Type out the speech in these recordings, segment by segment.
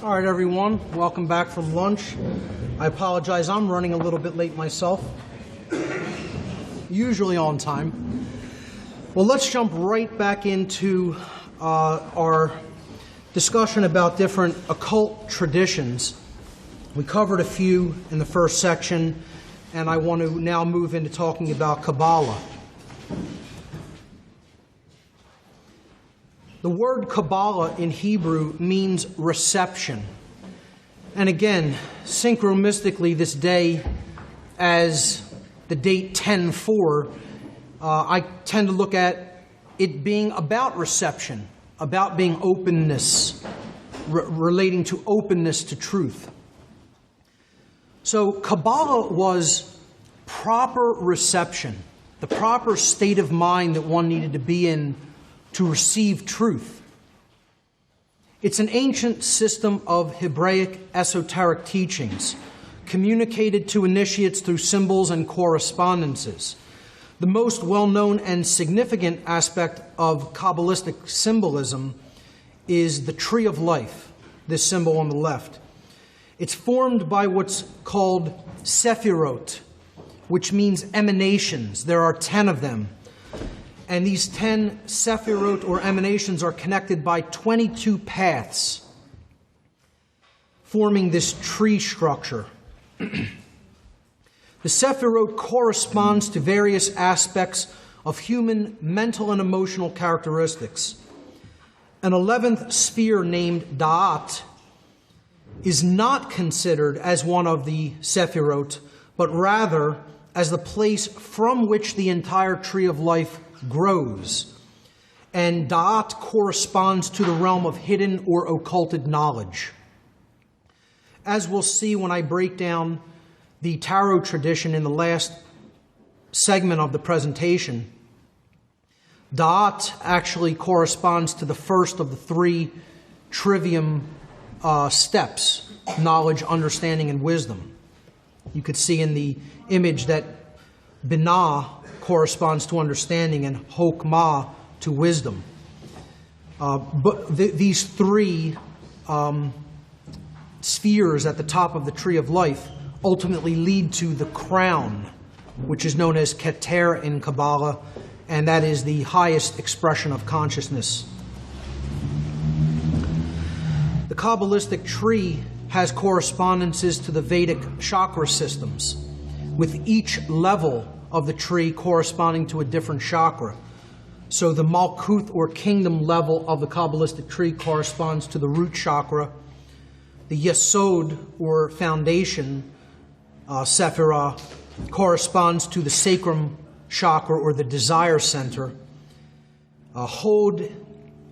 All right, everyone, welcome back from lunch. I apologize, I'm running a little bit late myself, usually on time. Well, let's jump right back into our discussion about different occult traditions. We covered a few in the first section, and I want to now move into talking about Kabbalah. The word Kabbalah in Hebrew means reception. And again, synchromistically this day, as the date 10/4, I tend to look at it being about reception, about being openness, relating to openness to truth. So Kabbalah was proper reception, the proper state of mind that one needed to be in to receive truth. It's an ancient system of Hebraic esoteric teachings, communicated to initiates through symbols and correspondences. The most well-known and significant aspect of Kabbalistic symbolism is the tree of life, this symbol on the left. It's formed by what's called sephirot, which means emanations. There are 10 of them. And these 10 sephirot or emanations are connected by 22 paths, forming this tree structure. The sephirot corresponds to various aspects of human mental and emotional characteristics. An 11th sphere named Da'at is not considered as one of the sephirot, but rather as the place from which the entire tree of life grows. And Da'at corresponds to the realm of hidden or occulted knowledge. As we'll see when I break down the tarot tradition in the last segment of the presentation, Da'at actually corresponds to the first of the 3 trivium steps: knowledge, understanding, and wisdom. You could see in the image that Binah corresponds to understanding and Hokmah to wisdom. But these 3 spheres at the top of the tree of life ultimately lead to the crown, which is known as Keter in Kabbalah, and that is the highest expression of consciousness. The Kabbalistic tree has correspondences to the Vedic chakra systems, with each level of the tree corresponding to a different chakra. So the Malkuth or kingdom level of the Kabbalistic tree corresponds to the root chakra. The Yesod or foundation Sephirah corresponds to the sacrum chakra or the desire center. Hod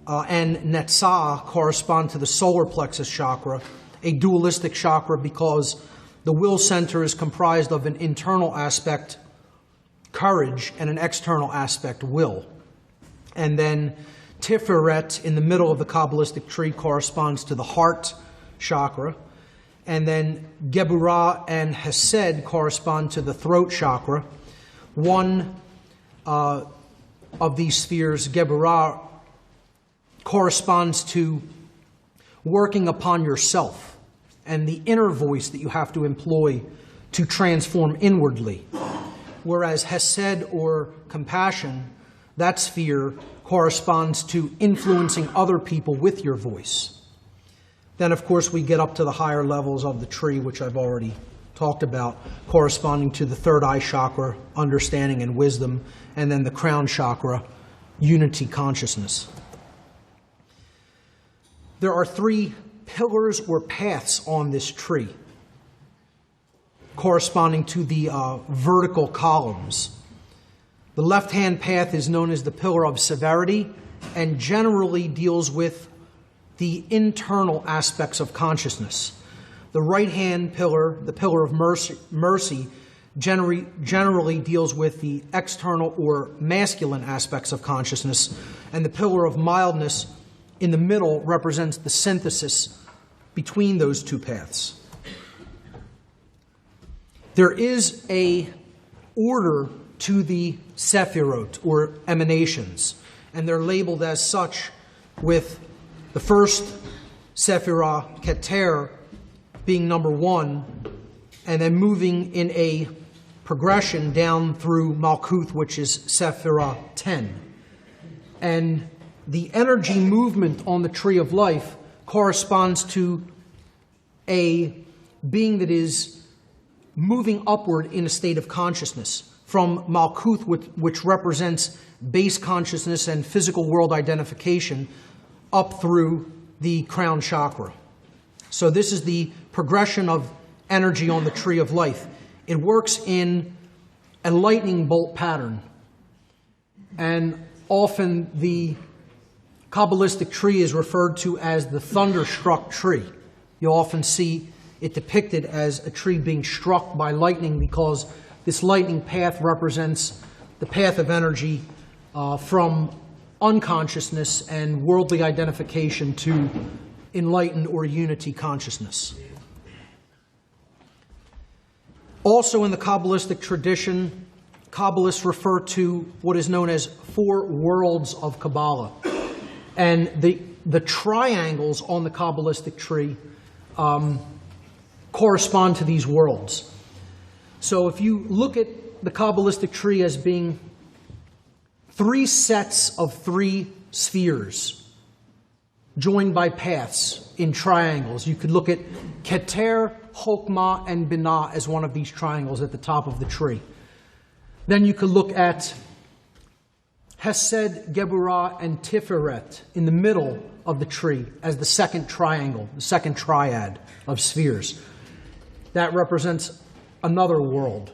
and Netzah correspond to the solar plexus chakra, a dualistic chakra because the will center is comprised of an internal aspect, courage, and an external aspect, will. And then Tiferet in the middle of the Kabbalistic tree corresponds to the heart chakra. And then Geburah and Hesed correspond to the throat chakra. One of these spheres, Geburah, corresponds to working upon yourself and the inner voice that you have to employ to transform inwardly. Whereas Hesed or compassion, that sphere corresponds to influencing other people with your voice. Then, of course, we get up to the higher levels of the tree, which I've already talked about, corresponding to the third eye chakra, understanding and wisdom, and then the crown chakra, unity consciousness. There are 3 pillars or paths on this tree, corresponding to the vertical columns. The left-hand path is known as the pillar of severity and generally deals with the internal aspects of consciousness. The right-hand pillar, the pillar of mercy, generally deals with the external or masculine aspects of consciousness, and the pillar of mildness in the middle represents the synthesis between those 2 paths. There is a order to the sephirot, or emanations, and they're labeled as such, with the first Sephirah Keter being number 1, and then moving in a progression down through Malkuth, which is Sephirah 10. And the energy movement on the tree of life corresponds to a being that is moving upward in a state of consciousness, from Malkuth, which represents base consciousness and physical world identification, up through the crown chakra. So this is the progression of energy on the tree of life. It works in a lightning bolt pattern. And often the Kabbalistic tree is referred to as the thunderstruck tree. You'll often see it depicted as a tree being struck by lightning, because this lightning path represents the path of energy from unconsciousness and worldly identification to enlightened or unity consciousness. Also in the Kabbalistic tradition, Kabbalists refer to what is known as 4 worlds of Kabbalah. And the triangles on the Kabbalistic tree correspond to these worlds. So if you look at the Kabbalistic tree as being 3 sets of 3 spheres joined by paths in triangles, you could look at Keter, Chokmah, and Binah as one of these triangles at the top of the tree. Then you could look at Hesed, Geburah, and Tiferet in the middle of the tree as the second triangle, the second triad of spheres. That represents another world.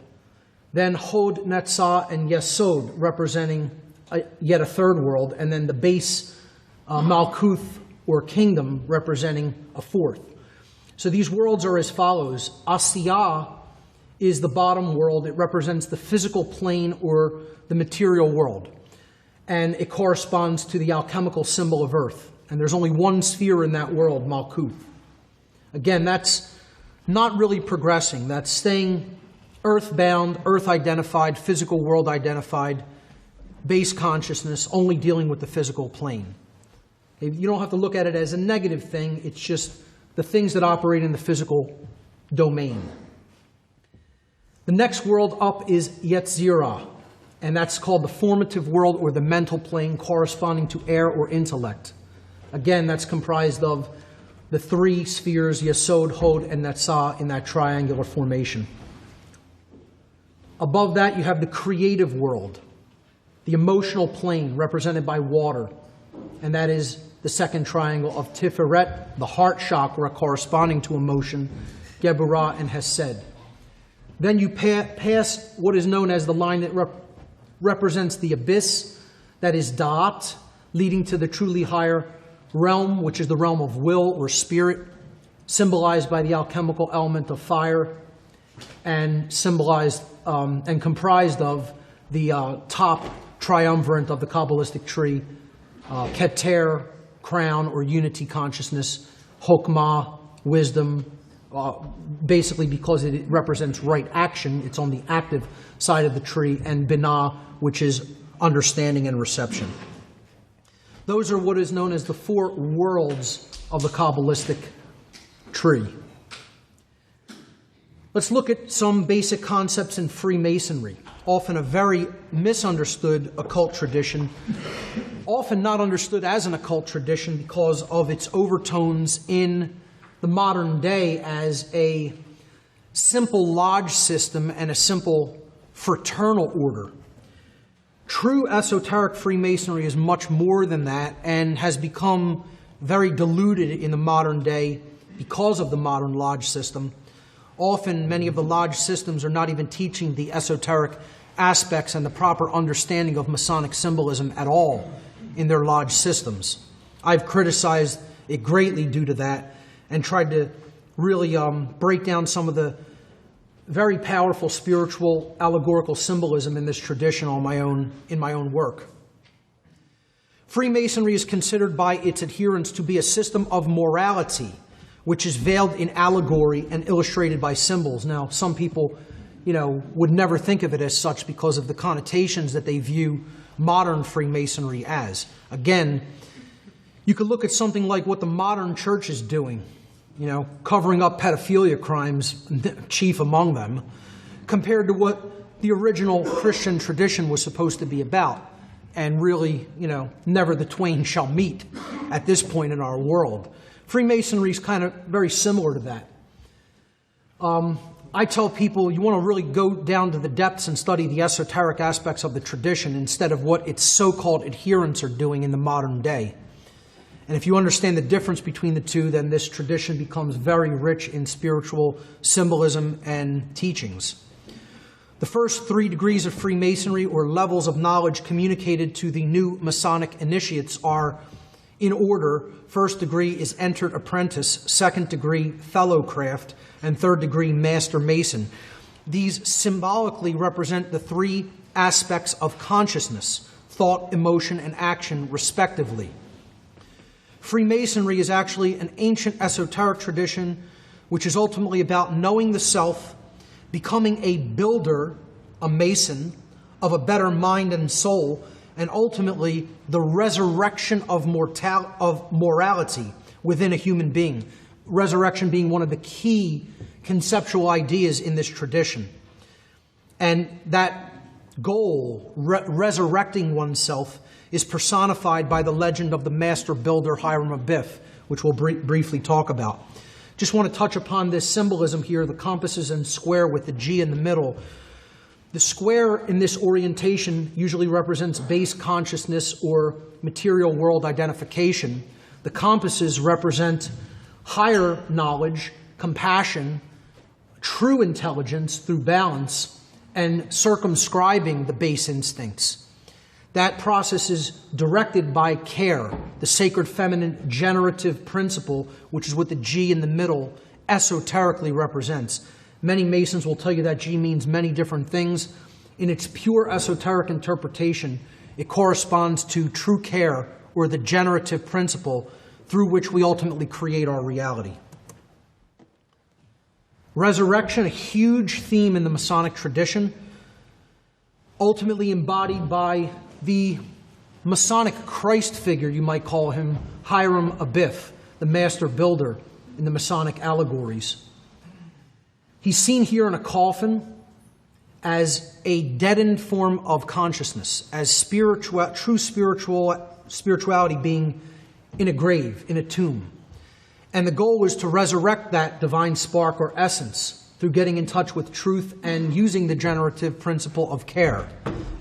Then Hod, Netzah, and Yesod representing yet a third world, and then the base Malkuth, or kingdom, representing a fourth. So these worlds are as follows. Asiyah is the bottom world. It represents the physical plane or the material world. And it corresponds to the alchemical symbol of earth. And there's only one sphere in that world, Malkuth. Again, that's not really progressing. That's staying earth-bound, earth-identified, physical world-identified, base consciousness, only dealing with the physical plane. You don't have to look at it as a negative thing. It's just the things that operate in the physical domain. The next world up is Yetzirah, and that's called the formative world or the mental plane, corresponding to air or intellect. Again, that's comprised of the 3 spheres, Yesod, Hod, and Netzah, in that triangular formation. Above that, you have the creative world, the emotional plane represented by water, and that is the second triangle of Tiferet, the heart chakra corresponding to emotion, Geburah, and Hesed. Then you pass what is known as the line that represents the abyss, that is Da'at, leading to the truly higher realm, which is the realm of will or spirit, symbolized by the alchemical element of fire, and symbolized and comprised of the top triumvirate of the Kabbalistic tree, Keter, crown or unity consciousness, Chokmah, wisdom, basically because it represents right action, it's on the active side of the tree, and Binah, which is understanding and reception. Those are what is known as the 4 worlds of the Kabbalistic tree. Let's look at some basic concepts in Freemasonry, often a very misunderstood occult tradition, often not understood as an occult tradition because of its overtones in the modern day as a simple lodge system and a simple fraternal order. True esoteric Freemasonry is much more than that and has become very diluted in the modern day because of the modern lodge system. Often, many of the lodge systems are not even teaching the esoteric aspects and the proper understanding of Masonic symbolism at all in their lodge systems. I've criticized it greatly due to that and tried to really break down some of the very powerful spiritual allegorical symbolism in this tradition in my own work. Freemasonry is considered by its adherents to be a system of morality, which is veiled in allegory and illustrated by symbols. Now, some people, would never think of it as such because of the connotations that they view modern Freemasonry as. Again, You could look at something like what the modern church is doing, covering up pedophilia crimes, chief among them, compared to what the original Christian tradition was supposed to be about. And really, never the twain shall meet at this point in our world. Freemasonry is kind of very similar to that. I tell people you want to really go down to the depths and study the esoteric aspects of the tradition instead of what its so-called adherents are doing in the modern day. And if you understand the difference between the two, then this tradition becomes very rich in spiritual symbolism and teachings. The first 3 degrees of Freemasonry, or levels of knowledge communicated to the new Masonic initiates, are in order. First degree is entered apprentice, second degree fellow craft, and third degree master mason. These symbolically represent the 3 aspects of consciousness: thought, emotion, and action, respectively. Freemasonry is actually an ancient esoteric tradition which is ultimately about knowing the self, becoming a builder, a mason, of a better mind and soul, and ultimately the resurrection of morality within a human being. Resurrection being one of the key conceptual ideas in this tradition. And that goal, resurrecting oneself, is personified by the legend of the master builder Hiram Abiff, which we'll briefly talk about. Just want to touch upon this symbolism here, the compasses and square with the G in the middle. The square in this orientation usually represents base consciousness or material world identification. The compasses represent higher knowledge, compassion, true intelligence through balance, and circumscribing the base instincts. That process is directed by care, the sacred feminine generative principle, which is what the G in the middle esoterically represents. Many Masons will tell you that G means many different things. In its pure esoteric interpretation, it corresponds to true care, or the generative principle through which we ultimately create our reality. Resurrection, a huge theme in the Masonic tradition, ultimately embodied by the Masonic Christ figure, you might call him, Hiram Abiff, the master builder in the Masonic allegories. He's seen here in a coffin as a deadened form of consciousness, as true spirituality being in a grave, in a tomb. And the goal was to resurrect that divine spark or essence through getting in touch with truth and using the generative principle of care.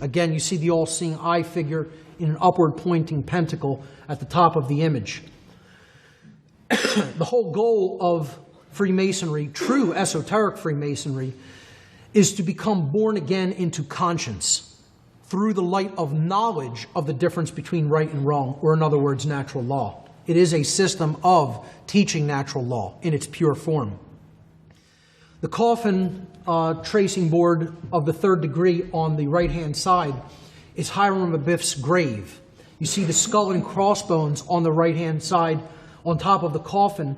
Again, you see the all-seeing eye figure in an upward-pointing pentacle at the top of the image. The whole goal of Freemasonry, true esoteric Freemasonry, is to become born again into conscience through the light of knowledge of the difference between right and wrong, or in other words, natural law. It is a system of teaching natural law in its pure form. The coffin tracing board of the third degree on the right-hand side is Hiram Abiff's grave. You see the skull and crossbones on the right-hand side on top of the coffin,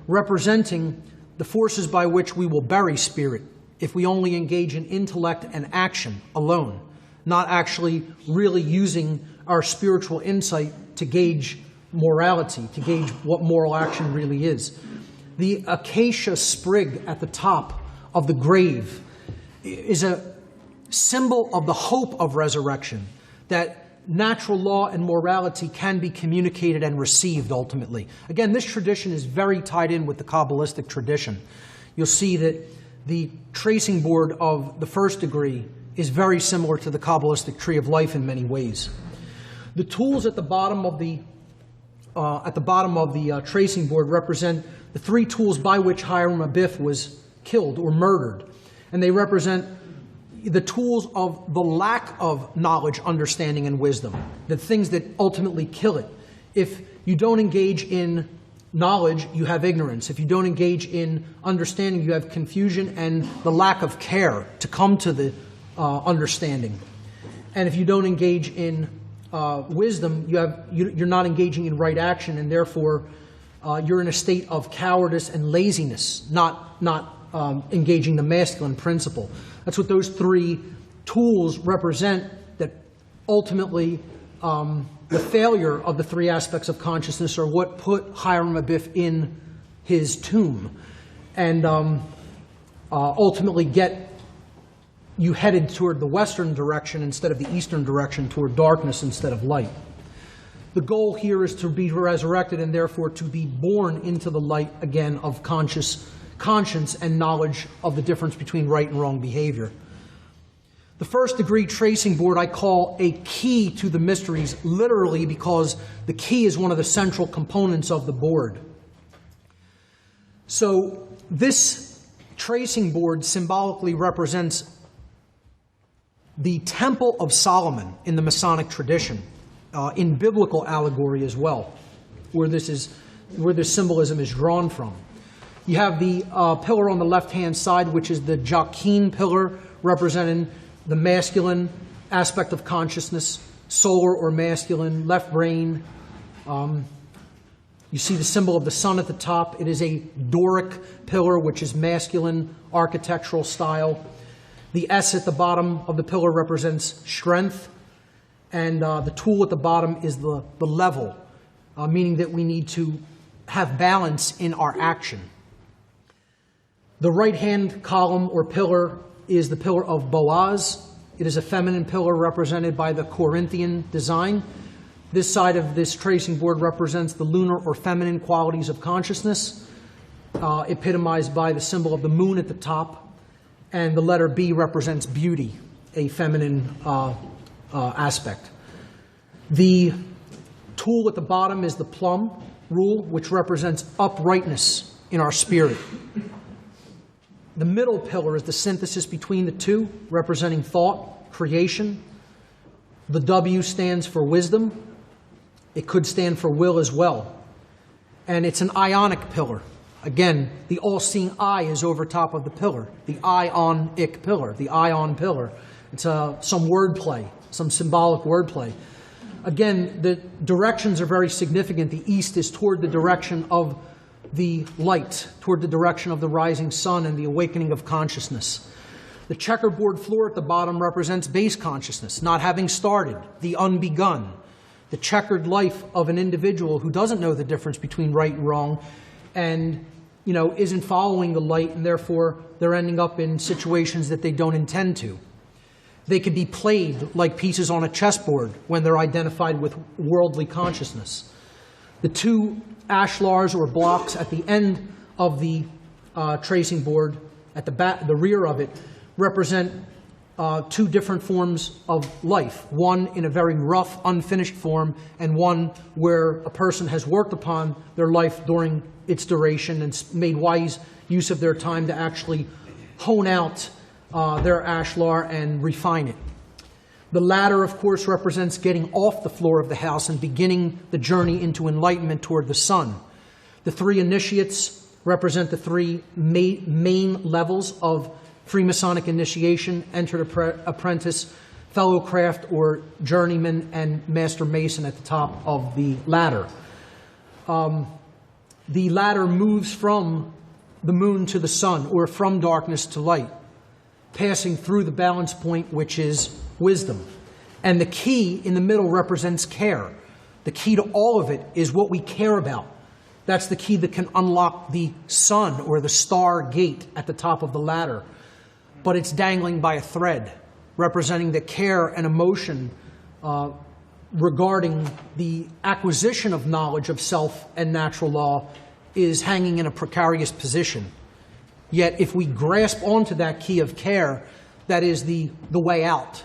representing the forces by which we will bury spirit if we only engage in intellect and action alone, not actually really using our spiritual insight to gauge morality, to gauge what moral action really is. The acacia sprig at the top of the grave is a symbol of the hope of resurrection, that natural law and morality can be communicated and received ultimately. Again, this tradition is very tied in with the Kabbalistic tradition. You'll see that the tracing board of the first degree is very similar to the Kabbalistic tree of life in many ways. The tools at the bottom of the tracing board represent the 3 tools by which Hiram Abiff was killed or murdered, and they represent the tools of the lack of knowledge, understanding, and wisdom, the things that ultimately kill it. If you don't engage in knowledge, you have ignorance. If you don't engage in understanding, you have confusion and the lack of care to come to the understanding. And if you don't engage in wisdom, you're not engaging in right action, and therefore you're in a state of cowardice and laziness, not engaging the masculine principle. That's what those 3 tools represent that ultimately the failure of the three aspects of consciousness are what put Hiram Abiff in his tomb and ultimately get you headed toward the western direction instead of the eastern direction, toward darkness instead of light. The goal here is to be resurrected and therefore to be born into the light again of conscience and knowledge of the difference between right and wrong behavior. The first degree tracing board I call a key to the mysteries, literally because the key is one of the central components of the board. So this tracing board symbolically represents the Temple of Solomon in the Masonic tradition, in biblical allegory as well, where this symbolism is drawn from. You have the pillar on the left-hand side, which is the Joachim pillar, representing the masculine aspect of consciousness, solar or masculine, left brain. You see the symbol of the sun at the top. It is a Doric pillar, which is masculine architectural style. The S at the bottom of the pillar represents strength, and the tool at the bottom is the level, meaning that we need to have balance in our action. The right-hand column or pillar is the pillar of Boaz. It is a feminine pillar represented by the Corinthian design. This side of this tracing board represents the lunar or feminine qualities of consciousness, epitomized by the symbol of the moon at the top. And the letter B represents beauty, a feminine aspect. The tool at the bottom is the plumb rule, which represents uprightness in our spirit. The middle pillar is the synthesis between the two, representing thought, creation. The W stands for wisdom. It could stand for will as well. And it's an ionic pillar. Again, the all-seeing eye is over top of the pillar, the ionic pillar, the ion pillar. It's some wordplay, some symbolic wordplay. Again, the directions are very significant. The east is toward the direction of the light, toward the direction of the rising sun and the awakening of consciousness. The checkerboard floor at the bottom represents base consciousness, not having started, the unbegun, the checkered life of an individual who doesn't know the difference between right and wrong and isn't following the light, and therefore they're ending up in situations that they don't intend to. They could be played like pieces on a chessboard when they're identified with worldly consciousness. The two ashlars or blocks at the end of the tracing board, at the back, the rear of it, represent two different forms of life. One in a very rough, unfinished form, and one where a person has worked upon their life during its duration and made wise use of their time to actually hone out their ashlar and refine it. The ladder, of course, represents getting off the floor of the house and beginning the journey into enlightenment toward the sun. The three initiates represent the three main levels of Freemasonic initiation: entered apprentice, fellow craft or journeyman, and master mason at the top of the ladder. The ladder moves from the moon to the sun, or from darkness to light, passing through the balance point, which is wisdom. And the key in the middle represents care. The key to all of it is what we care about. That's the key that can unlock the sun or the star gate at the top of the ladder. But it's dangling by a thread, representing the care and emotion regarding the acquisition of knowledge of self and natural law is hanging in a precarious position. Yet if we grasp onto that key of care, that is the way out.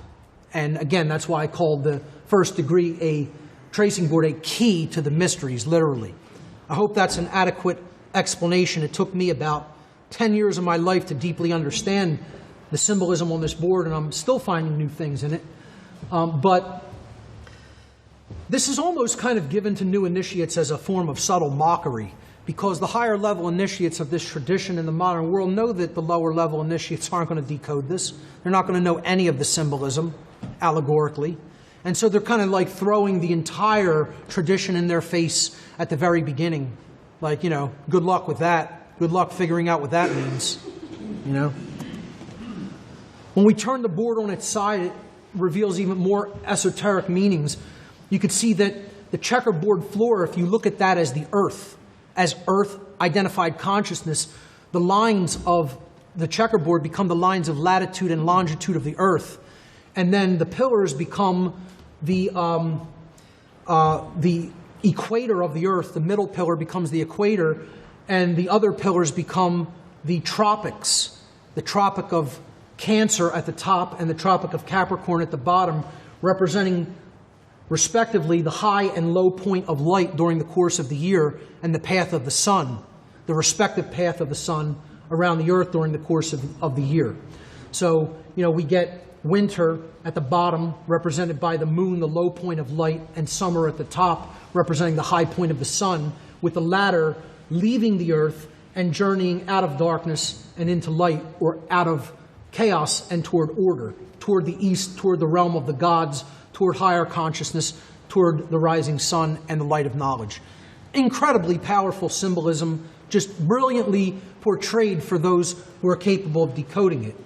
And again, that's why I called the first degree a tracing board a key to the mysteries, literally. I hope that's an adequate explanation. It took me about 10 years of my life to deeply understand the symbolism on this board, and I'm still finding new things in it. But this is almost kind of given to new initiates as a form of subtle mockery, because the higher level initiates of this tradition in the modern world know that the lower level initiates aren't going to decode this. They're not going to know any of the symbolism allegorically. And so they're kind of like throwing the entire tradition in their face at the very beginning. Like, good luck with that. Good luck figuring out what that means. When we turn the board on its side, it reveals even more esoteric meanings. you could see that the checkerboard floor, if you look at that as as Earth identified consciousness, the lines of the checkerboard become the lines of latitude and longitude of the Earth. And then the pillars become the equator of the Earth. The middle pillar becomes the equator, and the other pillars become the tropics. The Tropic of Cancer at the top and the Tropic of Capricorn at the bottom, representing respectively the high and low point of light during the course of the year and the path of the sun, the respective path of the sun around the Earth during the course of the year. So, we get winter at the bottom, represented by the moon, the low point of light, and summer at the top, representing the high point of the sun, with the latter leaving the Earth and journeying out of darkness and into light, or out of chaos and toward order, toward the east, toward the realm of the gods, toward higher consciousness, toward the rising sun and the light of knowledge. Incredibly powerful symbolism, just brilliantly portrayed for those who are capable of decoding it.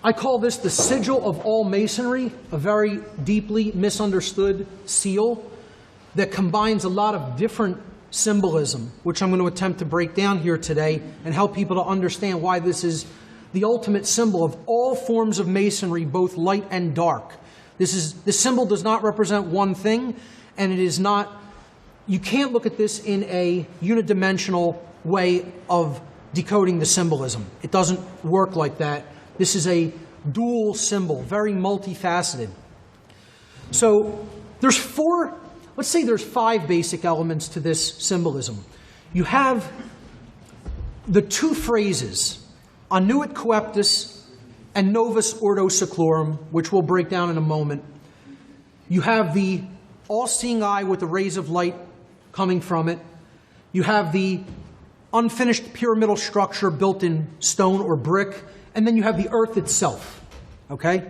I call this the sigil of all masonry, a very deeply misunderstood seal that combines a lot of different symbolism, which I'm going to attempt to break down here today and help people to understand why this is the ultimate symbol of all forms of masonry, both light and dark. This symbol does not represent one thing, and it is not, you can't look at this in a unidimensional way of decoding the symbolism. It doesn't work like that. This is a dual symbol, very multifaceted. So there's five basic elements to this symbolism. You have the two phrases, Annuit Coeptis and Novus Ordo Seclorum, which we'll break down in a moment. You have the all-seeing eye with the rays of light coming from it. You have the unfinished pyramidal structure built in stone or brick. And then you have the earth itself, okay?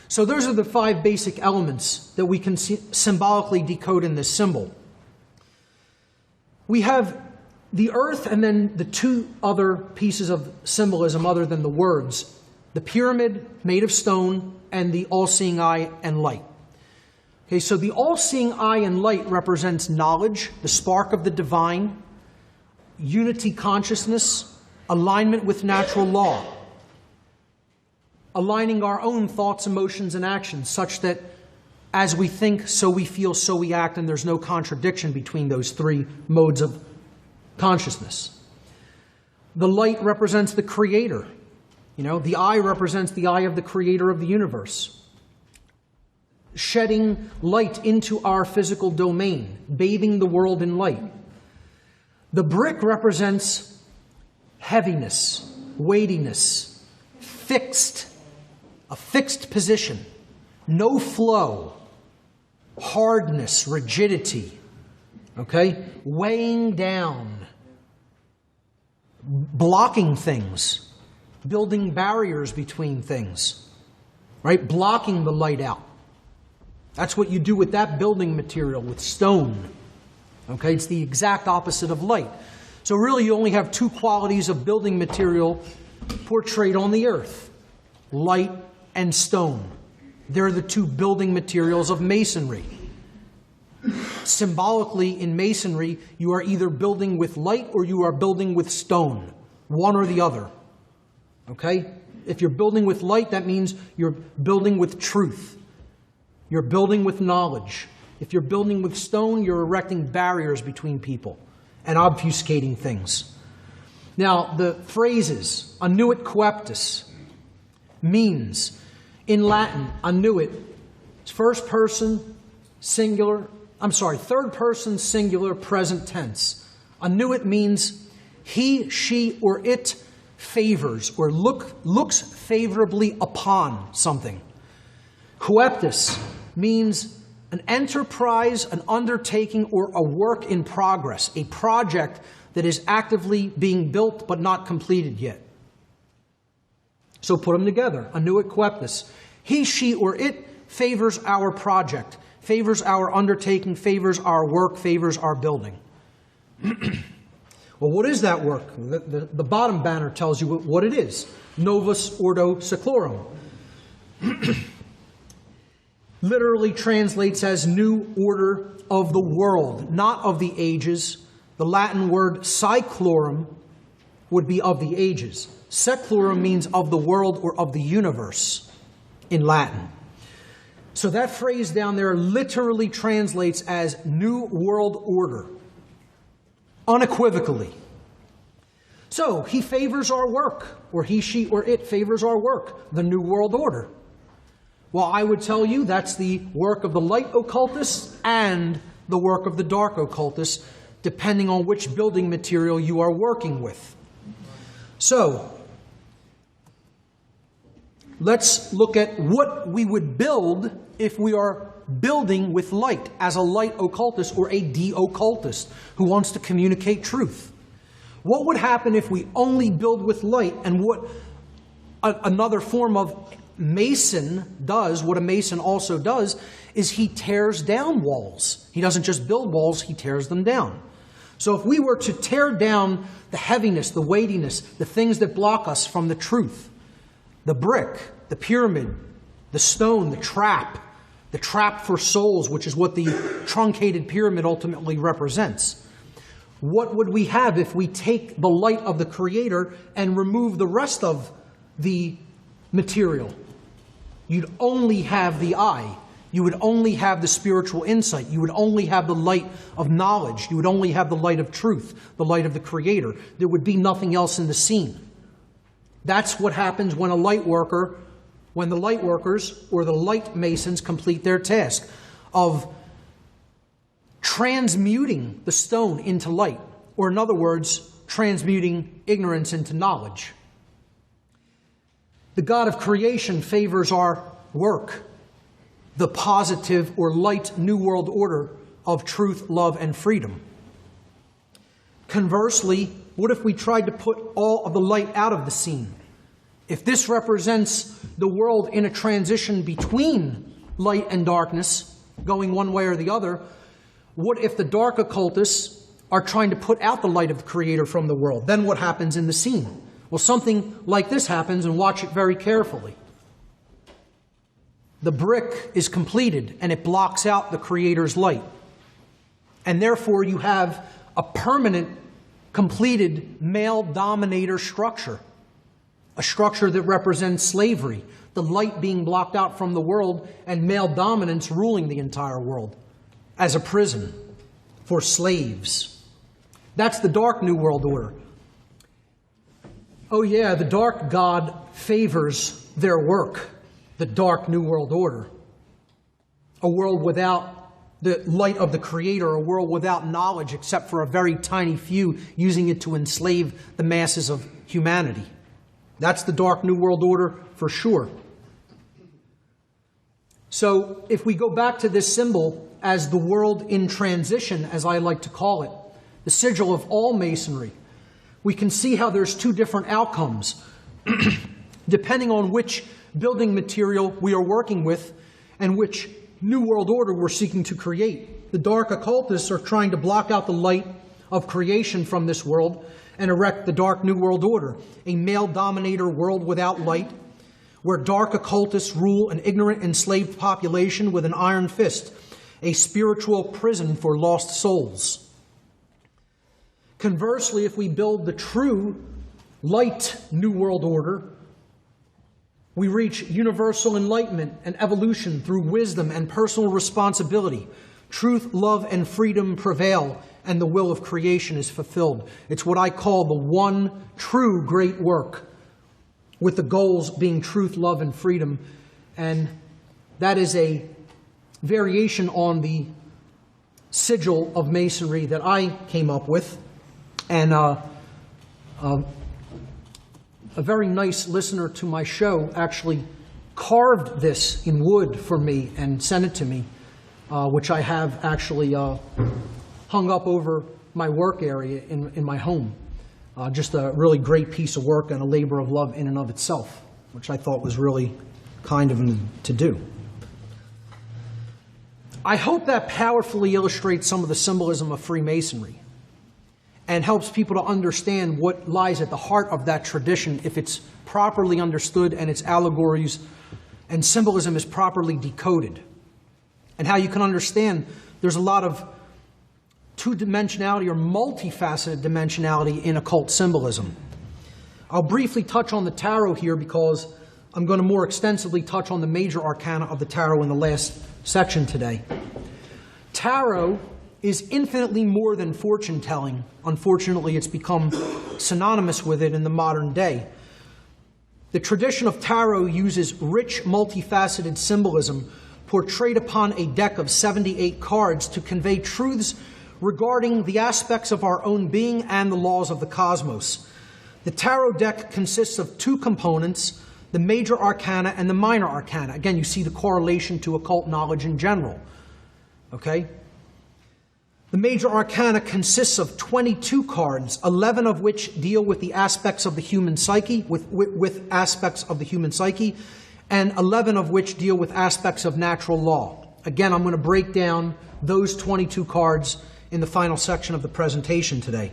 So those are the five basic elements that we can symbolically decode in this symbol. We have the earth and then the two other pieces of symbolism other than the words, the pyramid made of stone and the all-seeing eye and light. Okay, so the all-seeing eye and light represents knowledge, the spark of the divine, unity consciousness, alignment with natural law, aligning our own thoughts, emotions, and actions such that as we think, so we feel, so we act, and there's no contradiction between those three modes of consciousness. The light represents the creator. The eye represents the eye of the creator of the universe, shedding light into our physical domain, bathing the world in light. The brick represents heaviness, weightiness, a fixed position, no flow, hardness, rigidity, okay? Weighing down, blocking things, building barriers between things, right? Blocking the light out. That's what you do with that building material, with stone, okay? It's the exact opposite of light. So really you only have two qualities of building material portrayed on the earth, light and stone. They're the two building materials of masonry. Symbolically, in masonry, you are either building with light or you are building with stone, one or the other. Okay? If you're building with light, that means you're building with truth. You're building with knowledge. If you're building with stone, you're erecting barriers between people and obfuscating things. Now, the phrases, Annuit Coeptis, means, in Latin, annuit, third person, singular, present tense. Annuit means he, she, or it favors or looks favorably upon something. Coeptis means an enterprise, an undertaking, or a work in progress, a project that is actively being built but not completed yet. So put them together. Annuit Coeptis. He, she, or it favors our project, favors our undertaking, favors our work, favors our building. Well, what is that work? The bottom banner tells you what it is. Novus Ordo Seclorum. literally translates as new order of the world, not of the ages. The Latin word seclorum would be of the ages. Seclorum means of the world or of the universe in Latin. So that phrase down there literally translates as new world order, unequivocally. So he favors our work, or he, she, or it favors our work, the new world order. Well, I would tell you that's the work of the light occultists and the work of the dark occultists, depending on which building material you are working with. So, let's look at what we would build if we are building with light as a light occultist or a de-occultist who wants to communicate truth. What would happen if we only build with light, and what another form of Mason does, what a Mason also does, is he tears down walls. He doesn't just build walls, he tears them down. So if we were to tear down the heaviness, the weightiness, the things that block us from the truth, the brick, the pyramid, the stone, the trap for souls, which is what the truncated pyramid ultimately represents. What would we have if we take the light of the Creator and remove the rest of the material? You'd only have the eye. You would only have the spiritual insight. You would only have the light of knowledge. You would only have the light of truth, the light of the Creator. There would be nothing else in the scene. That's what happens when when the light workers or the light masons complete their task of transmuting the stone into light, or in other words, transmuting ignorance into knowledge. The God of creation favors our work, the positive or light new world order of truth, love, and freedom. Conversely, what if we tried to put all of the light out of the scene? If this represents the world in a transition between light and darkness, going one way or the other, what if the dark occultists are trying to put out the light of the Creator from the world? Then what happens in the scene? Well, something like this happens, and watch it very carefully. The brick is completed, and it blocks out the Creator's light. And therefore, you have a permanent, completed male dominator structure. A structure that represents slavery, the light being blocked out from the world, and male dominance ruling the entire world as a prison for slaves. That's the dark New World Order. Oh yeah, the dark God favors their work, the dark New World Order. A world without the light of the Creator, a world without knowledge except for a very tiny few using it to enslave the masses of humanity. That's the dark New World Order for sure. So if we go back to this symbol as the world in transition, as I like to call it, the sigil of all Masonry, we can see how there's two different outcomes depending on which building material we are working with and which New World Order we're seeking to create. The dark occultists are trying to block out the light of creation from this world and erect the dark New World Order, a male dominator world without light, where dark occultists rule an ignorant, enslaved population with an iron fist, a spiritual prison for lost souls. Conversely, if we build the true light New World Order, we reach universal enlightenment and evolution through wisdom and personal responsibility. Truth, love, and freedom prevail, and the will of creation is fulfilled. It's what I call the one true great work, with the goals being truth, love, and freedom. And that is a variation on the sigil of Masonry that I came up with. And a very nice listener to my show actually carved this in wood for me and sent it to me, which I have actually hung up over my work area in my home. Just a really great piece of work and a labor of love in and of itself, which I thought was really kind of him to do. I hope that powerfully illustrates some of the symbolism of Freemasonry and helps people to understand what lies at the heart of that tradition if it's properly understood and its allegories and symbolism is properly decoded. and how you can understand there's a lot of two-dimensionality or multifaceted dimensionality in occult symbolism. I'll briefly touch on the tarot here because I'm going to more extensively touch on the major arcana of the tarot in the last section today. Tarot is infinitely more than fortune-telling. Unfortunately, it's become synonymous with it in the modern day. The tradition of tarot uses rich, multifaceted symbolism portrayed upon a deck of 78 cards to convey truths regarding the aspects of our own being and the laws of the cosmos. The tarot deck consists of two components, the major arcana and the minor arcana. Again, you see the correlation to occult knowledge in general. Okay? The major arcana consists of 22 cards, 11 of which deal with the aspects of the human psyche, with aspects of the human psyche, and 11 of which deal with aspects of natural law. Again, I'm going to break down those 22 cards in the final section of the presentation today.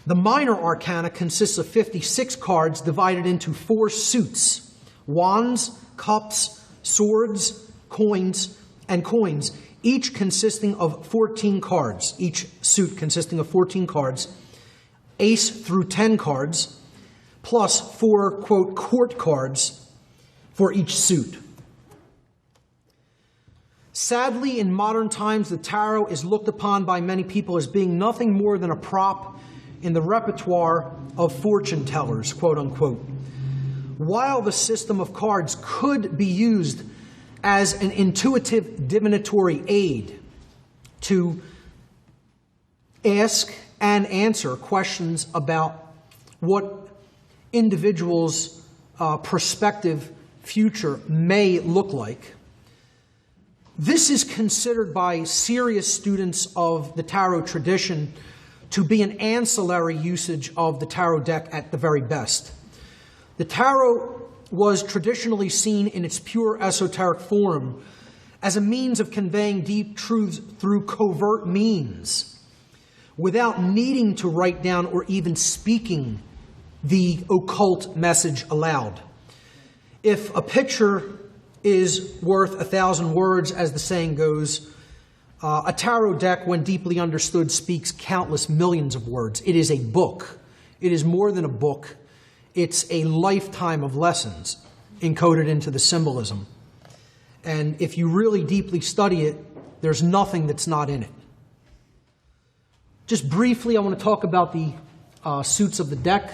The minor arcana consists of 56 cards divided into 4 suits: wands, cups, swords, coins, and coins, each consisting of 14 cards, each suit consisting of 14 cards, ace through 10 cards, plus 4, quote, court cards for each suit. Sadly, in modern times, the tarot is looked upon by many people as being nothing more than a prop in the repertoire of fortune tellers, quote unquote. While the system of cards could be used as an intuitive divinatory aid to ask and answer questions about what individuals' prospective future may look like, this is considered by serious students of the tarot tradition to be an ancillary usage of the tarot deck at the very best. The tarot was traditionally seen in its pure esoteric form as a means of conveying deep truths through covert means, without needing to write down or even speaking the occult message aloud. If a picture is worth 1,000 words, as the saying goes, a tarot deck, when deeply understood, speaks countless millions of words. It is a book. It is more than a book. It's a lifetime of lessons encoded into the symbolism. And if you really deeply study it, there's nothing that's not in it. Just briefly, I want to talk about the suits of the deck.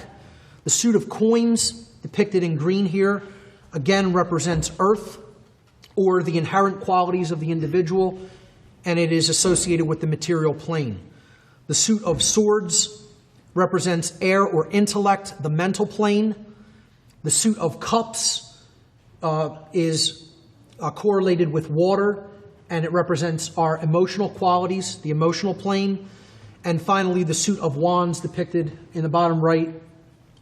The suit of coins, depicted in green here, again represents earth, or the inherent qualities of the individual, and it is associated with the material plane. The suit of swords represents air or intellect, the mental plane. The suit of cups is correlated with water, and it represents our emotional qualities, the emotional plane. And finally, the suit of wands, depicted in the bottom right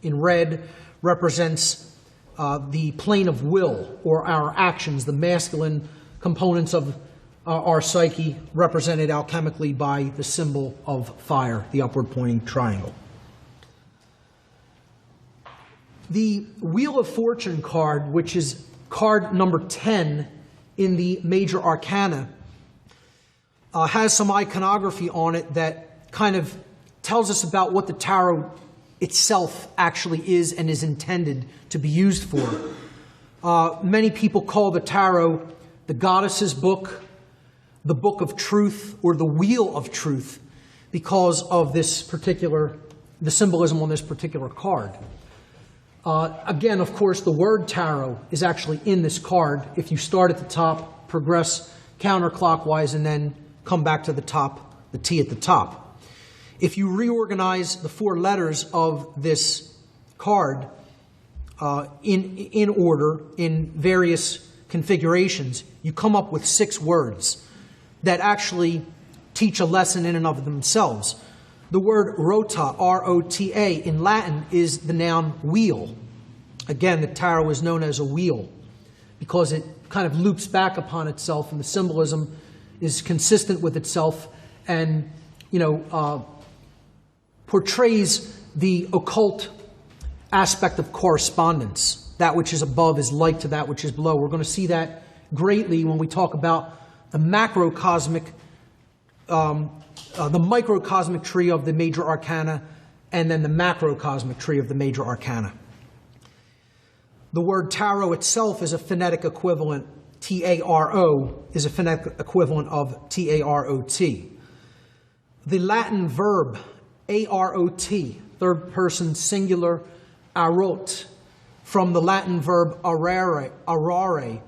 in red, represents the plane of will, or our actions, the masculine components of our psyche, represented alchemically by the symbol of fire, the upward pointing triangle. The Wheel of Fortune card, which is card number 10 in the major arcana, has some iconography on it that kind of tells us about what the tarot itself actually is and is intended to be used for. Many people call the tarot the goddess's book, the book of truth, or the wheel of truth, because of the symbolism on this particular card. Again, of course, the word tarot is actually in this card. If you start at the top, progress counterclockwise, and then come back to the top, the T at the top. If you reorganize the 4 letters of this card in order, in various configurations, you come up with 6 words that actually teach a lesson in and of themselves. The word rota, R-O-T-A, in Latin is the noun wheel. Again, the tarot is known as a wheel because it kind of loops back upon itself, and the symbolism is consistent with itself, and portrays the occult aspect of correspondence. That which is above is like to that which is below. We're going to see that greatly when we talk about the macrocosmic, the microcosmic tree of the major arcana, and then the macrocosmic tree of the major arcana. The word tarot itself is a phonetic equivalent. T-A-R-O is a phonetic equivalent of T-A-R-O-T. The Latin verb A-R-O-T, third person singular, arot, from the Latin verb arare,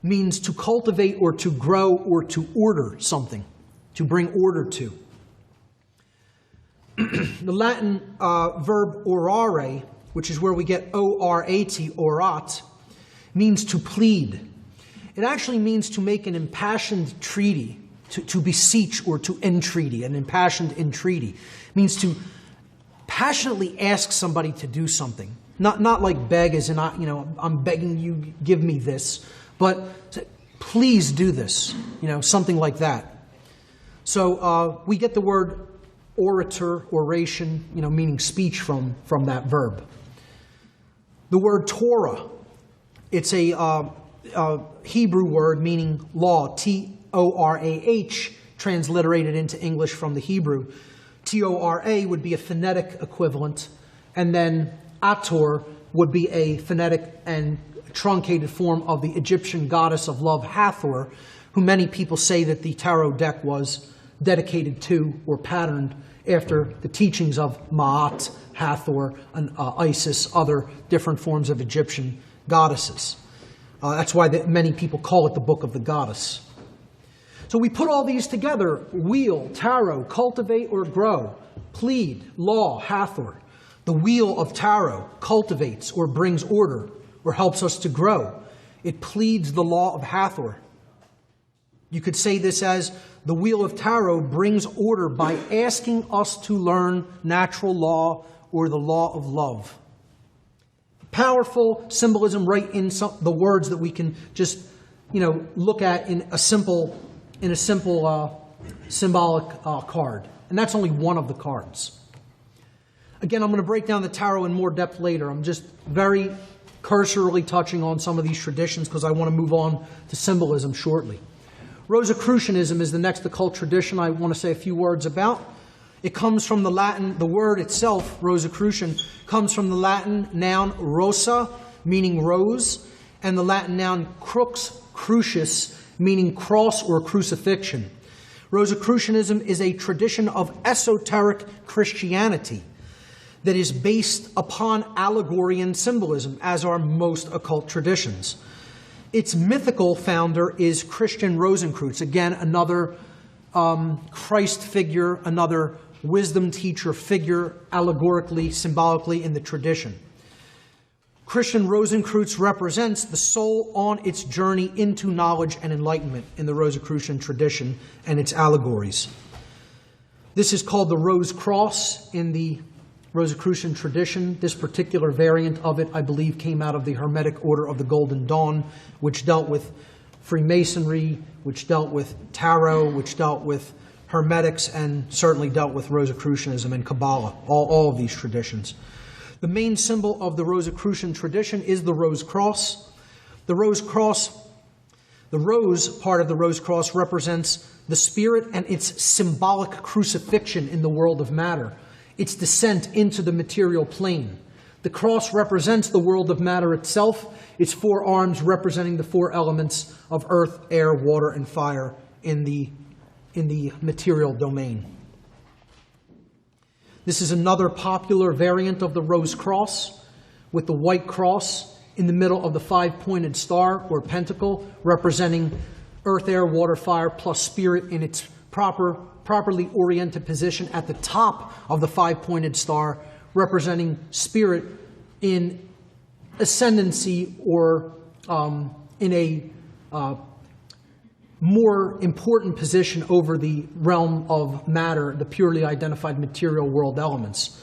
means to cultivate or to grow or to order something, to bring order to. The Latin verb orare, which is where we get O-R-A-T, orat, means to plead. It actually means to make an impassioned treaty, to beseech or to entreaty, an impassioned entreaty. It means to passionately ask somebody to do something. Not like beg as in, I'm begging you, give me this, but please do this, something like that. So we get the word orator, oration, meaning speech from that verb. The word Torah, it's a Hebrew word meaning law, T-O-R-A-H, transliterated into English from the Hebrew. T-O-R-A would be a phonetic equivalent, and then Ator would be a phonetic and truncated form of the Egyptian goddess of love, Hathor, who many people say that the tarot deck was dedicated to or patterned after the teachings of Ma'at, Hathor, and Isis, other different forms of Egyptian goddesses. That's why many people call it the Book of the Goddess. So we put all these together: wheel, tarot, cultivate or grow, plead, law, Hathor. The wheel of tarot cultivates or brings order or helps us to grow. It pleads the law of Hathor. You could say this as the wheel of tarot brings order by asking us to learn natural law or the law of love. Powerful symbolism right in the words that we can just, look at in a simple symbolic card. And that's only one of the cards. Again, I'm going to break down the tarot in more depth later. I'm just very cursorily touching on some of these traditions because I want to move on to symbolism shortly. Rosicrucianism is the next occult tradition I want to say a few words about. It comes from the Latin, the word itself, Rosicrucian, comes from the Latin noun rosa, meaning rose, and the Latin noun crux, crucius, meaning cross or crucifixion. Rosicrucianism is a tradition of esoteric Christianity that is based upon allegory and symbolism, as are most occult traditions. Its mythical founder is Christian Rosenkreutz, again, another Christ figure, another wisdom teacher figure, allegorically, symbolically in the tradition. Christian Rosenkreutz represents the soul on its journey into knowledge and enlightenment in the Rosicrucian tradition and its allegories. This is called the Rose Cross in the Rosicrucian tradition. This particular variant of it, I believe, came out of the Hermetic Order of the Golden Dawn, which dealt with Freemasonry, which dealt with tarot, which dealt with Hermetics, and certainly dealt with Rosicrucianism and Kabbalah, all of these traditions. The main symbol of the Rosicrucian tradition is the Rose Cross. The Rose Cross, the rose part of the Rose Cross represents the spirit and its symbolic crucifixion in the world of matter, its descent into the material plane. The cross represents the world of matter itself, its four arms representing the four elements of earth, air, water, and fire in the material domain. This is another popular variant of the Rose Cross, with the white cross in the middle of the five-pointed star or pentacle, representing earth, air, water, fire, plus spirit in its properly oriented position at the top of the five-pointed star, representing spirit in ascendancy or in a more important position over the realm of matter, the purely identified material world elements.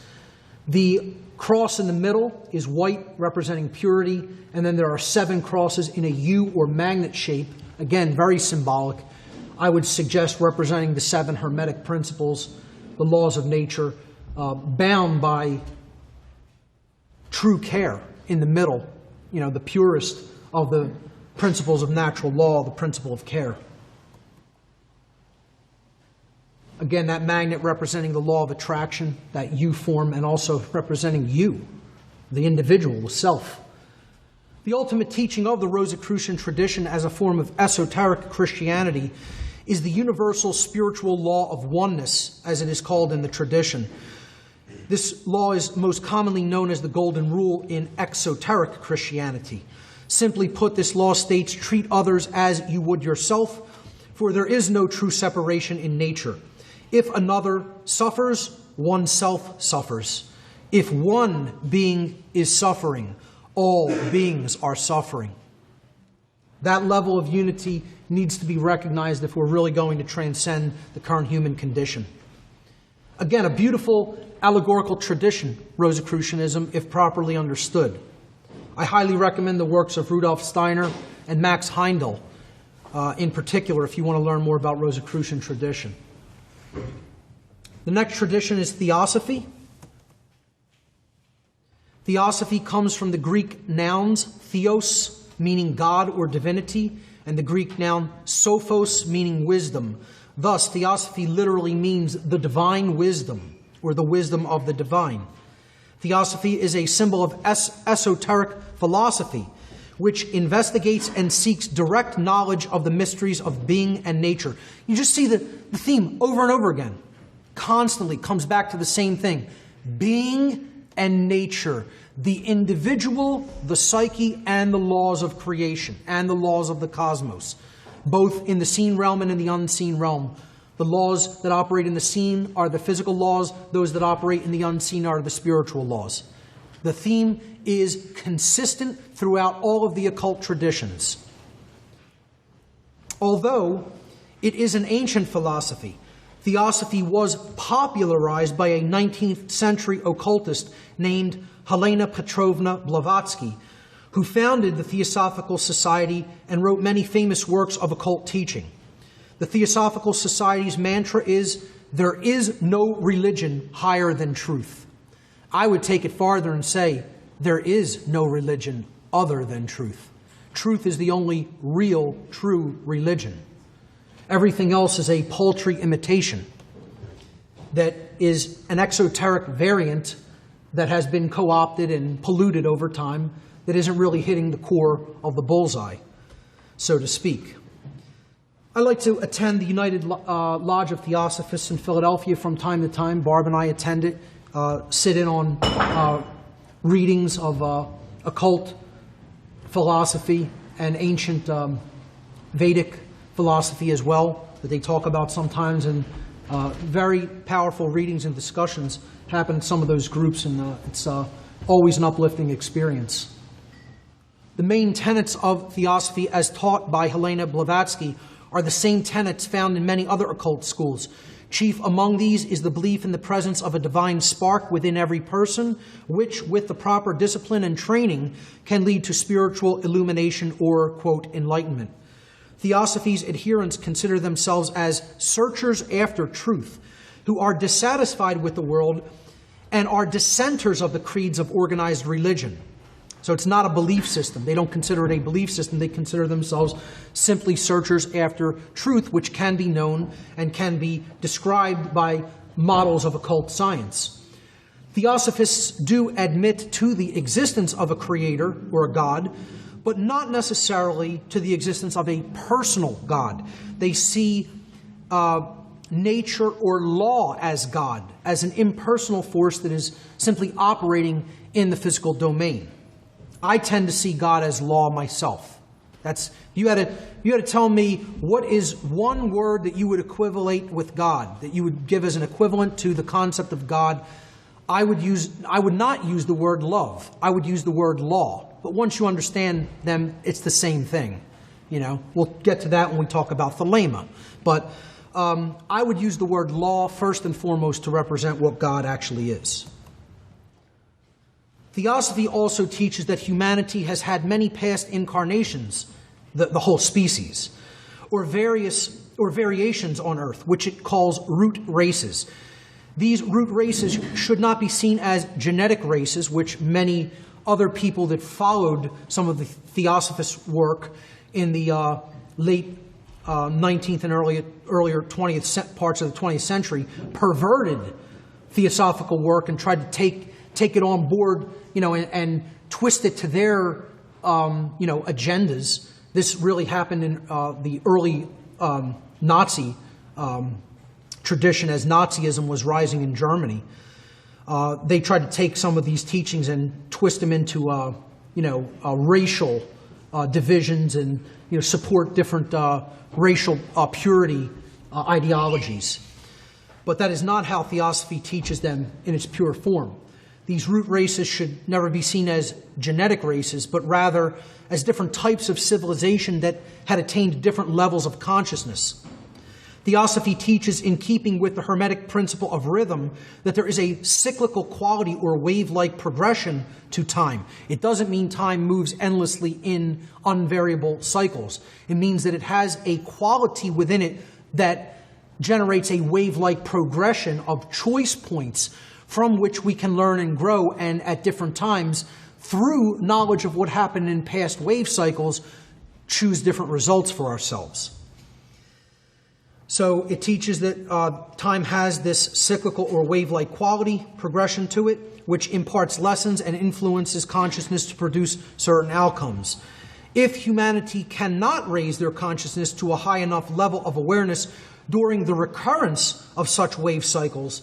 The cross in the middle is white, representing purity, and then there are 7 crosses in a U or magnet shape, again, very symbolic. I would suggest representing the 7 Hermetic principles, the laws of nature, bound by true care in the middle, the purest of the principles of natural law, the principle of care. Again, that magnet representing the law of attraction that you form, and also representing you, the individual, the self. The ultimate teaching of the Rosicrucian tradition as a form of esoteric Christianity is the universal spiritual law of oneness, as it is called in the tradition. This law is most commonly known as the Golden Rule in exoteric Christianity. Simply put, this law states, treat others as you would yourself, for there is no true separation in nature. If another suffers, oneself suffers. If one being is suffering, all beings are suffering. That level of unity needs to be recognized if we're really going to transcend the current human condition. Again, a beautiful allegorical tradition, Rosicrucianism, if properly understood. I highly recommend the works of Rudolf Steiner and Max Heindel, in particular, if you want to learn more about Rosicrucian tradition. The next tradition is Theosophy. Theosophy comes from the Greek nouns theos, meaning God or divinity, and the Greek noun sophos, meaning wisdom. Thus, Theosophy literally means the divine wisdom, or the wisdom of the divine. Theosophy is a symbol of esoteric philosophy, which investigates and seeks direct knowledge of the mysteries of being and nature. You just see the theme over and over again. Constantly comes back to the same thing. Being and nature. The individual, the psyche, and the laws of creation, and the laws of the cosmos. Both in the seen realm and in the unseen realm. The laws that operate in the seen are the physical laws. Those that operate in the unseen are the spiritual laws. The theme is consistent throughout all of the occult traditions. Although it is an ancient philosophy, Theosophy was popularized by a 19th century occultist named Helena Petrovna Blavatsky, who founded the Theosophical Society and wrote many famous works of occult teaching. The Theosophical Society's mantra is, "There is no religion higher than truth." I would take it farther and say, there is no religion other than truth. Truth is the only real, true religion. Everything else is a paltry imitation that is an exoteric variant that has been co-opted and polluted over time, that isn't really hitting the core of the bullseye, so to speak. I like to attend the United Lodge of Theosophists in Philadelphia from time to time. Barb and I attend it, sit in on readings of occult philosophy and ancient Vedic philosophy as well, that they talk about sometimes, and very powerful readings and discussions happen in some of those groups, and it's always an uplifting experience. The main tenets of Theosophy as taught by Helena Blavatsky are the same tenets found in many other occult schools. Chief among these is the belief in the presence of a divine spark within every person, which, with the proper discipline and training, can lead to spiritual illumination or, quote, enlightenment. Theosophy's adherents consider themselves as searchers after truth, who are dissatisfied with the world and are dissenters of the creeds of organized religion. So it's not a belief system. They don't consider it a belief system. They consider themselves simply searchers after truth, which can be known and can be described by models of occult science. Theosophists do admit to the existence of a creator or a God, but not necessarily to the existence of a personal God. They see nature or law as God, as an impersonal force that is simply operating in the physical domain. I tend to see God as law myself. That's you had to tell me what is one word that you would equivalate with God, that you would give as an equivalent to the concept of God. I would not use the word love. I would use the word law. But once you understand them, it's the same thing. You know, we'll get to that when we talk about thelema. But I would use the word law first and foremost to represent what God actually is. Theosophy also teaches that humanity has had many past incarnations, the whole species, or variations on Earth, which it calls root races. These root races should not be seen as genetic races, which many other people that followed some of the Theosophist work in the late 19th and earlier 20th parts of the 20th century perverted theosophical work and tried to take it on board, and twist it to their, agendas. This really happened in the early Nazi tradition as Nazism was rising in Germany. They tried to take some of these teachings and twist them into, racial divisions and, support different racial purity ideologies. But that is not how theosophy teaches them in its pure form. These root races should never be seen as genetic races, but rather as different types of civilization that had attained different levels of consciousness. Theosophy teaches, in keeping with the Hermetic principle of rhythm, that there is a cyclical quality or wave-like progression to time. It doesn't mean time moves endlessly in unvariable cycles. It means that it has a quality within it that generates a wave-like progression of choice points from which we can learn and grow, and at different times, through knowledge of what happened in past wave cycles, choose different results for ourselves. So it teaches that time has this cyclical or wave-like quality, progression to it, which imparts lessons and influences consciousness to produce certain outcomes. If humanity cannot raise their consciousness to a high enough level of awareness during the recurrence of such wave cycles,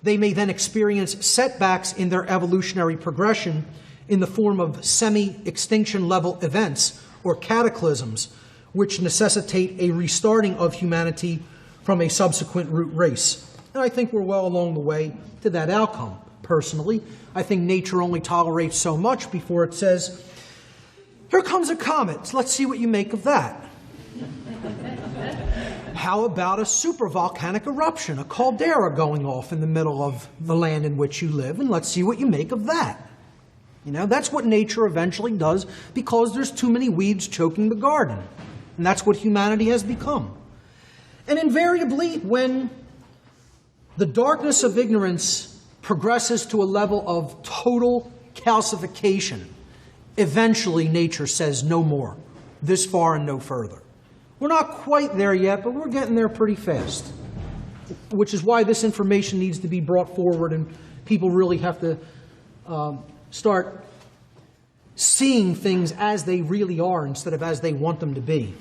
they may then experience setbacks in their evolutionary progression in the form of semi-extinction level events or cataclysms, which necessitate a restarting of humanity from a subsequent root race. And I think we're well along the way to that outcome, personally. I think nature only tolerates so much before it says, here comes a comet, let's see what you make of that. How about a supervolcanic eruption, a caldera going off in the middle of the land in which you live, and let's see what you make of that. That's what nature eventually does, because there's too many weeds choking the garden. And that's what humanity has become. And invariably, when the darkness of ignorance progresses to a level of total calcification, eventually nature says no more, this far and no further. We're not quite there yet, but we're getting there pretty fast, which is why this information needs to be brought forward, and people really have to start seeing things as they really are instead of as they want them to be.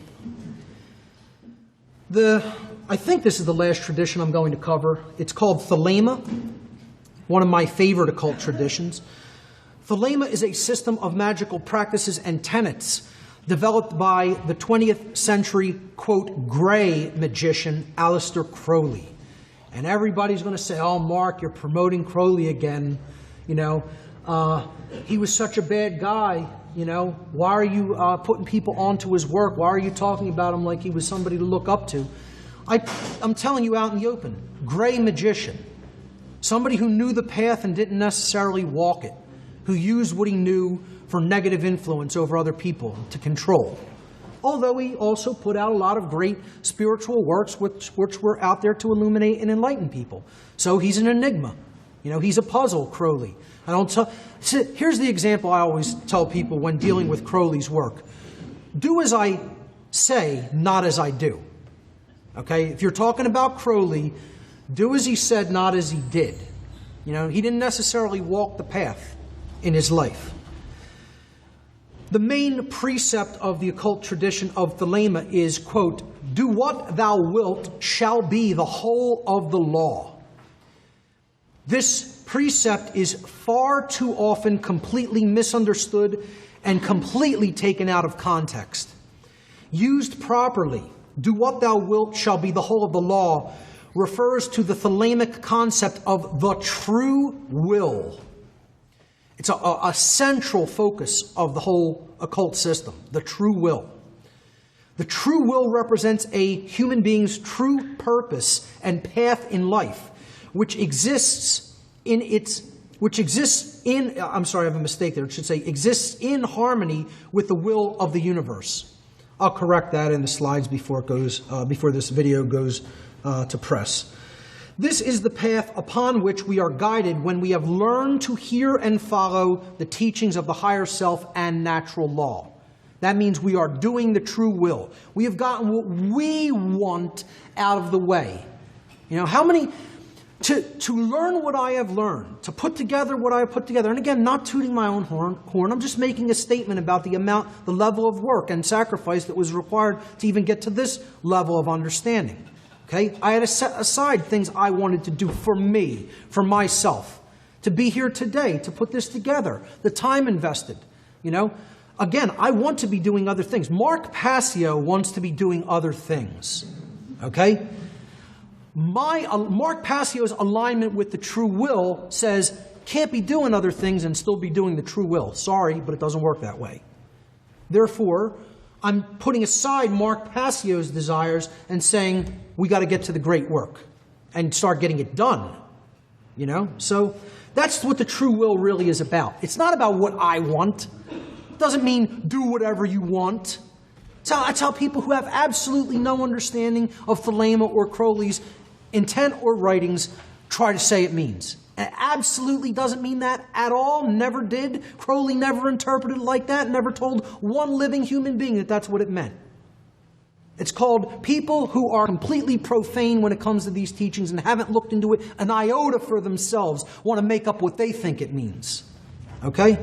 I think this is the last tradition I'm going to cover. It's called Thelema, one of my favorite occult traditions. Thelema is a system of magical practices and tenets developed by the 20th century, quote, gray magician, Aleister Crowley. And everybody's going to say, oh, Mark, you're promoting Crowley again. He was such a bad guy. Why are you putting people onto his work? Why are you talking about him like he was somebody to look up to? I'm telling you out in the open, gray magician. Somebody who knew the path and didn't necessarily walk it, who used what he knew for negative influence over other people to control. Although he also put out a lot of great spiritual works which were out there to illuminate and enlighten people. So he's an enigma. He's a puzzle, Crowley. Here's the example I always tell people when dealing with Crowley's work. Do as I say, not as I do. Okay? If you're talking about Crowley, do as he said, not as he did. He didn't necessarily walk the path in his life. The main precept of the occult tradition of Thelema is, quote, do what thou wilt shall be the whole of the law. This precept is far too often completely misunderstood and completely taken out of context. Used properly, do what thou wilt shall be the whole of the law refers to the Thelemic concept of the true will. It's a central focus of the whole occult system, the true will. The true will represents a human being's true purpose and path in life, which exists in, I'm sorry, I have a mistake there. It should say exists in harmony with the will of the universe. I'll correct that in the slides before this video goes to press. This is the path upon which we are guided when we have learned to hear and follow the teachings of the higher self and natural law. That means we are doing the true will. We have gotten what we want out of the way. You know, how many, to learn what I have learned, to put together what I have put together, and again, not tooting my own horn, I'm just making a statement about the amount, the level of work and sacrifice that was required to even get to this level of understanding. Okay? I had to set aside things I wanted to do for me, for myself, to be here today, to put this together, the time invested, you know. Again, I want to be doing other things. Mark Passio wants to be doing other things. Okay? Mark Passio's alignment with the true will says, can't be doing other things and still be doing the true will. Sorry, but it doesn't work that way. Therefore, I'm putting aside Mark Passio's desires and saying, we got to get to the great work and start getting it done. You know? So that's what the true will really is about. It's not about what I want. Doesn't mean do whatever you want. That's how people who have absolutely no understanding of Thelema or Crowley's intent or writings try to say it means. It absolutely doesn't mean that at all, never did. Crowley never interpreted it like that, never told one living human being that that's what it meant. It's called people who are completely profane when it comes to these teachings and haven't looked into it an iota for themselves, want to make up what they think it means. Okay?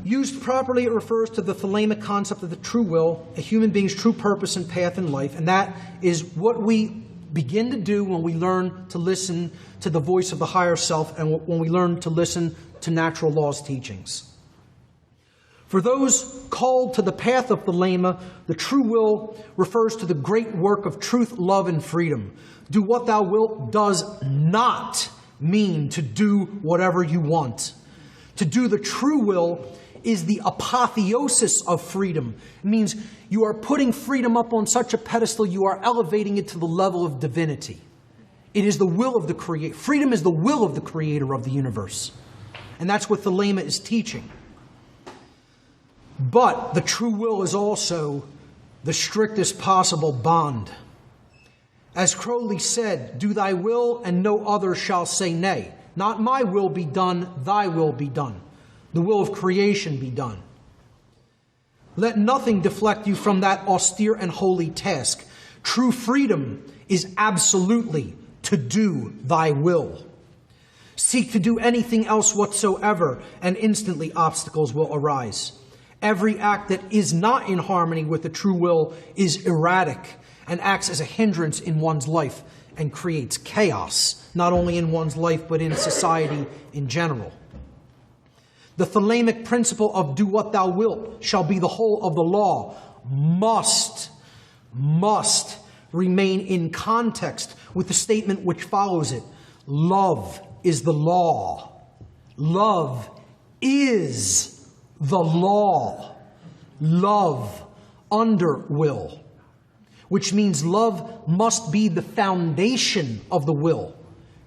Used properly, it refers to the Thelemic concept of the true will, a human being's true purpose and path in life, and that is what we begin to do when we learn to listen to the voice of the higher self and when we learn to listen to natural law's teachings. For those called to the path of Thelema, the true will refers to the great work of truth, love, and freedom. Do what thou wilt does not mean to do whatever you want. To do the true will is the apotheosis of freedom. It means you are putting freedom up on such a pedestal, you are elevating it to the level of divinity. It is the will of the Creator. Freedom is the will of the Creator of the universe. And that's what Thelema is teaching. But the true will is also the strictest possible bond. As Crowley said, do thy will and no other shall say nay. Not my will be done, thy will be done. The will of creation be done. Let nothing deflect you from that austere and holy task. True freedom is absolutely to do thy will. Seek to do anything else whatsoever, and instantly obstacles will arise. Every act that is not in harmony with the true will is erratic and acts as a hindrance in one's life and creates chaos, not only in one's life, but in society in general. The Thelemic principle of do what thou wilt shall be the whole of the law must remain in context with the statement which follows it. Love is the law. Love is the law. Love under will, which means love must be the foundation of the will.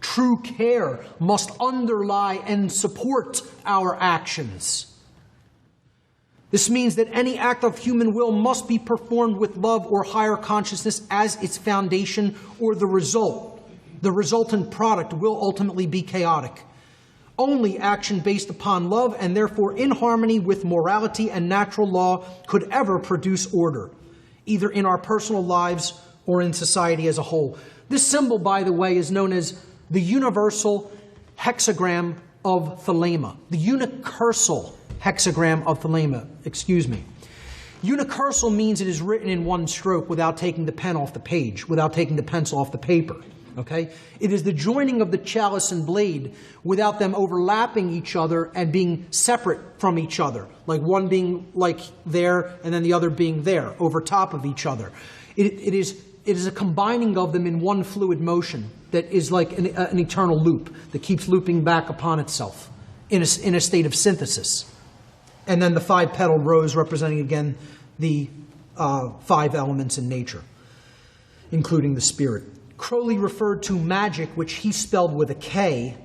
True care must underlie and support our actions. This means that any act of human will must be performed with love or higher consciousness as its foundation or the result. The resultant product will ultimately be chaotic. Only action based upon love and therefore in harmony with morality and natural law could ever produce order, either in our personal lives or in society as a whole. This symbol, by the way, is known as the universal hexagram of Thelema. The unicursal hexagram of Thelema, excuse me. Unicursal means it is written in one stroke without taking the pen off the page, without taking the pencil off the paper. Okay? It is the joining of the chalice and blade without them overlapping each other and being separate from each other, like one being like there and then the other being there, over top of each other. It is a combining of them in one fluid motion that is like an eternal loop that keeps looping back upon itself in a state of synthesis. And then the 5-petaled rose representing, again, the 5 elements in nature, including the spirit. Crowley referred to magic, which he spelled with a K,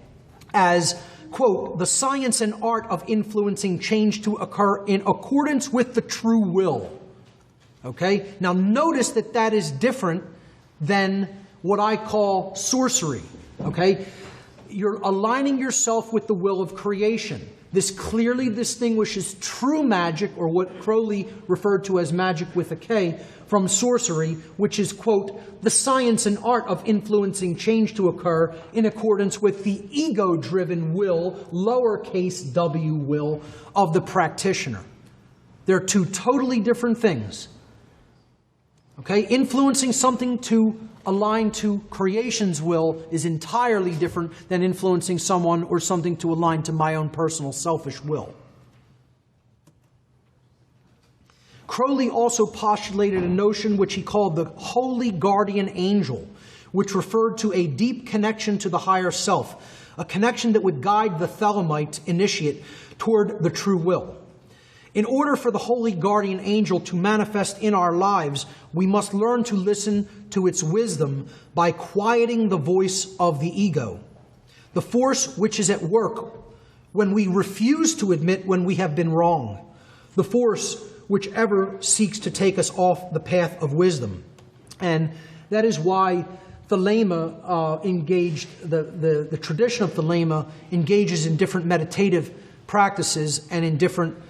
as, quote, the science and art of influencing change to occur in accordance with the true will. Okay? Now notice that that is different than what I call sorcery. Okay? You're aligning yourself with the will of creation. This clearly distinguishes true magic, or what Crowley referred to as magic with a K, from sorcery, which is, quote, the science and art of influencing change to occur in accordance with the ego-driven will, lowercase w will, of the practitioner. They're two totally different things. Okay? Influencing something to align to creation's will is entirely different than influencing someone or something to align to my own personal selfish will. Crowley also postulated a notion which he called the holy guardian angel, which referred to a deep connection to the higher self, a connection that would guide the Thelemite initiate toward the true will. In order for the holy guardian angel to manifest in our lives, we must learn to listen to its wisdom by quieting the voice of the ego, the force which is at work when we refuse to admit when we have been wrong, the force which ever seeks to take us off the path of wisdom. And that is why Thelema the tradition of Thelema engages in different meditative practices and in different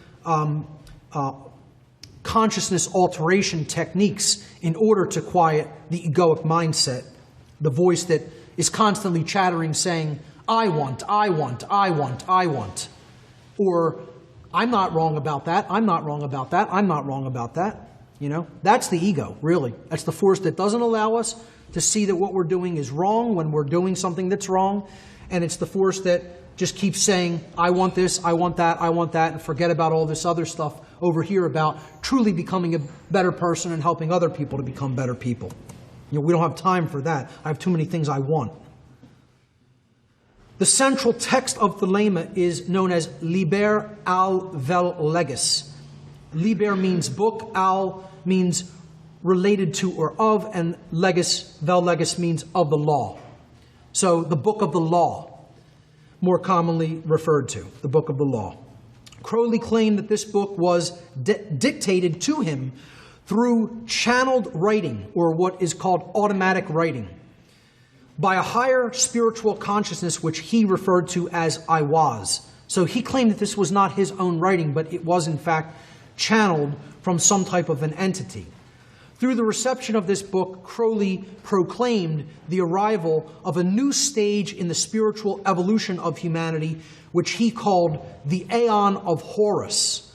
consciousness alteration techniques in order to quiet the egoic mindset, the voice that is constantly chattering saying, I want, I want, I want, I want. Or, I'm not wrong about that, I'm not wrong about that, I'm not wrong about that. You know, that's the ego, really. That's the force that doesn't allow us to see that what we're doing is wrong when we're doing something that's wrong. And it's the force that just keeps saying, I want this, I want that, and forget about all this other stuff over here about truly becoming a better person and helping other people to become better people. You know, we don't have time for that. I have too many things I want. The central text of Thelema is known as Liber al vel legis. Liber means book, al means related to or of, and legis, vel legis means of the law. So the book of the law, more commonly referred to, the book of the law. Crowley claimed that this book was dictated to him through channeled writing, or what is called automatic writing, by a higher spiritual consciousness which he referred to as I was. So he claimed that this was not his own writing, but it was in fact channeled from some type of an entity. Through the reception of this book, Crowley proclaimed the arrival of a new stage in the spiritual evolution of humanity, which he called the Aeon of Horus,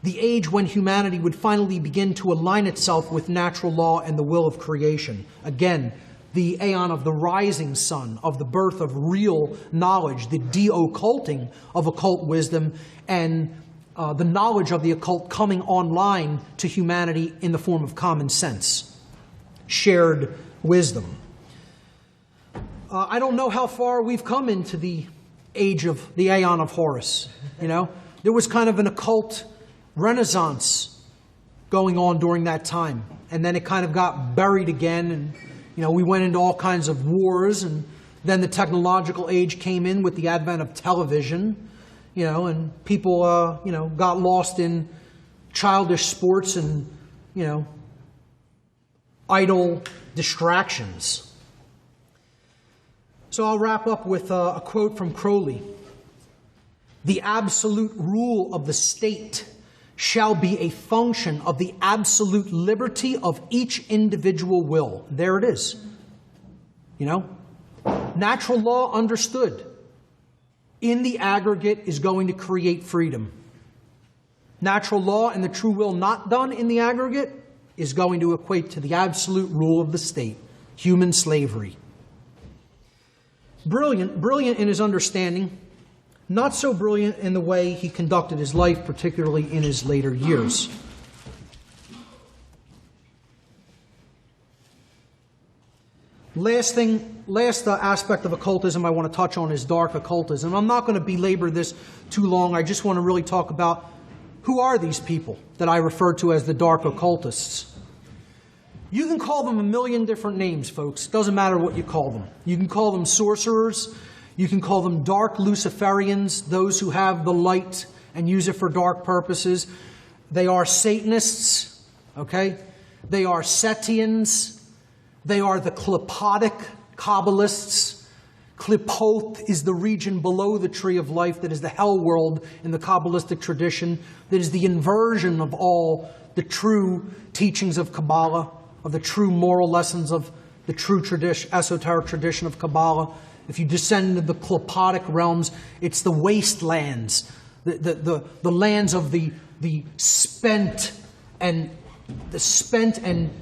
the age when humanity would finally begin to align itself with natural law and the will of creation. Again, the Aeon of the rising sun, of the birth of real knowledge, the de-occulting of occult wisdom, and the knowledge of the occult coming online to humanity in the form of common sense, shared wisdom. I don't know how far we've come into the age of the Aeon of Horus. You know, there was kind of an occult renaissance going on during that time, and then it kind of got buried again, and you know, we went into all kinds of wars, and then the technological age came in with the advent of television. You know, and people, you know, got lost in childish sports and, you know, idle distractions. So I'll wrap up with a quote from Crowley. The absolute rule of the state shall be a function of the absolute liberty of each individual will. There it is. You know, natural law understood in the aggregate is going to create freedom. Natural law and the true will not done in the aggregate is going to equate to the absolute rule of the state, human slavery. Brilliant in his understanding, not so brilliant in the way he conducted his life, particularly in his later years. Last aspect of occultism I want to touch on is dark occultism. I'm not going to belabor this too long. I just want to really talk about who are these people that I refer to as the dark occultists. You can call them a million different names, folks. Doesn't matter what you call them. You can call them sorcerers. You can call them dark Luciferians, those who have the light and use it for dark purposes. They are Satanists, okay? They are Setians. They are the Kleptotic Kabbalists. Klipoth is the region below the Tree of Life that is the hell world in the Kabbalistic tradition, that is the inversion of all the true teachings of Kabbalah, of the true moral lessons of the true esoteric tradition of Kabbalah. If you descend into the Klipotic realms, it's the wastelands, the lands of the spent and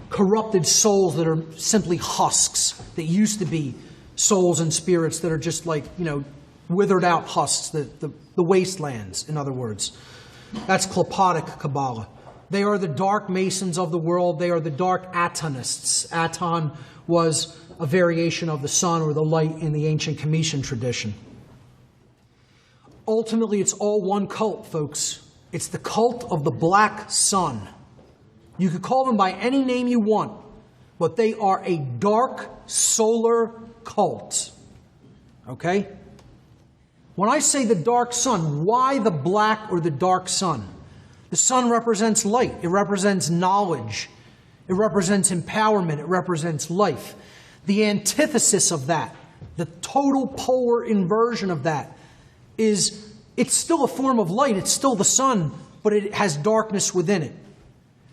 corrupted souls that are simply husks, that used to be souls and spirits that are just like, withered out husks, the wastelands, in other words. That's Klipotic Kabbalah. They are the dark masons of the world. They are the dark Atonists. Aton was a variation of the sun or the light in the ancient Comitian tradition. Ultimately, it's all one cult, folks. It's the cult of the black sun. You could call them by any name you want, but they are a dark solar cult. Okay? When I say the dark sun, why the black or the dark sun? The sun represents light. It represents knowledge. It represents empowerment. It represents life. The antithesis of that, the total polar inversion of that, is it's still a form of light. It's still the sun, but it has darkness within it.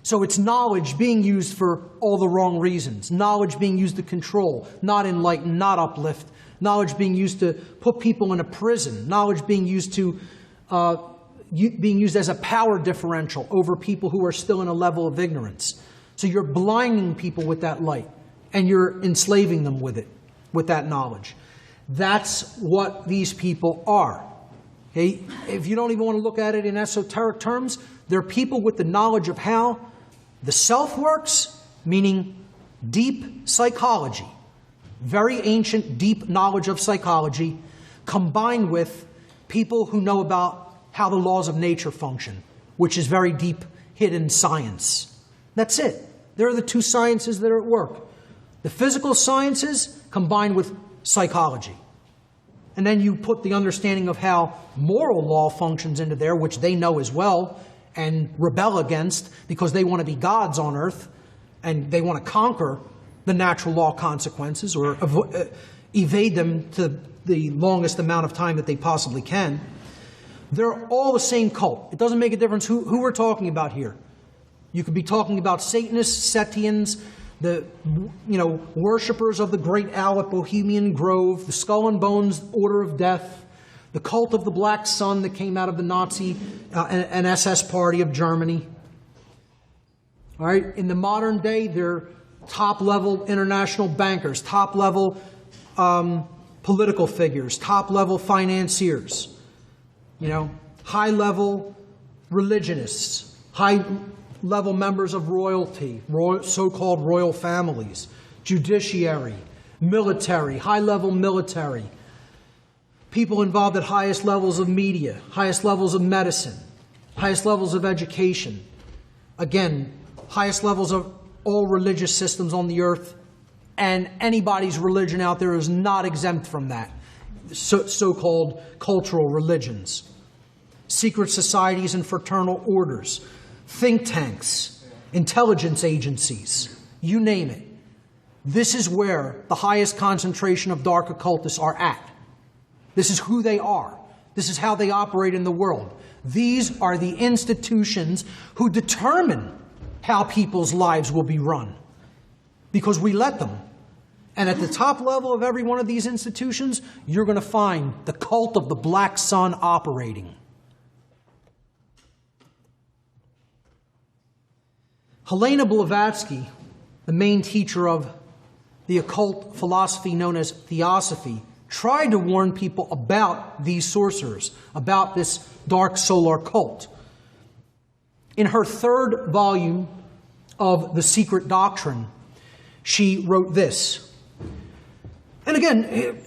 So it's knowledge being used for all the wrong reasons. Knowledge being used to control, not enlighten, not uplift. Knowledge being used to put people in a prison. Knowledge being used as a power differential over people who are still in a level of ignorance. So you're blinding people with that light, and you're enslaving them with it, with that knowledge. That's what these people are. Okay? If you don't even want to look at it in esoteric terms, they're people with the knowledge of how the self works, meaning deep psychology, very ancient, deep knowledge of psychology, combined with people who know about how the laws of nature function, which is very deep, hidden science. That's it. There are the two sciences that are at work. The physical sciences combined with psychology. And then you put the understanding of how moral law functions into there, which they know as well, and rebel against because they want to be gods on earth and they want to conquer the natural law consequences or evade them to the longest amount of time that they possibly can. They're all the same cult. It doesn't make a difference who we're talking about here. You could be talking about Satanists, Setians, the worshippers of the Great Owl at Bohemian Grove, the Skull and Bones Order of Death, the cult of the Black Sun that came out of the Nazi and SS party of Germany. All right, in the modern day, they're top-level international bankers, top-level political figures, top-level financiers, high-level religionists, high-level members of royalty, so-called royal families, judiciary, military, high-level military, people involved at highest levels of media, highest levels of medicine, highest levels of education. Again, highest levels of all religious systems on the earth, and anybody's religion out there is not exempt from that. So-called cultural religions, secret societies and fraternal orders, think tanks, intelligence agencies, you name it. This is where the highest concentration of dark occultists are at. This is who they are. This is how they operate in the world. These are the institutions who determine how people's lives will be run, because we let them. And at the top level of every one of these institutions, you're going to find the cult of the Black Sun operating. Helena Blavatsky, the main teacher of the occult philosophy known as Theosophy, tried to warn people about these sorcerers, about this dark solar cult. In her third volume of The Secret Doctrine, she wrote this. And again,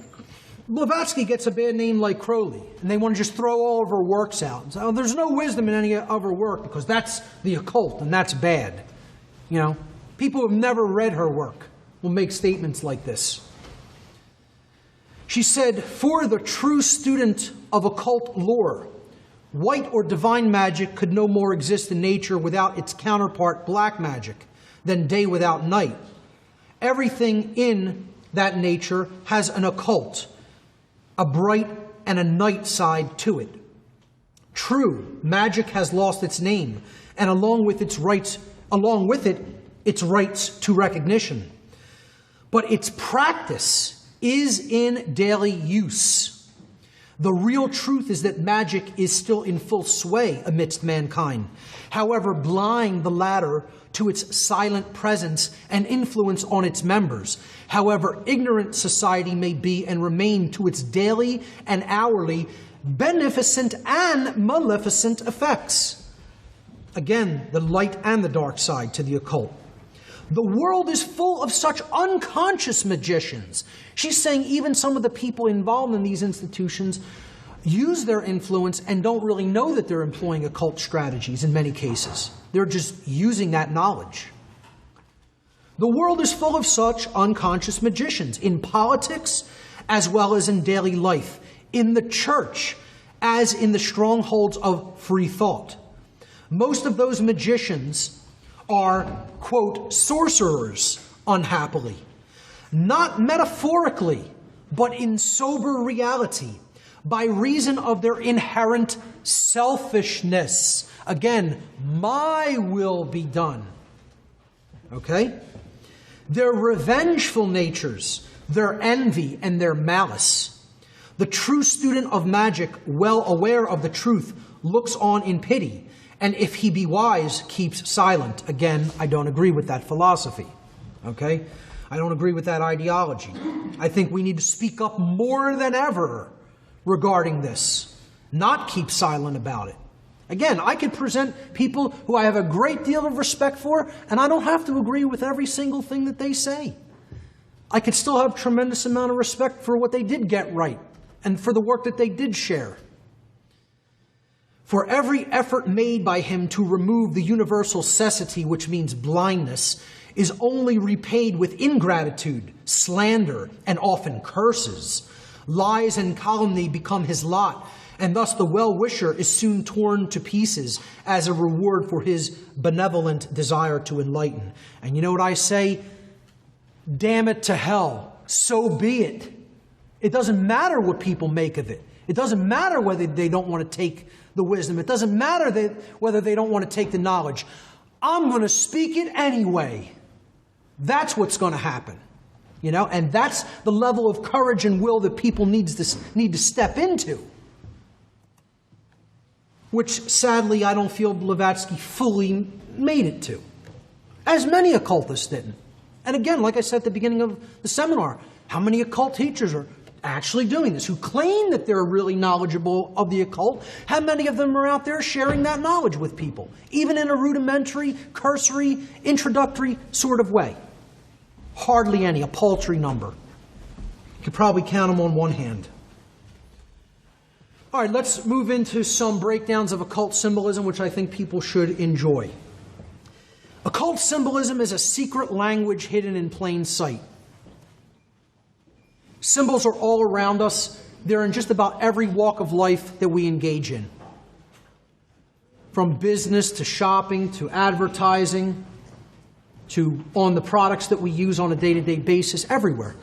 Blavatsky gets a bad name like Crowley, and they want to just throw all of her works out. And say, oh, there's no wisdom in any of her work because that's the occult, and that's bad. People who have never read her work will make statements like this. She said, for the true student of occult lore, white or divine magic could no more exist in nature without its counterpart, black magic, than day without night. Everything in that nature has an occult. a bright and a night side to it. True, magic has lost its name, and along with it, its rights to recognition. But its practice is in daily use. The real truth is that magic is still in full sway amidst mankind, however blind the latter to its silent presence and influence on its members, however ignorant society may be and remain to its daily and hourly beneficent and maleficent effects. Again, the light and the dark side to the occult. The world is full of such unconscious magicians. She's saying even some of the people involved in these institutions use their influence and don't really know that they're employing occult strategies in many cases. They're just using that knowledge. The world is full of such unconscious magicians in politics as well as in daily life, in the church as in the strongholds of free thought. Most of those magicians are, quote, sorcerers, unhappily. Not metaphorically, but in sober reality, by reason of their inherent selfishness. Again, my will be done. Okay? Their revengeful natures, their envy, and their malice. The true student of magic, well aware of the truth, looks on in pity, and if he be wise, keeps silent. Again, I don't agree with that philosophy. Okay? I don't agree with that ideology. I think we need to speak up more than ever regarding this, not keep silent about it. Again, I could present people who I have a great deal of respect for, and I don't have to agree with every single thing that they say. I could still have a tremendous amount of respect for what they did get right and for the work that they did share. For every effort made by him to remove the universal cecity, which means blindness, is only repaid with ingratitude, slander, and often curses. Lies and calumny become his lot, and thus the well-wisher is soon torn to pieces as a reward for his benevolent desire to enlighten. And you know what I say? Damn it to hell. So be it. It doesn't matter what people make of it. It doesn't matter whether they don't want to take the wisdom. It doesn't matter whether they don't want to take the knowledge. I'm going to speak it anyway. That's what's going to happen. You know, and that's the level of courage and will that people need to step into. Which, sadly, I don't feel Blavatsky fully made it to. As many occultists didn't. And again, like I said at the beginning of the seminar, how many occult teachers are actually doing this, who claim that they're really knowledgeable of the occult? How many of them are out there sharing that knowledge with people, even in a rudimentary, cursory, introductory sort of way? Hardly any, a paltry number. You could probably count them on one hand. All right, let's move into some breakdowns of occult symbolism, which I think people should enjoy. Occult symbolism is a secret language hidden in plain sight. Symbols are all around us. They're in just about every walk of life that we engage in. From business to shopping to advertising to on the products that we use on a day-to-day basis, everywhere.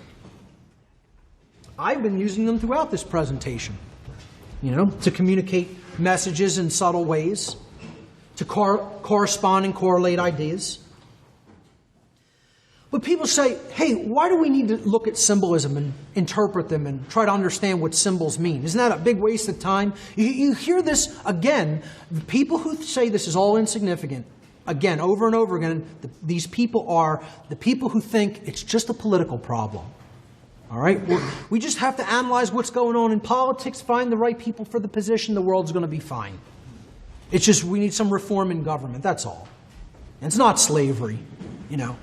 I've been using them throughout this presentation, you know, to communicate messages in subtle ways, to correspond and correlate ideas. But people say, hey, why do we need to look at symbolism and interpret them and try to understand what symbols mean? Isn't that a big waste of time? You hear this again. The people who say this is all insignificant, again, over and over again, these people are the people who think it's just a political problem. All right? We just have to analyze what's going on in politics, find the right people for the position, the world's going to be fine. It's just we need some reform in government, that's all. And it's not slavery, you know.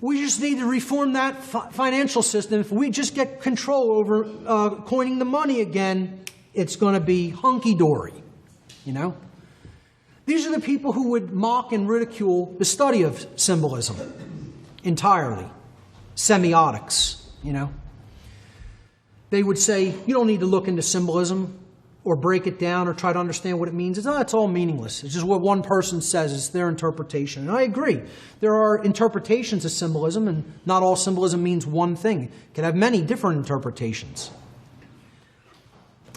We just need to reform that financial system. If we just get control over coining the money again, it's going to be hunky-dory, you know. These are the people who would mock and ridicule the study of symbolism entirely. Semiotics, you know. They would say, you don't need to look into symbolism or break it down or try to understand what it means. It's all meaningless. It's just what one person says. It's their interpretation. And I agree. There are interpretations of symbolism, and not all symbolism means one thing. It can have many different interpretations.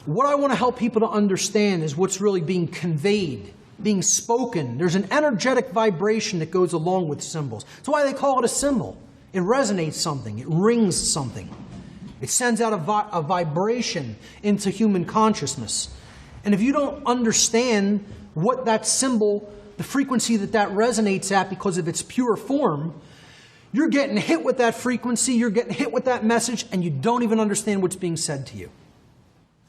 what I want to help people to understand is what's really being conveyed, being spoken. There's an energetic vibration that goes along with symbols. That's why they call it a symbol. It resonates something. It rings something. It sends out a vibration into human consciousness. And if you don't understand what that symbol, the frequency that resonates at because of its pure form, you're getting hit with that frequency, you're getting hit with that message, and you don't even understand what's being said to you.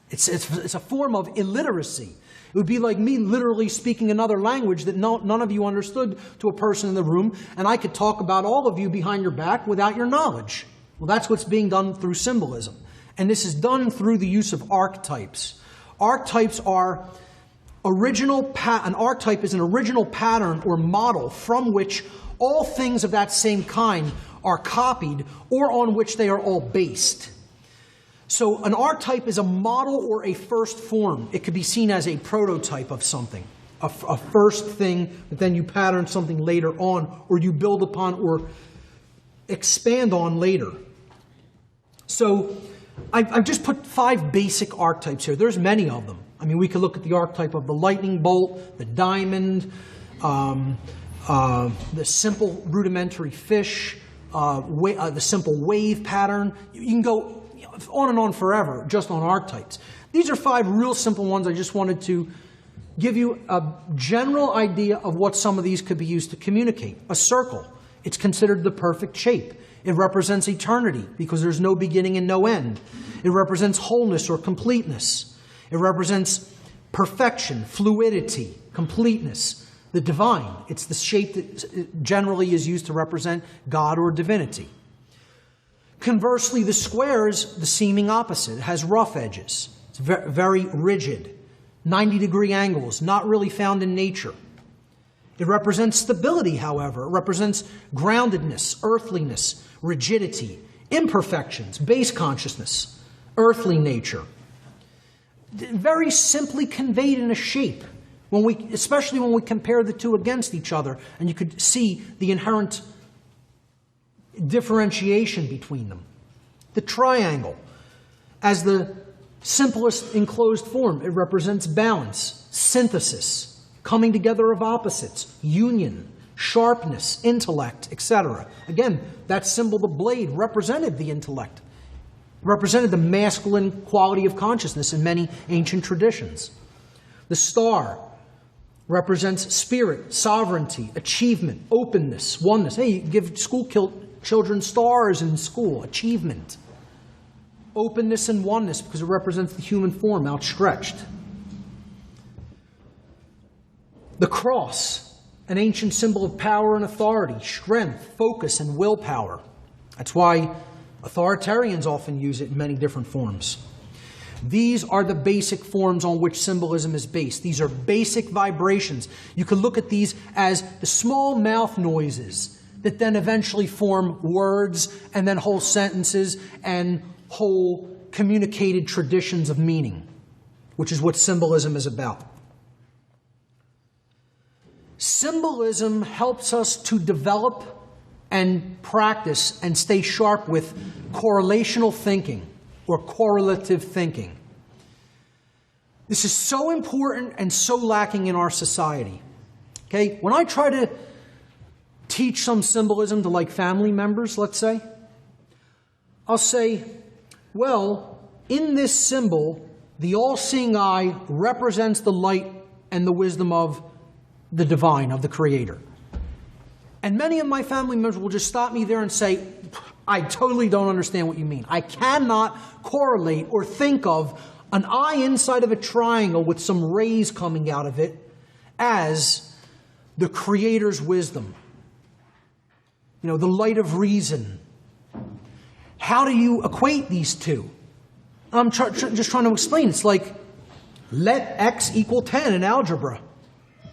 It's a form of illiteracy. It would be like me literally speaking another language that none of you understood to a person in the room, and I could talk about all of you behind your back without your knowledge. Well, that's what's being done through symbolism. And this is done through the use of archetypes. Archetypes are an archetype is an original pattern or model from which all things of that same kind are copied or on which they are all based. So an archetype is a model or a first form. It could be seen as a prototype of something, a first thing that then you pattern something later on, or you build upon or expand on later. So I've just put 5 basic archetypes here. There's many of them. I mean, we could look at the archetype of the lightning bolt, the diamond, the simple rudimentary fish, the simple wave pattern. You can go on and on forever just on archetypes. These are 5 real simple ones. I just wanted to give you a general idea of what some of these could be used to communicate. A circle. It's considered the perfect shape. It represents eternity because there's no beginning and no end. It represents wholeness or completeness. It represents perfection, fluidity, completeness, the divine. It's the shape that generally is used to represent God or divinity. Conversely, the square is the seeming opposite. It has rough edges. It's very rigid. 90-degree angles, not really found in nature. It represents stability, however. It represents groundedness, earthliness, rigidity, imperfections, base consciousness, earthly nature. Very simply conveyed in a shape, especially when we compare the two against each other, and you could see the inherent differentiation between them. The triangle, as the simplest enclosed form, it represents balance, synthesis, coming together of opposites, union, sharpness, intellect, etc. Again, that symbol, the blade, represented the intellect, represented the masculine quality of consciousness in many ancient traditions. The star represents spirit, sovereignty, achievement, openness, oneness. Hey, you give children stars in school, achievement. Openness and oneness because it represents the human form outstretched. The cross, an ancient symbol of power and authority, strength, focus, and willpower. That's why authoritarians often use it in many different forms. These are the basic forms on which symbolism is based. These are basic vibrations. You can look at these as the small mouth noises that then eventually form words and then whole sentences and whole communicated traditions of meaning, which is what symbolism is about. Symbolism helps us to develop and practice and stay sharp with correlational thinking or correlative thinking. This is so important and so lacking in our society. Okay? When I try to teach some symbolism to like family members, let's say, I'll say, well, in this symbol, the all-seeing eye represents the light and the wisdom of the divine, of the Creator. And many of my family members will just stop me there and say, I totally don't understand what you mean. I cannot correlate or think of an eye inside of a triangle with some rays coming out of it as the Creator's wisdom. You know, the light of reason. How do you equate these two? I'm just trying to explain. It's like, let x equal 10 in algebra.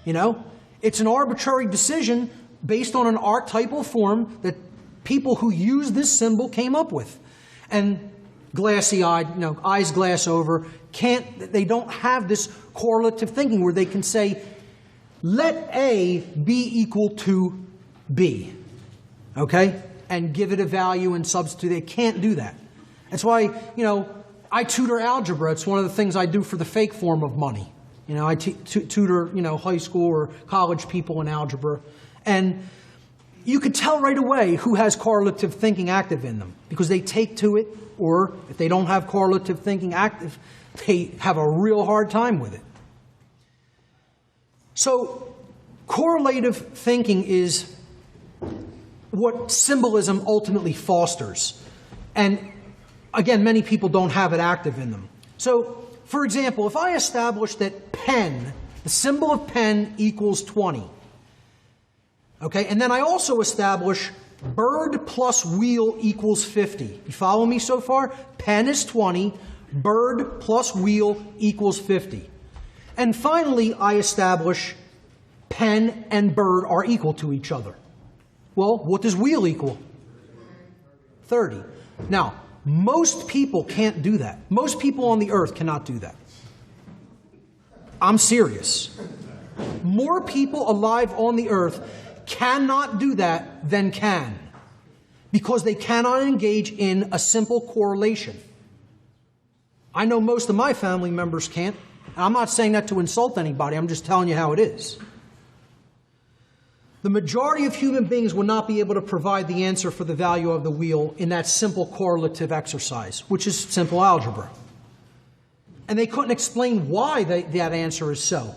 You know, it's an arbitrary decision based on an archetypal form that people who use this symbol came up with. And glassy-eyed, you know, eyes glass over, they don't have this correlative thinking where they can say, let A be equal to B, okay? And give it a value and substitute. They can't do that. That's why, you know, I tutor algebra. It's one of the things I do for the fake form of money. You know, I tutor, you know, high school or college people in algebra. And you could tell right away who has correlative thinking active in them because they take to it, or if they don't have correlative thinking active, they have a real hard time with it. So correlative thinking is what symbolism ultimately fosters. And again, many people don't have it active in them. So, for example, if I establish that pen, the symbol of pen equals 20, okay, and then I also establish bird plus wheel equals 50. You follow me so far? Pen is 20, bird plus wheel equals 50. And finally, I establish pen and bird are equal to each other. Well, what does wheel equal? 30. Now, most people can't do that. Most people on the earth cannot do that. I'm serious. More people alive on the earth cannot do that than can, because they cannot engage in a simple correlation. I know most of my family members can't. And I'm not saying that to insult anybody. I'm just telling you how it is. The majority of human beings will not be able to provide the answer for the value of the wheel in that simple correlative exercise, which is simple algebra. And they couldn't explain why that answer is so.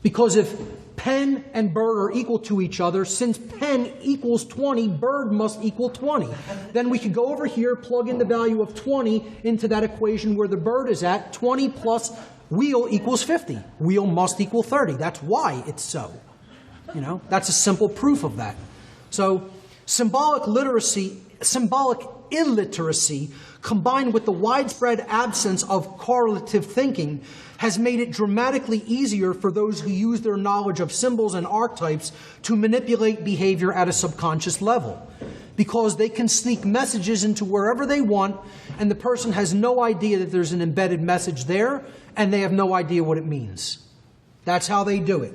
Because if pen and bird are equal to each other, since pen equals 20, bird must equal 20. Then we could go over here, plug in the value of 20 into that equation where the bird is at. 20 plus wheel equals 50. Wheel must equal 30. That's why it's so. You know, that's a simple proof of that. So symbolic illiteracy combined with the widespread absence of correlative thinking has made it dramatically easier for those who use their knowledge of symbols and archetypes to manipulate behavior at a subconscious level, because they can sneak messages into wherever they want, and the person has no idea that there's an embedded message there, and they have no idea what it means. That's how they do it.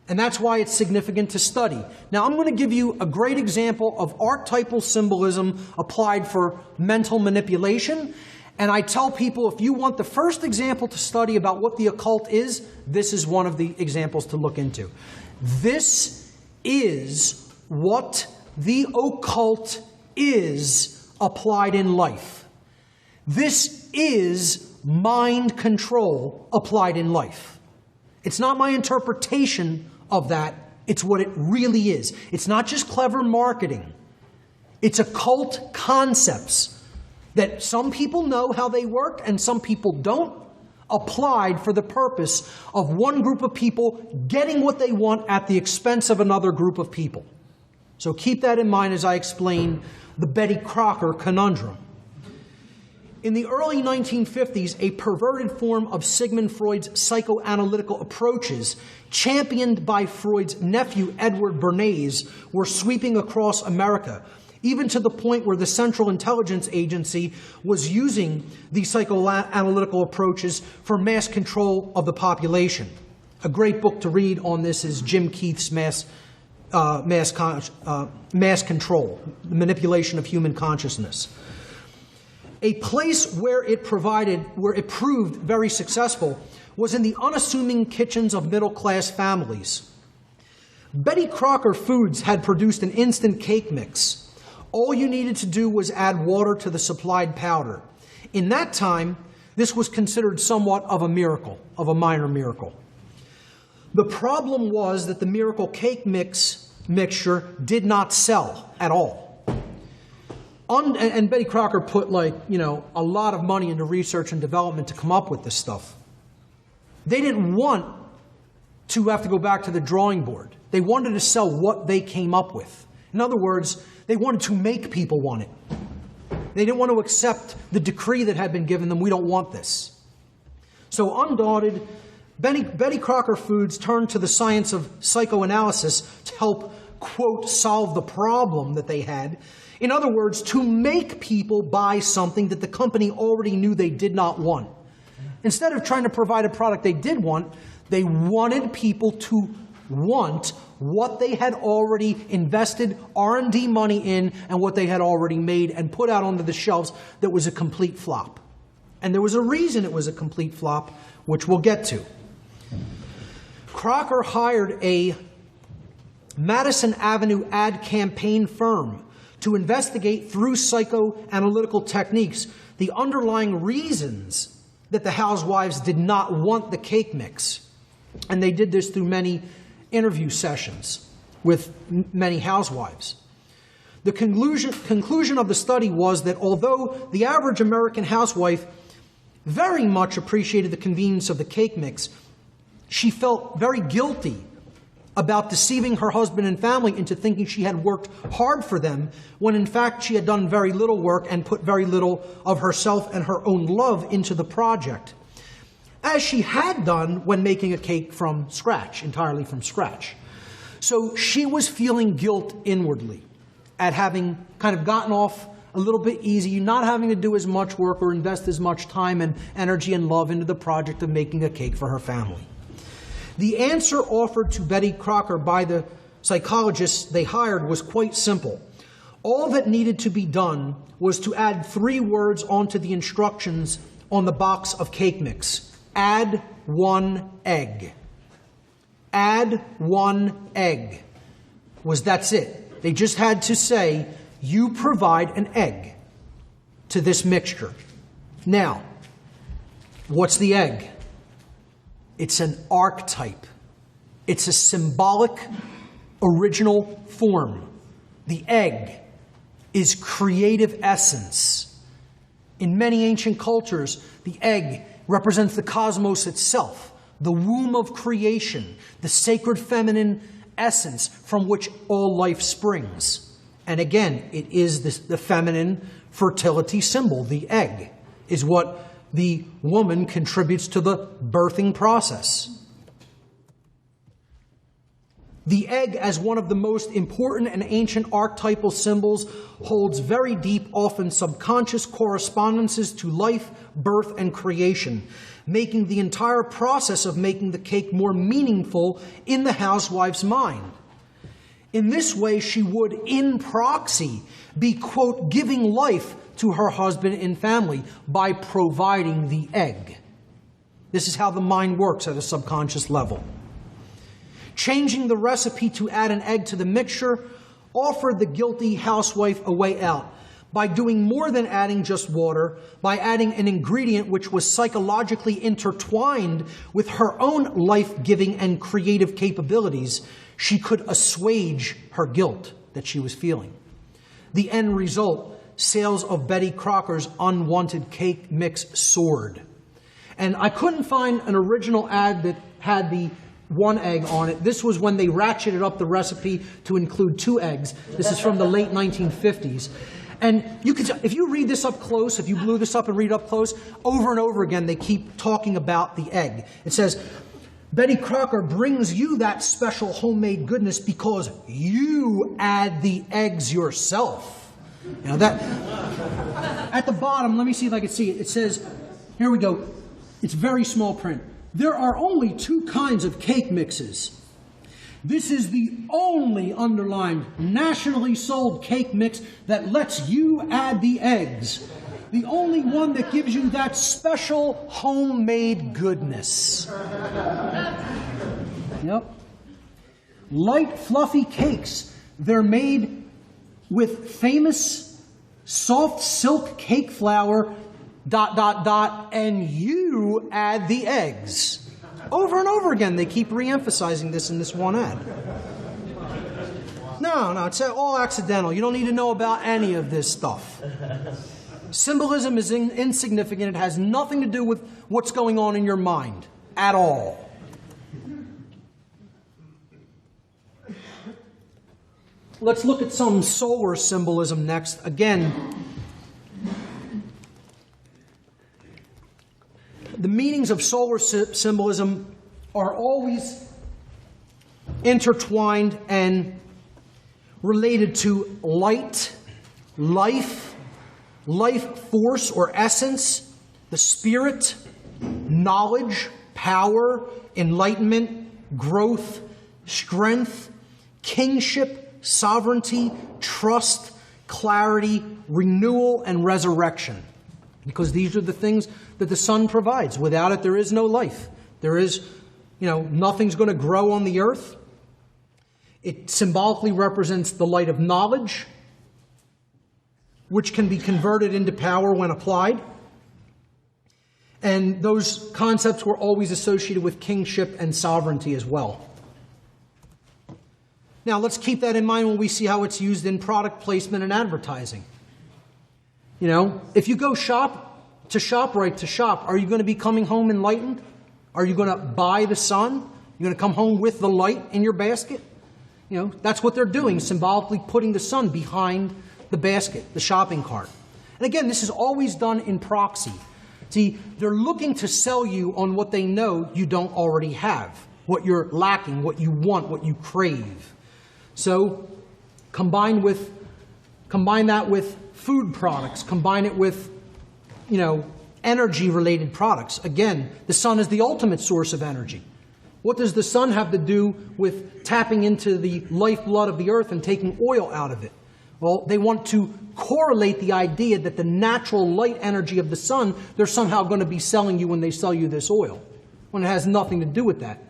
And that's why it's significant to study. Now, I'm going to give you a great example of archetypal symbolism applied for mental manipulation. And I tell people, if you want the first example to study about what the occult is, this is one of the examples to look into. This is what the occult is applied in life. This is mind control applied in life. It's not my interpretation of that, it's what it really is. It's not just clever marketing. It's occult concepts that some people know how they work and some people don't, applied for the purpose of one group of people getting what they want at the expense of another group of people. So keep that in mind as I explain the Betty Crocker conundrum. In the early 1950s, a perverted form of Sigmund Freud's psychoanalytical approaches, championed by Freud's nephew Edward Bernays, were sweeping across America, even to the point where the Central Intelligence Agency was using these psychoanalytical approaches for mass control of the population. A great book to read on this is Jim Keith's Mass Control, The Manipulation of Human Consciousness. A place where it proved very successful was in the unassuming kitchens of middle-class families. Betty Crocker Foods had produced an instant cake mix. All you needed to do was add water to the supplied powder. In that time, this was considered somewhat of a miracle, of a minor miracle. The problem was that the miracle cake mixture did not sell at all. And Betty Crocker put, a lot of money into research and development to come up with this stuff. They didn't want to have to go back to the drawing board. They wanted to sell what they came up with. In other words, they wanted to make people want it. They didn't want to accept the decree that had been given them, we don't want this. So undaunted, Betty Crocker Foods turned to the science of psychoanalysis to help, quote, solve the problem that they had. In other words, to make people buy something that the company already knew they did not want. Instead of trying to provide a product they did want, they wanted people to want what they had already invested R&D money in and what they had already made and put out onto the shelves that was a complete flop. And there was a reason it was a complete flop, which we'll get to. Crocker hired a Madison Avenue ad campaign firm to investigate through psychoanalytical techniques the underlying reasons that the housewives did not want the cake mix. And they did this through many interview sessions with many housewives. The conclusion of the study was that although the average American housewife very much appreciated the convenience of the cake mix, she felt very guilty about deceiving her husband and family into thinking she had worked hard for them, when in fact she had done very little work and put very little of herself and her own love into the project, as she had done when making a cake from scratch, entirely from scratch. So she was feeling guilt inwardly at having kind of gotten off a little bit easy, not having to do as much work or invest as much time and energy and love into the project of making a cake for her family. The answer offered to Betty Crocker by the psychologists they hired was quite simple. All that needed to be done was to add 3 words onto the instructions on the box of cake mix. Add 1 egg. Add 1 egg. That's it. They just had to say, you provide an egg to this mixture. Now, what's the egg? It's an archetype. It's a symbolic original form. The egg is creative essence. In many ancient cultures, the egg represents the cosmos itself, the womb of creation, the sacred feminine essence from which all life springs. And again, it is the feminine fertility symbol. The egg is what the woman contributes to the birthing process. The egg, as one of the most important and ancient archetypal symbols, holds very deep, often subconscious correspondences to life, birth, and creation, making the entire process of making the cake more meaningful in the housewife's mind. In this way, she would, in proxy, be, quote, giving life to her husband and family by providing the egg. This is how the mind works at a subconscious level. Changing the recipe to add an egg to the mixture offered the guilty housewife a way out by doing more than adding just water, by adding an ingredient which was psychologically intertwined with her own life-giving and creative capabilities. She could assuage her guilt that she was feeling. The end result: sales of Betty Crocker's unwanted cake mix soared. And I couldn't find an original ad that had the 1 egg on it. This was when they ratcheted up the recipe to include 2 eggs. This is from the late 1950s. And you could, if you read this up close, if you blew this up and read it up close, over and over again they keep talking about the egg. It says, Betty Crocker brings you that special homemade goodness because you add the eggs yourself. Now that, at the bottom, let me see if I can see it. It says, here we go. It's very small print. There are only 2 kinds of cake mixes. This is the only underlined, nationally sold cake mix that lets you add the eggs. The only one that gives you that special homemade goodness. Yep. Light, fluffy cakes. They're made with famous soft silk cake flour, ... and you add the eggs. Over and over again, they keep re-emphasizing this in this one ad. No, it's all accidental. You don't need to know about any of this stuff. Symbolism is insignificant. It has nothing to do with what's going on in your mind at all. Let's look at some solar symbolism next. Again, the meanings of solar symbolism are always intertwined and related to light, life, life force or essence, the spirit, knowledge, power, enlightenment, growth, strength, kingship, sovereignty, trust, clarity, renewal, and resurrection. Because these are the things that the sun provides. Without it, there is no life. There is, nothing's going to grow on the earth. It symbolically represents the light of knowledge, which can be converted into power when applied. And those concepts were always associated with kingship and sovereignty as well. Now, let's keep that in mind when we see how it's used in product placement and advertising. If you go ShopRite to shop, are you going to be coming home enlightened? Are you going to buy the sun? You're going to come home with the light in your basket? That's what they're doing, symbolically putting the sun behind the basket, the shopping cart. And again, this is always done in proxy. See, they're looking to sell you on what they know you don't already have, what you're lacking, what you want, what you crave. So combine that with food products, combine it with, energy-related products. Again, the sun is the ultimate source of energy. What does the sun have to do with tapping into the lifeblood of the earth and taking oil out of it? Well, they want to correlate the idea that the natural light energy of the sun, they're somehow going to be selling you when they sell you this oil, when it has nothing to do with that.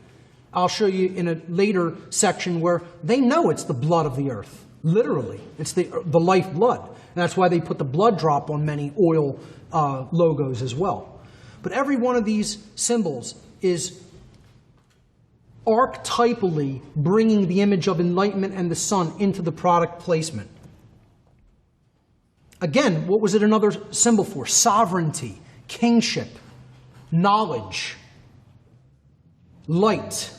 I'll show you in a later section where they know it's the blood of the earth. Literally, it's the lifeblood. And that's why they put the blood drop on many oil logos as well. But every one of these symbols is archetypally bringing the image of enlightenment and the sun into the product placement. Again, what was it another symbol for? Sovereignty, kingship, knowledge, light,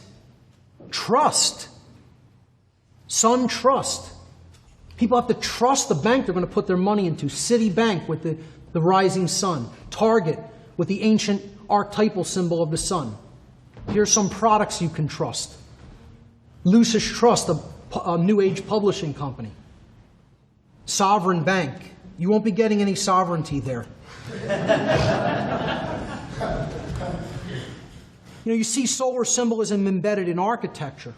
trust, sun trust. People have to trust the bank they're going to put their money into. Citibank with the rising sun. Target with the ancient archetypal symbol of the sun. Here's some products you can trust. Lucis Trust, a New Age publishing company. Sovereign Bank. You won't be getting any sovereignty there. You see solar symbolism embedded in architecture.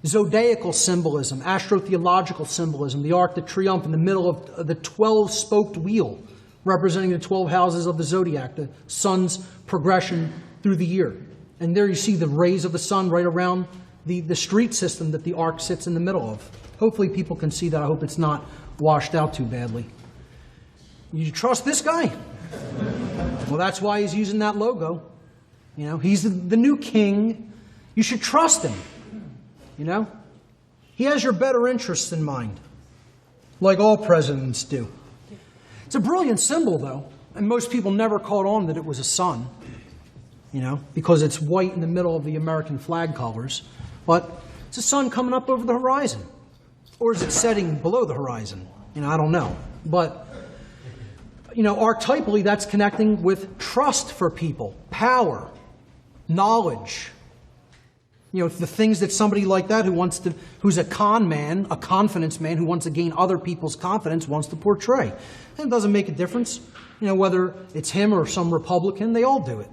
Zodiacal symbolism, astrotheological symbolism, the Arc de Triomphe in the middle of the 12-spoked wheel, representing the 12 houses of the zodiac, the sun's progression through the year. And there you see the rays of the sun right around the street system that the arc sits in the middle of. Hopefully people can see that. I hope it's not washed out too badly. You trust this guy? Well, that's why he's using that logo. He's the new king. You should trust him. He has your better interests in mind, like all presidents do. It's a brilliant symbol, though, and most people never caught on that it was a sun, because it's white in the middle of the American flag colors. But it's a sun coming up over the horizon. Or is it setting below the horizon? I don't know. But, archetypally, that's connecting with trust for people, power, knowledge. The things that somebody like that who's a con man, a confidence man, who wants to gain other people's confidence, wants to portray. And it doesn't make a difference, whether it's him or some Republican, they all do it.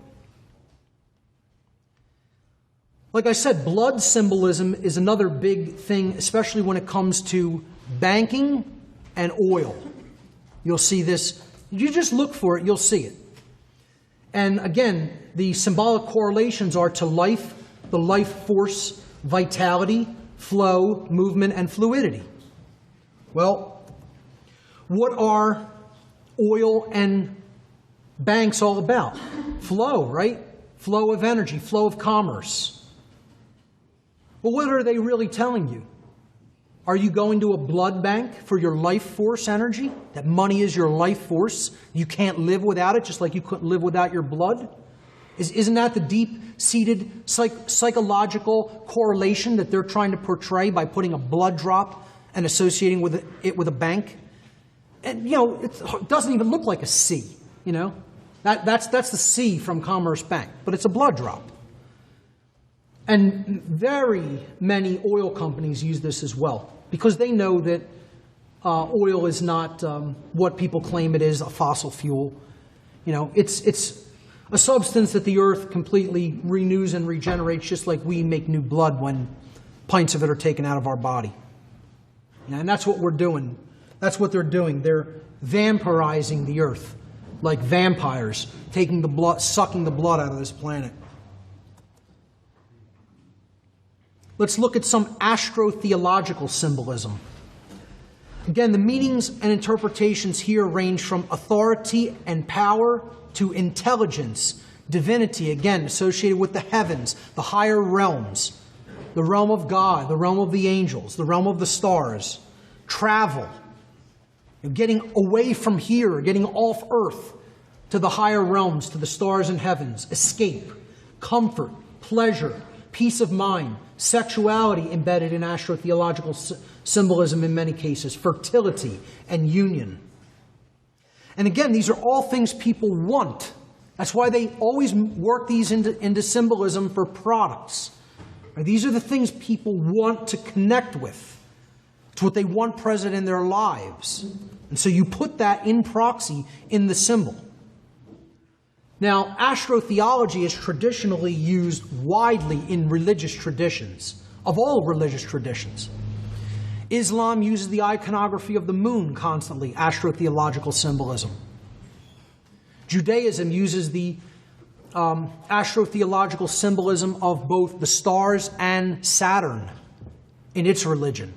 Like I said, blood symbolism is another big thing, especially when it comes to banking and oil. You'll see this. You just look for it, you'll see it. And again, the symbolic correlations are to life, the life force, vitality, flow, movement, and fluidity. Well, what are oil and banks all about? Flow, right? Flow of energy, flow of commerce. Well, what are they really telling you? Are you going to a blood bank for your life force energy? That money is your life force. You can't live without it, just like you couldn't live without your blood? Isn't that the deep-seated psychological correlation that they're trying to portray by putting a blood drop and associating it with a bank? And, it doesn't even look like a C, That's the C from Commerce Bank, but it's a blood drop. And very many oil companies use this as well, because they know that oil is not what people claim it is, a fossil fuel. It's a substance that the earth completely renews and regenerates, just like we make new blood when pints of it are taken out of our body. And that's what we're doing. That's what they're doing. They're vampirizing the earth like vampires, taking the blood, sucking the blood out of this planet. Let's look at some astrotheological symbolism. Again, the meanings and interpretations here range from authority and power to intelligence, divinity, again, associated with the heavens, the higher realms, the realm of God, the realm of the angels, the realm of the stars, travel, getting away from here, getting off earth to the higher realms, to the stars and heavens, escape, comfort, pleasure, peace of mind, sexuality embedded in astrotheological symbolism in many cases, fertility and union. And again, these are all things people want. That's why they always work these into symbolism for products. These are the things people want to connect with. It's what they want present in their lives. And so you put that in proxy in the symbol. Now, astrotheology is traditionally used widely in religious traditions, of all religious traditions. Islam uses the iconography of the moon constantly, astrotheological symbolism. Judaism uses the astrotheological symbolism of both the stars and Saturn in its religion.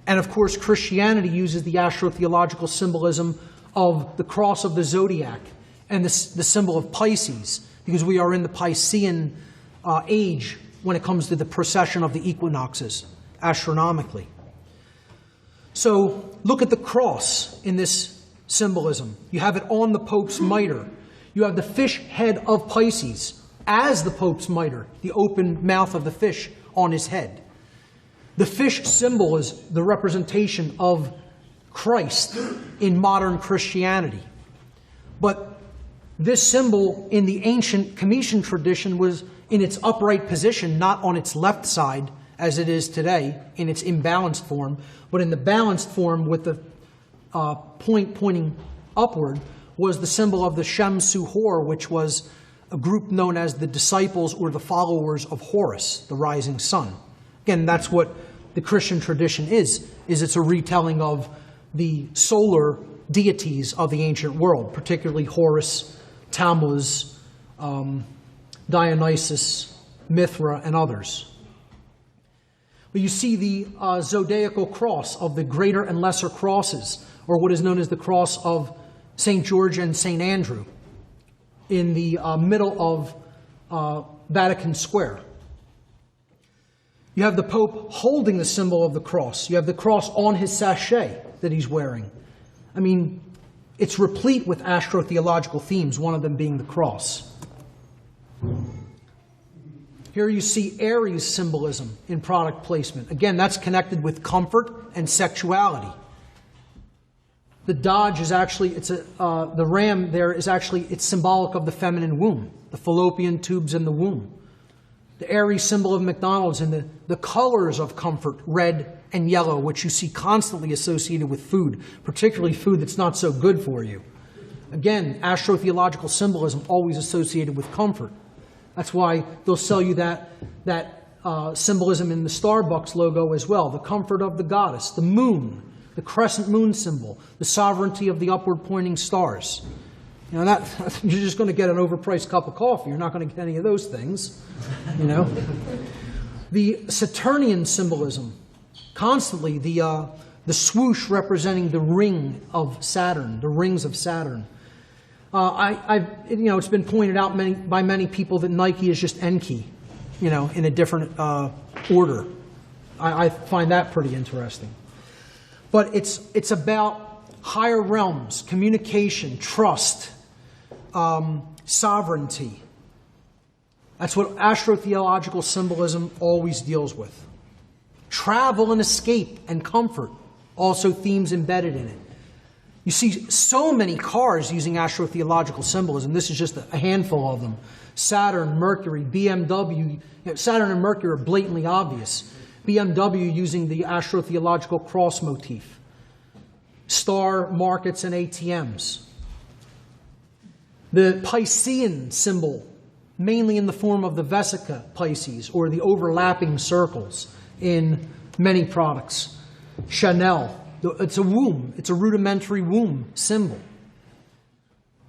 And of course, Christianity uses the astrotheological symbolism of the cross of the zodiac and the symbol of Pisces, because we are in the Piscean age when it comes to the precession of the equinoxes, astronomically. So look at the cross in this symbolism. You have it on the Pope's mitre. You have the fish head of Pisces as the Pope's mitre, the open mouth of the fish on his head. The fish symbol is the representation of Christ in modern Christianity. But this symbol in the ancient Comitian tradition was in its upright position, not on its left side, as it is today, in its imbalanced form, but in the balanced form with the point pointing upward, was the symbol of the Shem Suhor, which was a group known as the disciples or the followers of Horus, the rising sun. Again, that's what the Christian tradition is it's a retelling of the solar deities of the ancient world, particularly Horus, Tammuz, Dionysus, Mithra, and others. But you see the zodiacal cross of the greater and lesser crosses, or what is known as the cross of St. George and St. Andrew, in the middle of Vatican Square. You have the Pope holding the symbol of the cross. You have the cross on his sachet that he's wearing. I mean, it's replete with astrotheological themes, one of them being the cross. Here you see Aries symbolism in product placement. Again, that's connected with comfort and sexuality. The Dodge is actually, the ram there is actually, it's symbolic of the feminine womb, the fallopian tubes in the womb. The Aries symbol of McDonald's and the colors of comfort, red and yellow, which you see constantly associated with food, particularly food that's not so good for you. Again, astrotheological symbolism always associated with comfort. That's why they'll sell you that symbolism in the Starbucks logo as well. The comfort of the goddess, the moon, the crescent moon symbol, the sovereignty of the upward pointing stars. You know, you're just going to get an overpriced cup of coffee. You're not going to get any of those things, you know. The Saturnian symbolism, constantly the swoosh representing the ring of Saturn, the rings of Saturn. It's been pointed out by many people that Nike is just Enki, you know, in a different order. I find that pretty interesting. But it's about higher realms, communication, trust, sovereignty. That's what astrotheological symbolism always deals with. Travel and escape and comfort, also themes embedded in it. You see so many cars using astrotheological symbolism. This is just a handful of them. Saturn, Mercury, BMW. Saturn and Mercury are blatantly obvious. BMW using the astrotheological cross motif. Star markets and ATMs. The Piscean symbol, mainly in the form of the Vesica Pisces, or the overlapping circles, in many products. Chanel, it's a womb. It's a rudimentary womb symbol.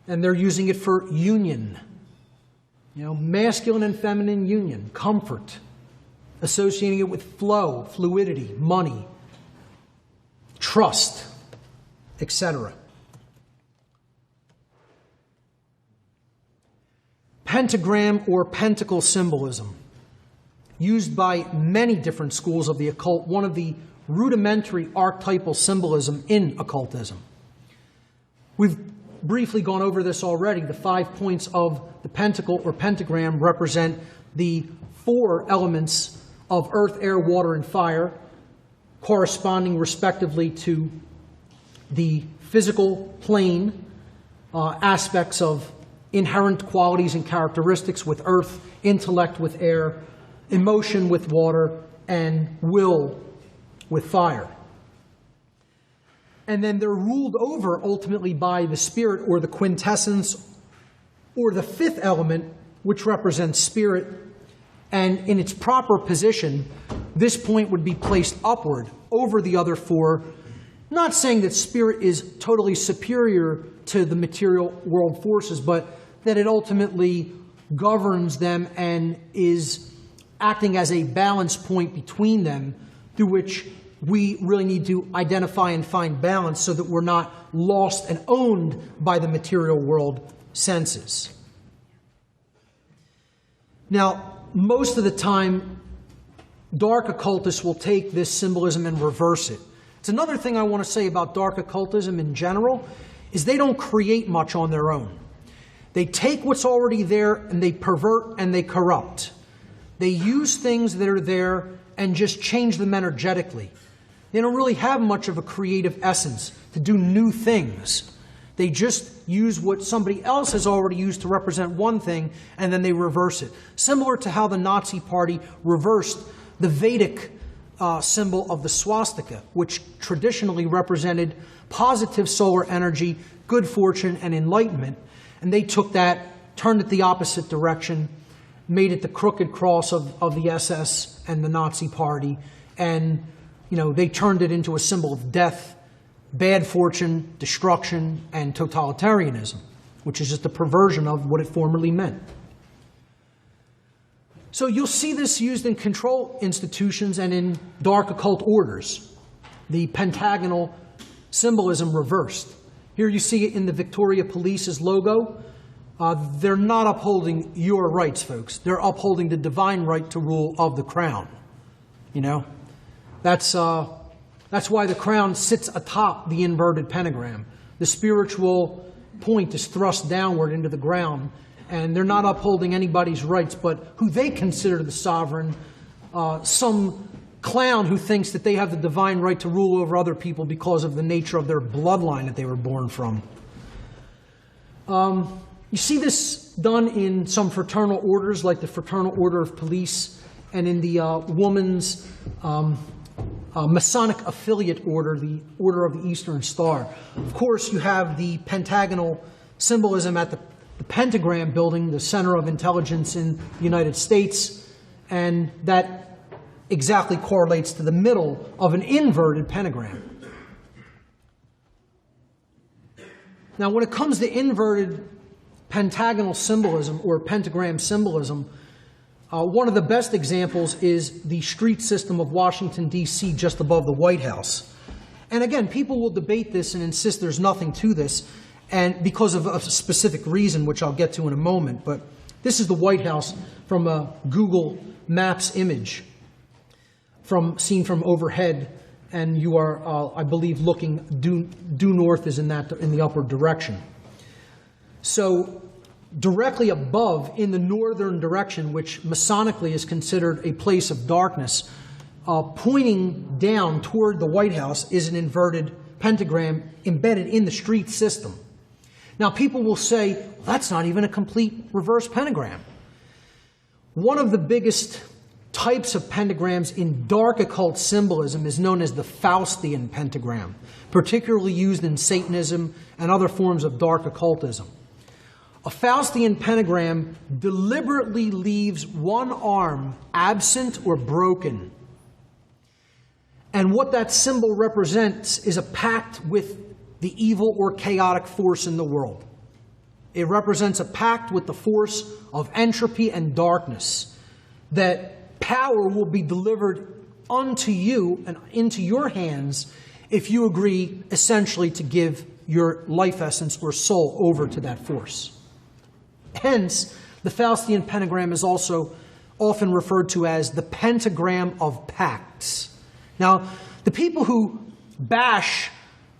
And they're using it for union. You know, masculine and feminine union, comfort, associating it with flow, fluidity, money, trust, etc. Pentagram or pentacle symbolism, used by many different schools of the occult, one of the rudimentary archetypal symbolism in occultism. We've briefly gone over this already. The 5 points of the pentacle or pentagram represent the 4 elements of earth, air, water, and fire, corresponding respectively to the physical plane aspects of inherent qualities and characteristics with earth, intellect with air, emotion with water, and will with fire. And then they're ruled over ultimately by the spirit or the quintessence or the 5th element, which represents spirit. And in its proper position, this point would be placed upward over the other 4. Not saying that spirit is totally superior to the material world forces, but that it ultimately governs them and is acting as a balance point between them, through which we really need to identify and find balance so that we're not lost and owned by the material world senses. Now, most of the time, dark occultists will take this symbolism and reverse it. It's another thing I want to say about dark occultism in general, is they don't create much on their own. They take what's already there and they pervert and they corrupt. They use things that are there and just change them energetically. They don't really have much of a creative essence to do new things. They just use what somebody else has already used to represent one thing, and then they reverse it. Similar to how the Nazi Party reversed the Vedic symbol of the swastika, which traditionally represented positive solar energy, good fortune, and enlightenment. And they took that, turned it the opposite direction, made it the crooked cross of the SS and the Nazi Party, and they turned it into a symbol of death, bad fortune, destruction, and totalitarianism, which is just a perversion of what it formerly meant. So you'll see this used in control institutions and in dark occult orders, the pentagonal symbolism reversed. Here you see it in the Victoria Police's logo. They're not upholding your rights, folks. They're upholding the divine right to rule of the crown. That's why the crown sits atop the inverted pentagram. The spiritual point is thrust downward into the ground, and they're not upholding anybody's rights but who they consider the sovereign, some clown who thinks that they have the divine right to rule over other people because of the nature of their bloodline that they were born from. You see this done in some fraternal orders, like the Fraternal Order of Police, and in the woman's Masonic affiliate order, the Order of the Eastern Star. Of course, you have the pentagonal symbolism at the pentagram building, the center of intelligence in the United States, and that exactly correlates to the middle of an inverted pentagram. Now, when it comes to inverted pentagonal symbolism or pentagram symbolism, one of the best examples is the street system of Washington, D.C., just above the White House. And again, people will debate this and insist there's nothing to this, and because of a specific reason, which I'll get to in a moment. But this is the White House from a Google Maps image, seen from overhead, and you are, I believe, looking due north is in the upward direction. So directly above, in the northern direction, which Masonically is considered a place of darkness, pointing down toward the White House is an inverted pentagram embedded in the street system. Now, people will say, well, that's not even a complete reverse pentagram. One of the biggest types of pentagrams in dark occult symbolism is known as the Faustian pentagram, particularly used in Satanism and other forms of dark occultism. A Faustian pentagram deliberately leaves one arm absent or broken And what that symbol represents is a pact with the evil or chaotic force in the world. It represents a pact with the force of entropy and darkness, that power will be delivered unto you and into your hands if you agree essentially to give your life essence or soul over to that force. Hence, the Faustian pentagram is also often referred to as the pentagram of pacts. Now, the people who bash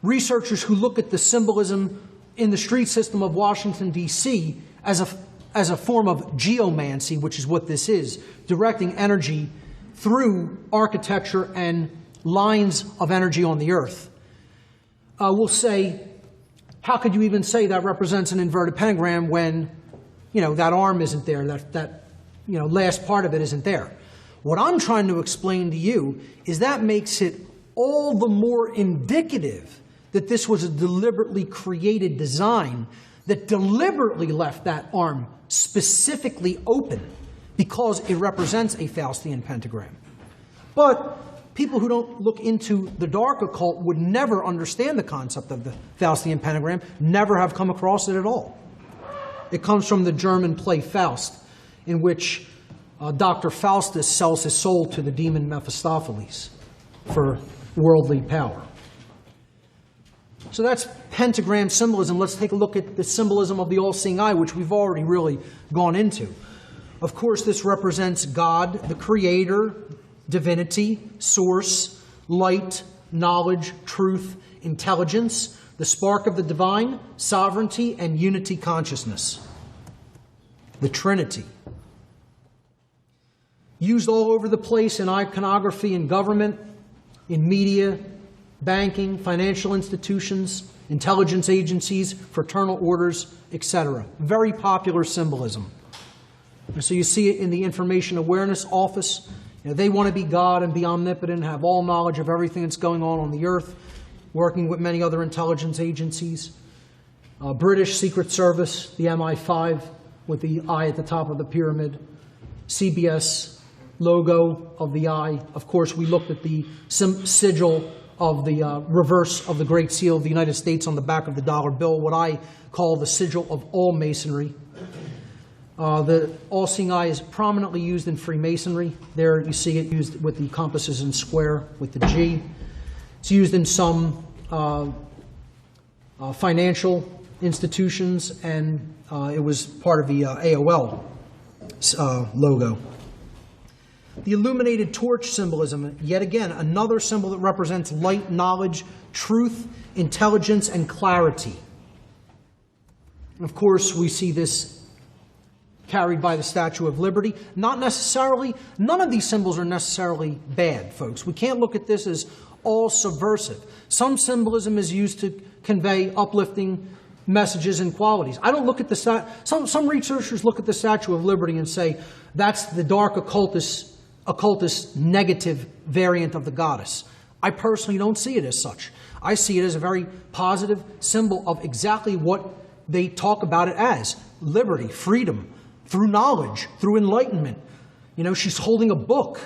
researchers who look at the symbolism in the street system of Washington, D.C. as a form of geomancy, which is what this is, directing energy through architecture and lines of energy on the earth, will say, how could you even say that represents an inverted pentagram when, that arm isn't there, that last part of it isn't there? What I'm trying to explain to you is that makes it all the more indicative that this was a deliberately created design that deliberately left that arm specifically open because it represents a Faustian pentagram. But people who don't look into the dark occult would never understand the concept of the Faustian pentagram, never have come across it at all. It comes from the German play Faust, in which Dr. Faustus sells his soul to the demon Mephistopheles for worldly power. So that's pentagram symbolism. Let's take a look at the symbolism of the all-seeing eye, which we've already really gone into. Of course, this represents God, the creator, divinity, source, light, knowledge, truth, intelligence, the spark of the divine, sovereignty, and unity consciousness. The Trinity. Used all over the place in iconography and government, in media, banking, financial institutions, intelligence agencies, fraternal orders, etc. Very popular symbolism. And so you see it in the Information Awareness Office. They want to be God and be omnipotent, have all knowledge of everything that's going on the earth, working with many other intelligence agencies. British Secret Service, the MI5 with the eye at the top of the pyramid. CBS logo of the eye. Of course, we looked at the sigil of the reverse of the Great Seal of the United States on the back of the dollar bill, what I call the sigil of all Masonry. The all-seeing eye is prominently used in Freemasonry. There you see it used with the compasses and square with the G. It's used in some financial institutions, and it was part of the AOL logo. The illuminated torch symbolism, yet again, another symbol that represents light, knowledge, truth, intelligence, and clarity. Of course, we see this carried by the Statue of Liberty. None of these symbols are necessarily bad, folks. We can't look at this as all subversive. Some symbolism is used to convey uplifting messages and qualities. I don't look at some researchers look at the Statue of Liberty and say that's the dark occultist negative variant of the goddess. I personally don't see it as such. I see it as a very positive symbol of exactly what they talk about it as: liberty, freedom, through knowledge, through enlightenment. She's holding a book.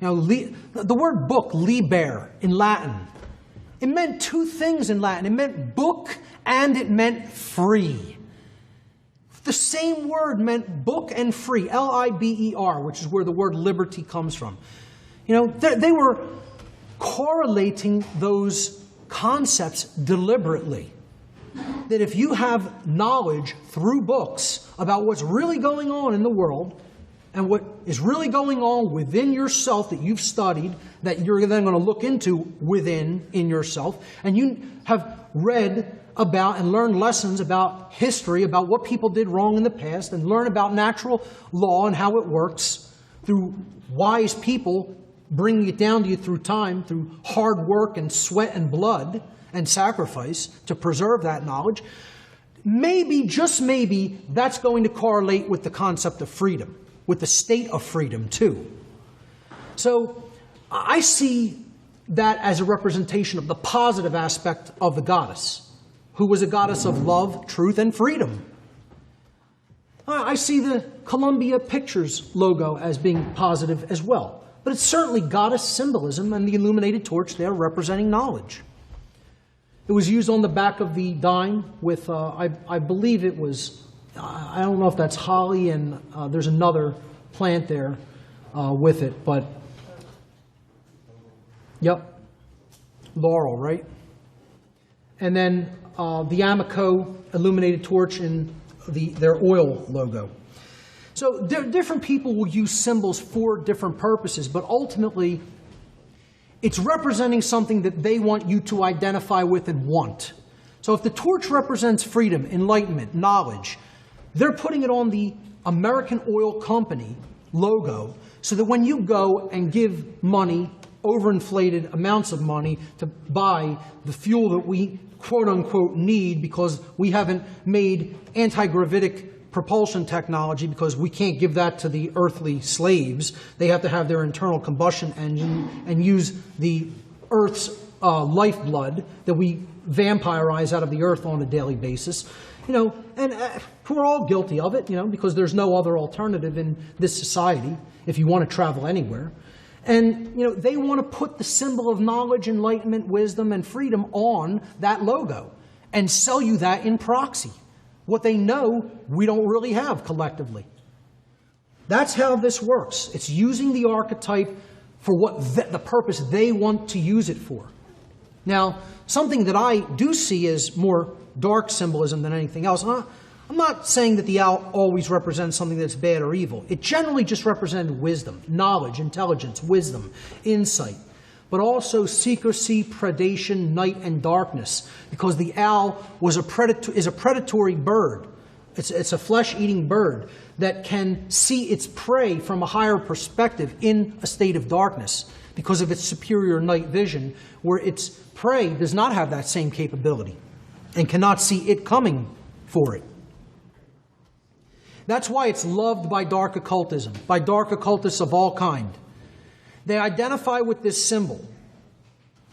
The word book, liber, in Latin, it meant two things in Latin. It meant book and it meant free. The same word meant book and free, L-I-B-E-R, which is where the word liberty comes from. They were correlating those concepts deliberately. That if you have knowledge through books about what's really going on in the world and what is really going on within yourself that you've studied, that you're then going to look into in yourself, and you have read about and learn lessons about history, about what people did wrong in the past, and learn about natural law and how it works through wise people bringing it down to you through time, through hard work and sweat and blood and sacrifice to preserve that knowledge. Maybe, just maybe, that's going to correlate with the concept of freedom, with the state of freedom too. So I see that as a representation of the positive aspect of the goddess, who was a goddess of love, truth, and freedom. I see the Columbia Pictures logo as being positive as well. but it's certainly goddess symbolism, and the illuminated torch there representing knowledge. It was used on the back of the dime with, I believe it was, I don't know if that's holly, and there's another plant there with it, but, yep, laurel, right? And then the Amico illuminated torch in their oil logo. So different people will use symbols for different purposes, but ultimately it's representing something that they want you to identify with and want. So if the torch represents freedom, enlightenment, knowledge, they're putting it on the American Oil Company logo so that when you go and give money, overinflated amounts of money, to buy the fuel that we quote-unquote need because we haven't made anti-gravitic propulsion technology because we can't give that to the earthly slaves. They have to have their internal combustion engine and use the Earth's lifeblood that we vampirize out of the Earth on a daily basis. You know, and we're all guilty of it, you know, because there's no other alternative in this society if you want to travel anywhere. And, you know, they want to put the symbol of knowledge, enlightenment, wisdom, and freedom on that logo and sell you that in proxy. What they know we don't really have collectively. That's how this works. It's using the archetype for what the purpose they want to use it for. Now, something that I do see as more dark symbolism than anything else, I'm not saying that the owl always represents something that's bad or evil. It generally just represented wisdom, knowledge, intelligence, wisdom, insight, but also secrecy, predation, night, and darkness, because the owl is a predatory bird. It's a flesh-eating bird that can see its prey from a higher perspective in a state of darkness because of its superior night vision, where its prey does not have that same capability and cannot see it coming for it. That's why it's loved by dark occultism, by dark occultists of all kind. They identify with this symbol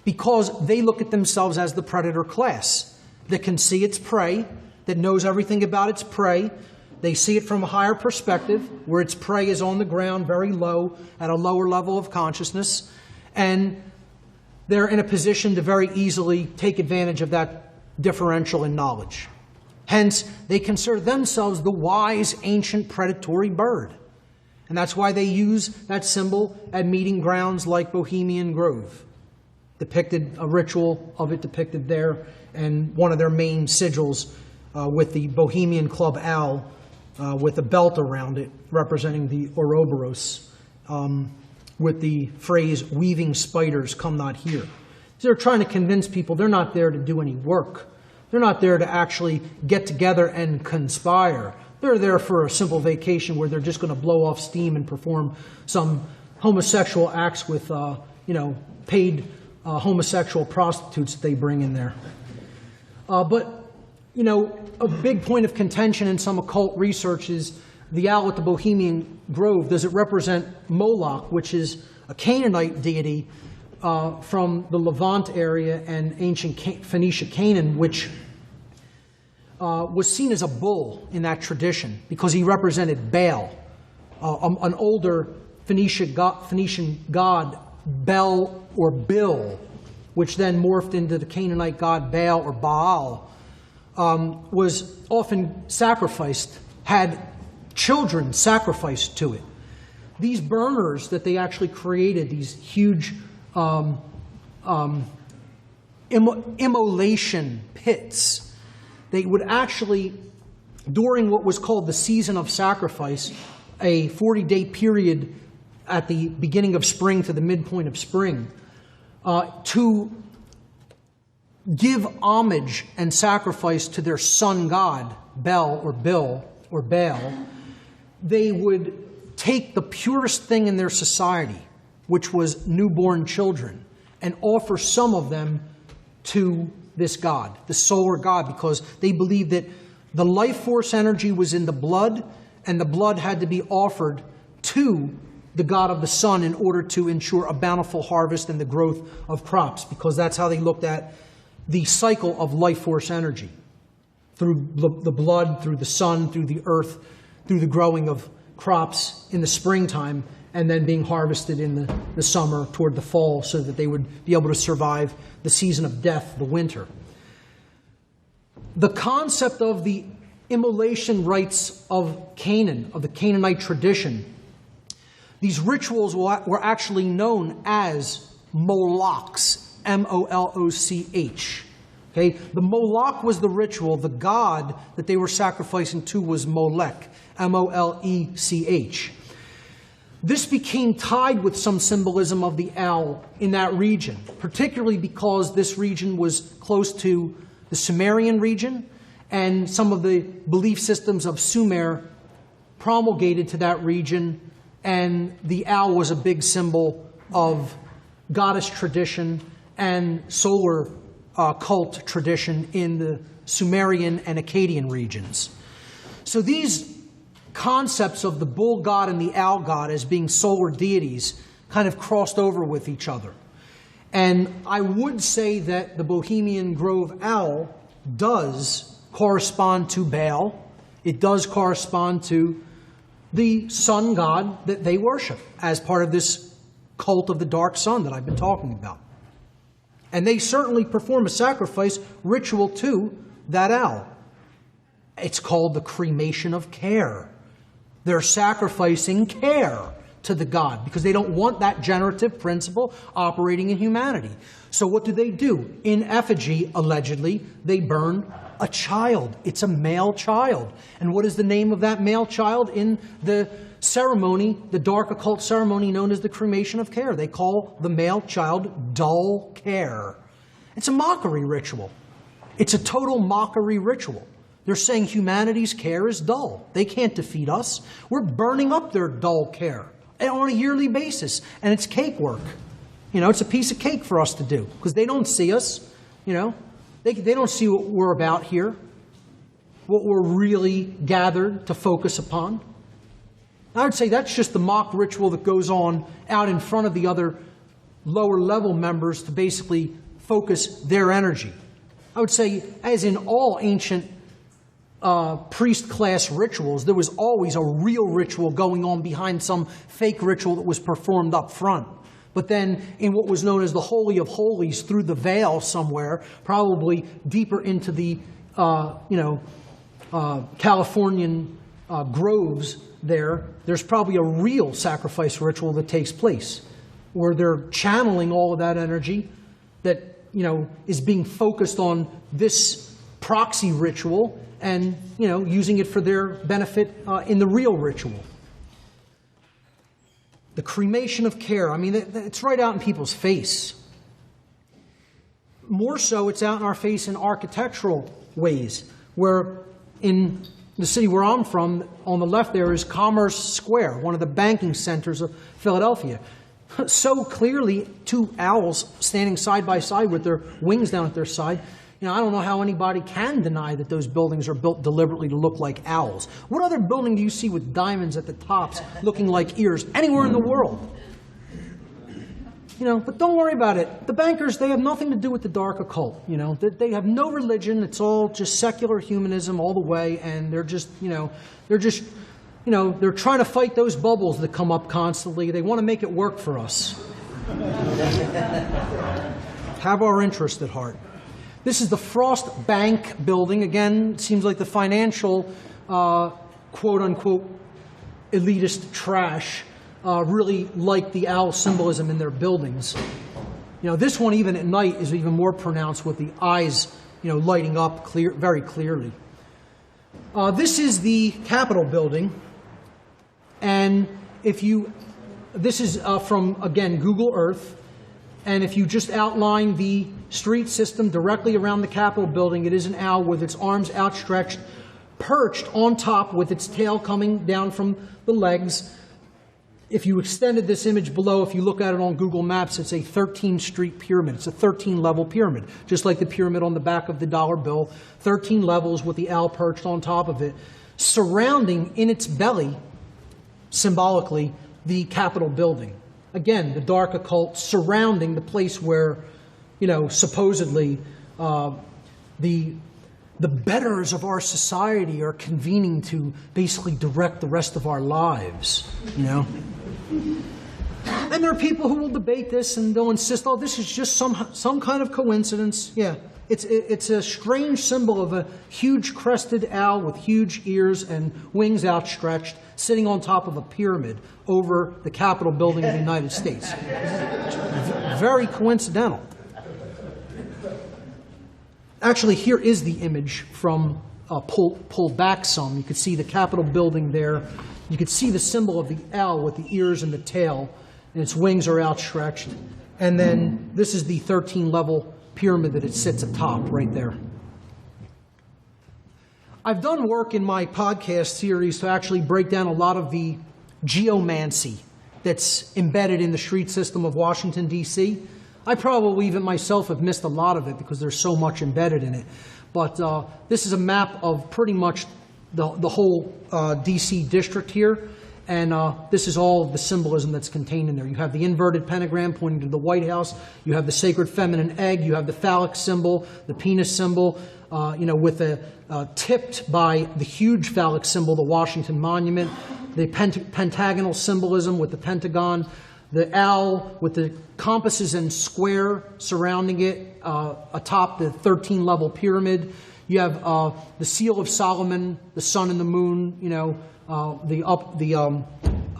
because they look at themselves as the predator class that can see its prey, that knows everything about its prey. They see it from a higher perspective, where its prey is on the ground, very low, at a lower level of consciousness, and they're in a position to very easily take advantage of that differential in knowledge. Hence, they consider themselves the wise, ancient, predatory bird. And that's why they use that symbol at meeting grounds like Bohemian Grove. A ritual of it depicted there, and one of their main sigils with the Bohemian Club owl with a belt around it representing the Ouroboros with the phrase, "Weaving spiders come not here." So they're trying to convince people they're not there to do any work. They're not there to actually get together and conspire. They're there for a simple vacation where they're just going to blow off steam and perform some homosexual acts with, paid homosexual prostitutes that they bring in there. But, you know, a big point of contention in some occult research is the owl at the Bohemian Grove. Does it represent Moloch, which is a Canaanite deity from the Levant area and ancient Phoenicia Canaan, which was seen as a bull in that tradition because he represented Baal, an older Phoenician god, Bel or Bil, which then morphed into the Canaanite god Baal or Baal, was often sacrificed, had children sacrificed to it. These burners that they actually created, these huge immolation pits, they would actually, during what was called the season of sacrifice, a 40-day period at the beginning of spring to the midpoint of spring, to give homage and sacrifice to their sun god, Bel or Bil or Baal, they would take the purest thing in their society, which was newborn children, and offer some of them to this god, the solar god, because they believed that the life force energy was in the blood, and the blood had to be offered to the god of the sun in order to ensure a bountiful harvest and the growth of crops, because that's how they looked at the cycle of life force energy. Through the blood, through the sun, through the earth, through the growing of crops in the springtime, and then being harvested in the summer toward the fall so that they would be able to survive the season of death, the winter. The concept of the immolation rites of Canaan, of the Canaanite tradition, these rituals were actually known as Molochs, M-O-L-O-C-H. Okay? The Moloch was the ritual. The god that they were sacrificing to was Molech, M-O-L-E-C-H. This became tied with some symbolism of the owl in that region, particularly because this region was close to the Sumerian region, and some of the belief systems of Sumer promulgated to that region, and the owl was a big symbol of goddess tradition and solar cult tradition in the Sumerian and Akkadian regions. So these concepts of the bull god and the owl god as being solar deities kind of crossed over with each other. And I would say that the Bohemian Grove owl does correspond to Baal. It does correspond to the sun god that they worship as part of this cult of the dark sun that I've been talking about. And they certainly perform a sacrifice ritual to that owl. It's called the cremation of care. They're sacrificing care to the god because they don't want that generative principle operating in humanity. So what do? In effigy, allegedly, they burn a child. It's a male child. And what is the name of that male child in the ceremony, the dark occult ceremony known as the cremation of care? They call the male child dull care. It's a mockery ritual. It's a total mockery ritual. They're saying humanity's care is dull. They can't defeat us. We're burning up their dull care on a yearly basis. And it's cake work. You know, it's a piece of cake for us to do because they don't see us. You know, they don't see what we're about here, what we're really gathered to focus upon. I would say that's just the mock ritual that goes on out in front of the other lower level members to basically focus their energy. I would say, as in all ancient priest class rituals, there was always a real ritual going on behind some fake ritual that was performed up front. But then in what was known as the Holy of Holies, through the veil somewhere, probably deeper into the Californian groves there's probably a real sacrifice ritual that takes place where they're channeling all of that energy that, you know, is being focused on this proxy ritual and, you know, using it for their benefit in the real ritual. The cremation of care, I mean, it's right out in people's face. More so, it's out in our face in architectural ways, where in the city where I'm from, on the left there is Commerce Square, one of the banking centers of Philadelphia. So clearly, two owls standing side by side with their wings down at their side. You know, I don't know how anybody can deny that those buildings are built deliberately to look like owls. What other building do you see with diamonds at the tops looking like ears anywhere in the world? You know, but don't worry about it. The bankers, they have nothing to do with the dark occult. You know, they have no religion. It's all just secular humanism all the way, and they're just, they're trying to fight those bubbles that come up constantly. They want to make it work for us. Have our interest at heart. This is the Frost Bank building. Again, it seems like the financial, quote-unquote, elitist trash really like the owl symbolism in their buildings. You know, this one, even at night, is even more pronounced with the eyes, lighting up very clearly. This is the Capitol building, and this is from, again, Google Earth, and if you just outline the street system directly around the Capitol building, it is an owl with its arms outstretched, perched on top with its tail coming down from the legs. If you extended this image below, if you look at it on Google Maps, it's a 13-street pyramid. It's a 13-level pyramid, just like the pyramid on the back of the dollar bill. 13 levels with the owl perched on top of it, surrounding in its belly, symbolically, the Capitol building. Again, the dark occult surrounding the place where, supposedly the betters of our society are convening to basically direct the rest of our lives, And there are people who will debate this and they'll insist, oh, this is just some kind of coincidence. Yeah, it's a strange symbol of a huge crested owl with huge ears and wings outstretched, sitting on top of a pyramid over the Capitol building of the United States. Very coincidental. Actually, here is the image from pulled back some. You could see the Capitol building there. You could see the symbol of the owl with the ears and the tail, and its wings are outstretched. And then this is the 13-level pyramid that it sits atop right there. I've done work in my podcast series to actually break down a lot of the geomancy that's embedded in the street system of Washington, D.C. I probably even myself have missed a lot of it because there's so much embedded in it. But this is a map of pretty much the whole D.C. district here. And this is all the symbolism that's contained in there. You have the inverted pentagram pointing to the White House. You have the sacred feminine egg. You have the phallic symbol, the penis symbol, with tipped by the huge phallic symbol, the Washington Monument, the pentagonal symbolism with the Pentagon, the owl with the compasses and square surrounding it atop the 13-level pyramid. You have the seal of Solomon, the sun and the moon, the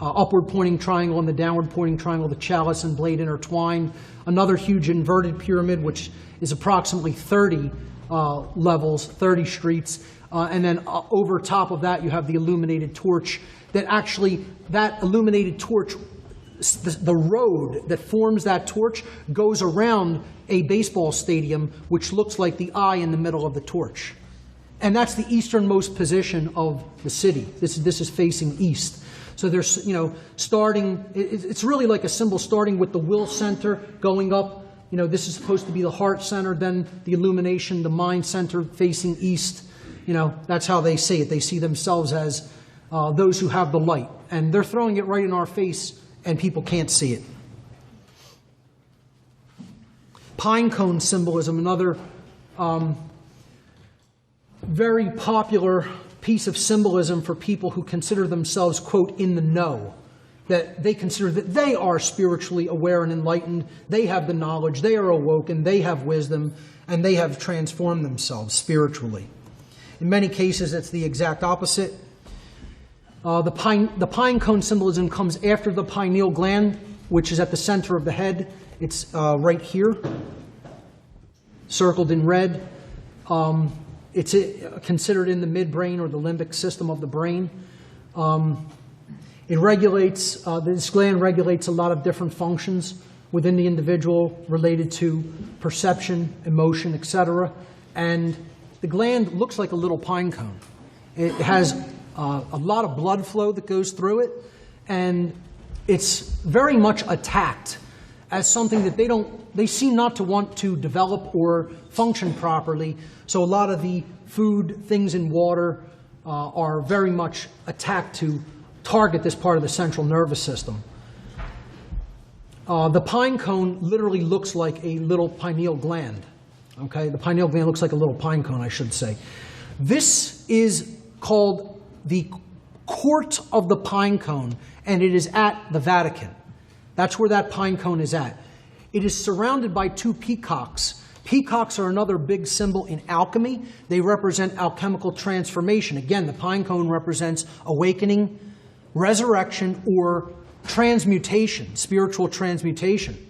upward pointing triangle and the downward pointing triangle, the chalice and blade intertwined. Another huge inverted pyramid, which is approximately 30 levels, 30 streets. And then over top of that, you have the illuminated torch. That illuminated torch, the road that forms that torch goes around a baseball stadium, which looks like the eye in the middle of the torch. And that's the easternmost position of the city. This is facing east. So there's, starting, it's really like a symbol starting with the will center, going up. This is supposed to be the heart center, then the illumination, the mind center facing east. That's how they see it. They see themselves as those who have the light. And they're throwing it right in our face, and people can't see it. Pine cone symbolism, another very popular piece of symbolism for people who consider themselves, quote, in the know, that they consider that they are spiritually aware and enlightened, they have the knowledge, they are awoken, they have wisdom, and they have transformed themselves spiritually. In many cases, it's the exact opposite. The pine cone symbolism comes after the pineal gland, which is at the center of the head. It's right here, circled in red. It's considered in the midbrain or the limbic system of the brain. It regulates, this gland regulates a lot of different functions within the individual related to perception, emotion, etc. And the gland looks like a little pine cone. It has a lot of blood flow that goes through it, and it's very much attacked as something that they seem not to want to develop or function properly. So a lot of the food, things in water are very much attacked to target this part of the central nervous system. The pine cone literally looks like a little pineal gland. Okay, the pineal gland looks like a little pine cone, I should say. This is called the Court of the Pine Cone, and it is at the Vatican. That's where that pine cone is at. It is surrounded by two peacocks. Peacocks are another big symbol in alchemy. They represent alchemical transformation. Again, the pine cone represents awakening, resurrection, or transmutation, spiritual transmutation.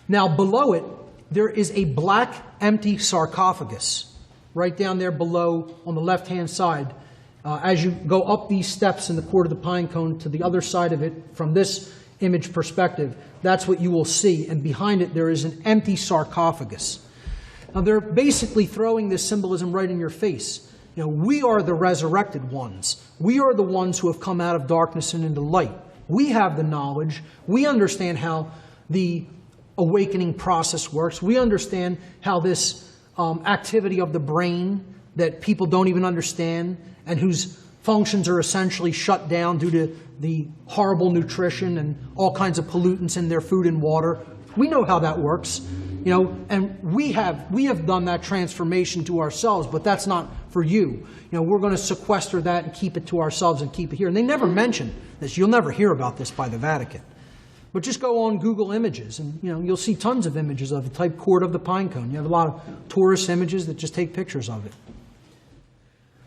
Now, below it, there is a black, empty sarcophagus right down there below on the left-hand side. As you go up these steps in the Court of the Pine Cone to the other side of it, from this image perspective, that's what you will see. And behind it, there is an empty sarcophagus. Now, they're basically throwing this symbolism right in your face. We are the resurrected ones. We are the ones who have come out of darkness and into light. We have the knowledge. We understand how the awakening process works. We understand how this activity of the brain that people don't even understand and whose functions are essentially shut down due to the horrible nutrition and all kinds of pollutants in their food and water. We know how that works. You know, and we have done that transformation to ourselves, but that's not for you. You know, we're going to sequester that and keep it to ourselves and keep it here. And they never mention this. You'll never hear about this by the Vatican. But just go on Google Images, and you know, you'll see tons of images of it. Type Court of the Pinecone. You have a lot of tourist images that just take pictures of it.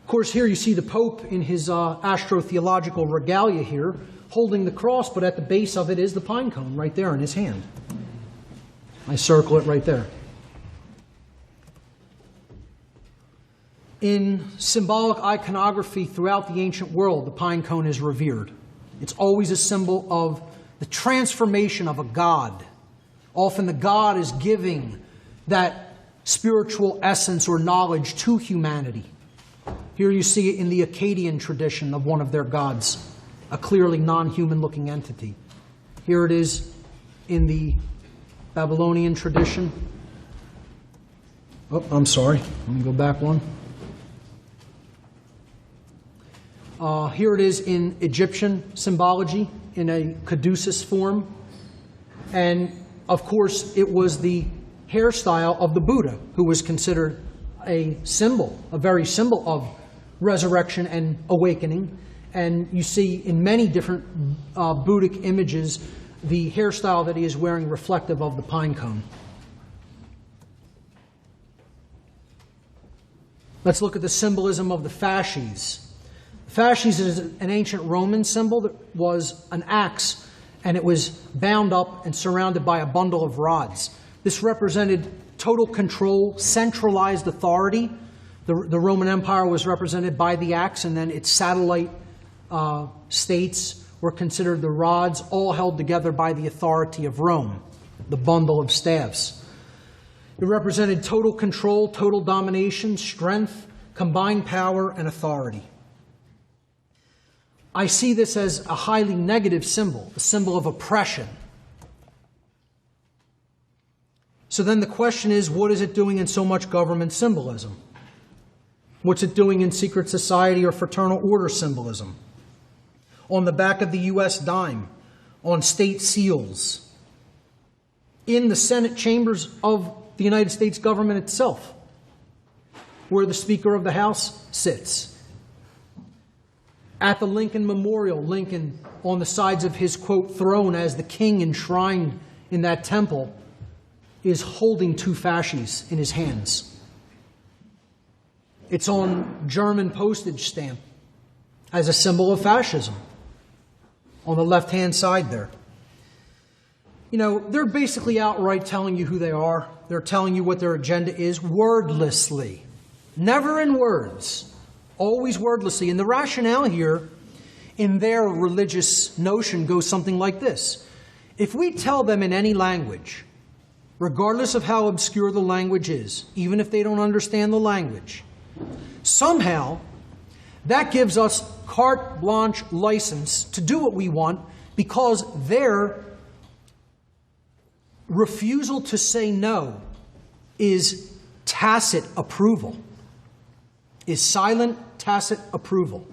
Of course, here you see the Pope in his astrotheological regalia here, holding the cross, but at the base of it is the pine cone right there in his hand. I circle it right there. In symbolic iconography throughout the ancient world, the pine cone is revered. It's always a symbol of the transformation of a god. Often the god is giving that spiritual essence or knowledge to humanity. Here you see it in the Akkadian tradition of one of their gods, a clearly non-human looking entity. Here it is in the Babylonian tradition. Oh, I'm sorry. Let me go back one. Here it is in Egyptian symbology in a caduceus form. And, of course, it was the hairstyle of the Buddha, who was considered a symbol, a very symbol of resurrection and awakening. And you see in many different Buddhic images the hairstyle that he is wearing reflective of the pine cone. Let's look at the symbolism of the fasces. Fasces is an ancient Roman symbol that was an axe, and it was bound up and surrounded by a bundle of rods. This represented total control, centralized authority. The Roman Empire was represented by the axe, and then its satellite states were considered the rods, all held together by the authority of Rome, the bundle of staffs. It represented total control, total domination, strength, combined power, and authority. I see this as a highly negative symbol, a symbol of oppression. So then the question is, what is it doing in so much government symbolism? What's it doing in secret society or fraternal order symbolism? On the back of the U.S. dime, on state seals, in the Senate chambers of the United States government itself, where the Speaker of the House sits. At the Lincoln Memorial, Lincoln, on the sides of his, quote, throne as the king enshrined in that temple, is holding two fasces in his hands. It's on German postage stamp as a symbol of fascism on the left-hand side there. You know, they're basically outright telling you who they are. They're telling you what their agenda is wordlessly. Never in words, always wordlessly. And the rationale here in their religious notion goes something like this. If we tell them in any language, regardless of how obscure the language is, even if they don't understand the language, somehow that gives us carte blanche license to do what we want, because their refusal to say no is tacit approval, is silent, tacit approval.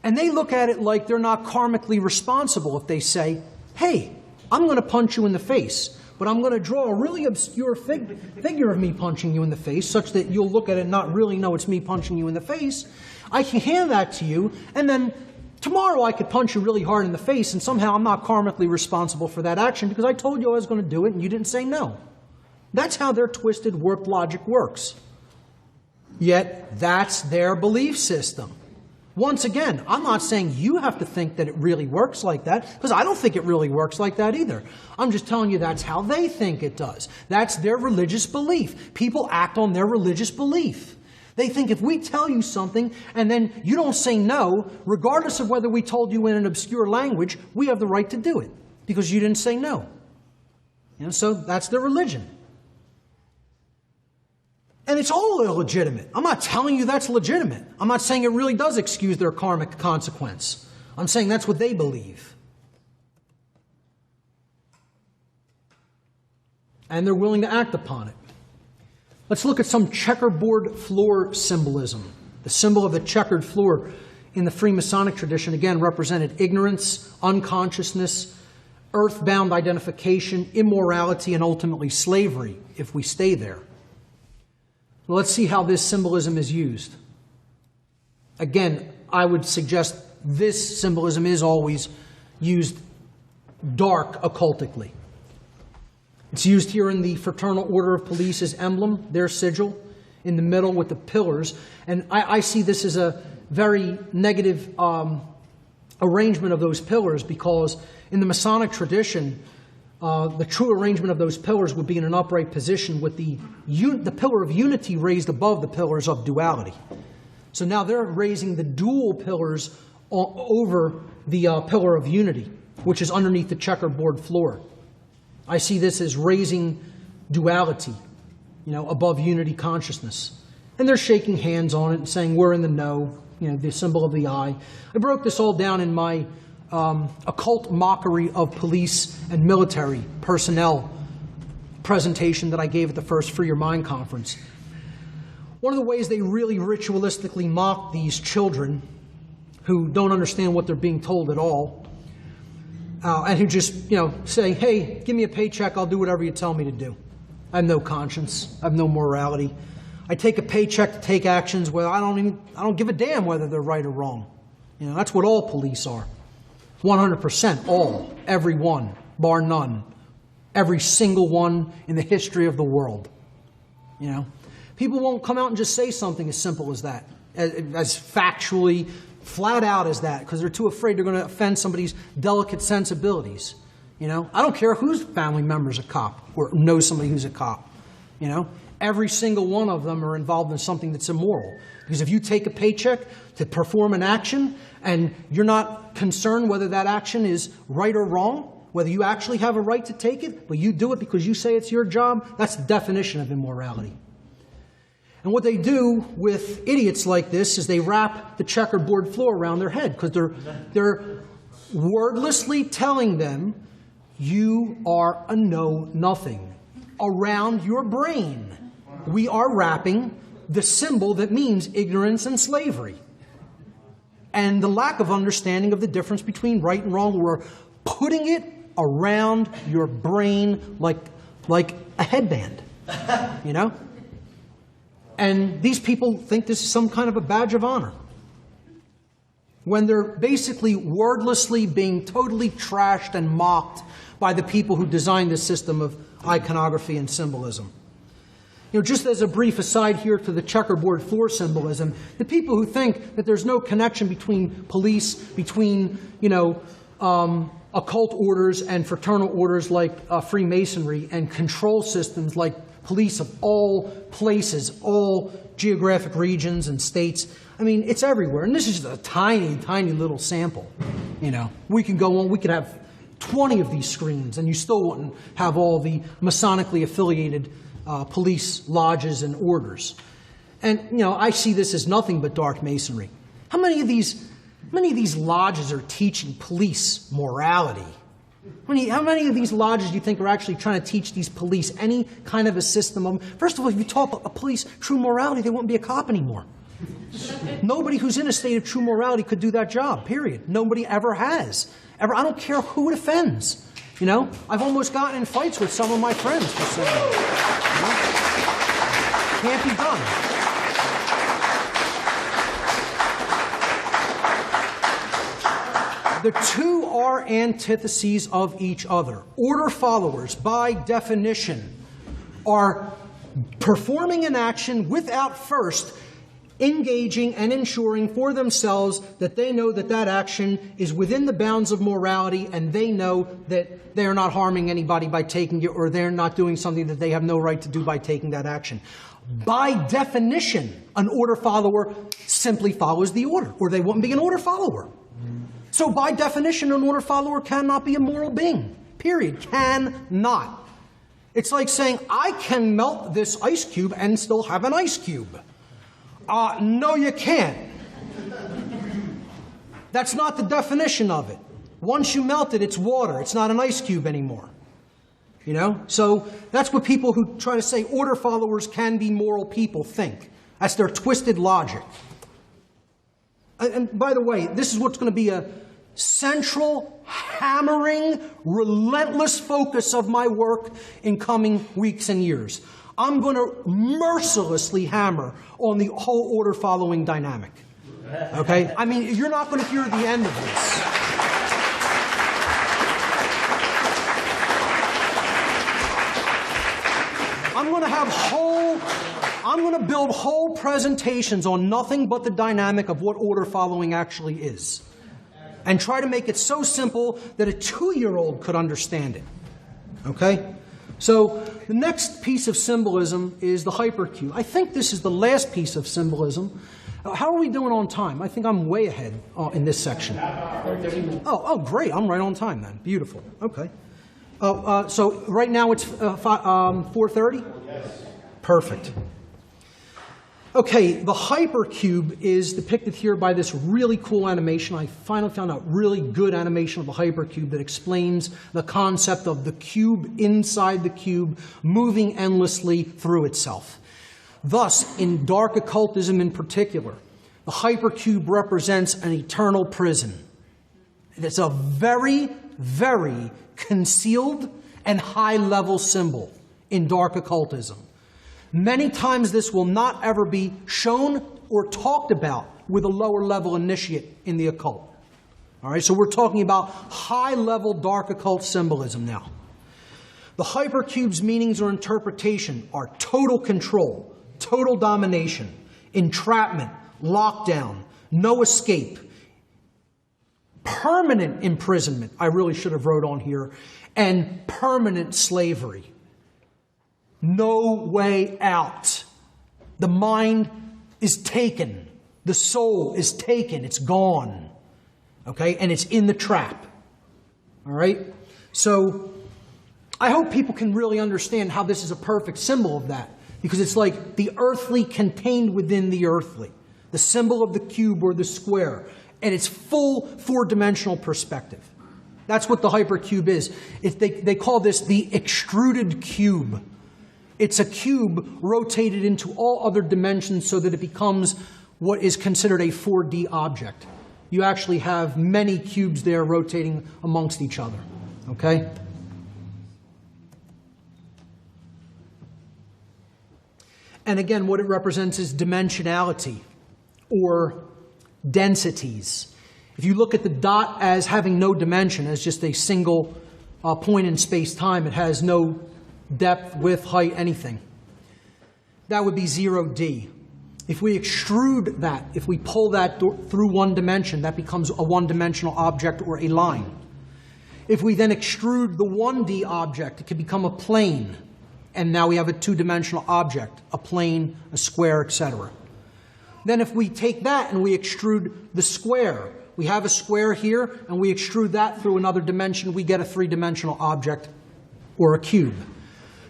And they look at it like they're not karmically responsible if they say, hey, I'm going to punch you in the face, but I'm going to draw a really obscure figure of me punching you in the face, such that you'll look at it and not really know it's me punching you in the face. I can hand that to you, and then tomorrow I could punch you really hard in the face, and somehow I'm not karmically responsible for that action because I told you I was going to do it and you didn't say no. That's how their twisted, warped logic works. Yet, that's their belief system. Once again, I'm not saying you have to think that it really works like that, because I don't think it really works like that either. I'm just telling you that's how they think it does. That's their religious belief. People act on their religious belief. They think if we tell you something and then you don't say no, regardless of whether we told you in an obscure language, we have the right to do it because you didn't say no. You know, so that's their religion. And it's all illegitimate. I'm not telling you that's legitimate. I'm not saying it really does excuse their karmic consequence. I'm saying that's what they believe. And they're willing to act upon it. Let's look at some checkerboard floor symbolism. The symbol of the checkered floor in the Freemasonic tradition, again, represented ignorance, unconsciousness, earthbound identification, immorality, and ultimately slavery if we stay there. Well, let's see how this symbolism is used. Again, I would suggest this symbolism is always used dark occultically. It's used here in the Fraternal Order of Police's emblem, their sigil, in the middle with the pillars. And I see this as a very negative arrangement of those pillars, because in the Masonic tradition, the true arrangement of those pillars would be in an upright position with the pillar of unity raised above the pillars of duality. So now they're raising the dual pillars over the pillar of unity, which is underneath the checkerboard floor. I see this as raising duality, above unity consciousness. And they're shaking hands on it and saying, we're in the know, the symbol of the eye. I broke this all down in my occult mockery of police and military personnel presentation that I gave at the first Free Your Mind conference. One of the ways they really ritualistically mock these children who don't understand what they're being told at all, and who just, say, hey, give me a paycheck, I'll do whatever you tell me to do. I have no conscience, I have no morality. I take a paycheck to take actions where I don't give a damn whether they're right or wrong. That's what all police are. 100%, all, every one, bar none. Every single one in the history of the world. People won't come out and just say something as simple as that, as factually flat out as that, because they're too afraid they're going to offend somebody's delicate sensibilities. I don't care whose family member's a cop or knows somebody who's a cop. Every single one of them are involved in something that's immoral. Because if you take a paycheck to perform an action and you're not concerned whether that action is right or wrong, whether you actually have a right to take it, but you do it because you say it's your job, that's the definition of immorality. And what they do with idiots like this is they wrap the checkerboard floor around their head, because they're wordlessly telling them, you are a know-nothing. Around your brain, we are wrapping the symbol that means ignorance and slavery. And the lack of understanding of the difference between right and wrong, we're putting it around your brain like a headband, And these people think this is some kind of a badge of honor, when they're basically wordlessly being totally trashed and mocked by the people who designed this system of iconography and symbolism. Just as a brief aside here to the checkerboard floor symbolism, the people who think that there's no connection between police, between, occult orders and fraternal orders like Freemasonry, and control systems like police of all places, all geographic regions and states. It's everywhere. And this is just a tiny, tiny little sample. We can go on, we could have 20 of these screens, and you still wouldn't have all the Masonically affiliated police lodges and orders. And, I see this as nothing but dark masonry. How many of these lodges are teaching police morality? How many of these lodges do you think are actually trying to teach these police any kind of a system of... First of all, if you taught a police true morality, they wouldn't be a cop anymore. Nobody who's in a state of true morality could do that job, period. Nobody ever has. I don't care who it offends. I've almost gotten in fights with some of my friends for saying that. Can't be done. The two are antitheses of each other. Order followers, by definition, are performing an action without first engaging and ensuring for themselves that they know that that action is within the bounds of morality, and they know that they are not harming anybody by taking it, or they're not doing something that they have no right to do by taking that action. By definition, an order follower simply follows the order, or they wouldn't be an order follower. So by definition, an order follower cannot be a moral being. Period. Cannot. It's like saying, I can melt this ice cube and still have an ice cube. No, you can't. That's not the definition of it. Once you melt it, it's water. It's not an ice cube anymore. So that's what people who try to say order followers can be moral people think. That's their twisted logic. And by the way, this is what's going to be central, hammering, relentless focus of my work in coming weeks and years. I'm going to mercilessly hammer on the whole order-following dynamic. Okay? I mean, you're not going to hear the end of this. I'm going to build whole presentations on nothing but the dynamic of what order following actually is. And try to make it so simple that a 2-year-old could understand it. Okay? So the next piece of symbolism is the hypercube. I think this is the last piece of symbolism. How are we doing on time? I think I'm way ahead in this section. Oh, great. I'm right on time then. Beautiful. Okay. So right now it's 4:30? Yes. Perfect. Okay, the hypercube is depicted here by this really cool animation. I finally found a really good animation of the hypercube that explains the concept of the cube inside the cube moving endlessly through itself. Thus, in dark occultism in particular, the hypercube represents an eternal prison. It's a very, very concealed and high-level symbol in dark occultism. Many times this will not ever be shown or talked about with a lower-level initiate in the occult. All right, so we're talking about high-level dark occult symbolism now. The hypercube's meanings or interpretation are total control, total domination, entrapment, lockdown, no escape, permanent imprisonment, I really should have wrote on here, and permanent slavery. No way out. The mind is taken. The soul is taken. It's gone. Okay? And it's in the trap. All right? So I hope people can really understand how this is a perfect symbol of that. Because it's like the earthly contained within the earthly. The symbol of the cube or the square. And it's full four-dimensional perspective. That's what the hypercube is. They call this the extruded cube. It's a cube rotated into all other dimensions so that it becomes what is considered a 4D object. You actually have many cubes there rotating amongst each other. Okay? And again, what it represents is dimensionality or densities. If you look at the dot as having no dimension, as just a single point in space-time, it has no depth, width, height, anything. That would be 0D. If we extrude that, if we pull that through one dimension, that becomes a one-dimensional object or a line. If we then extrude the 1D object, it can become a plane. And now we have a two-dimensional object, a plane, a square, etc. Then if we take that and we extrude the square, we have a square here, and we extrude that through another dimension, we get a three-dimensional object or a cube.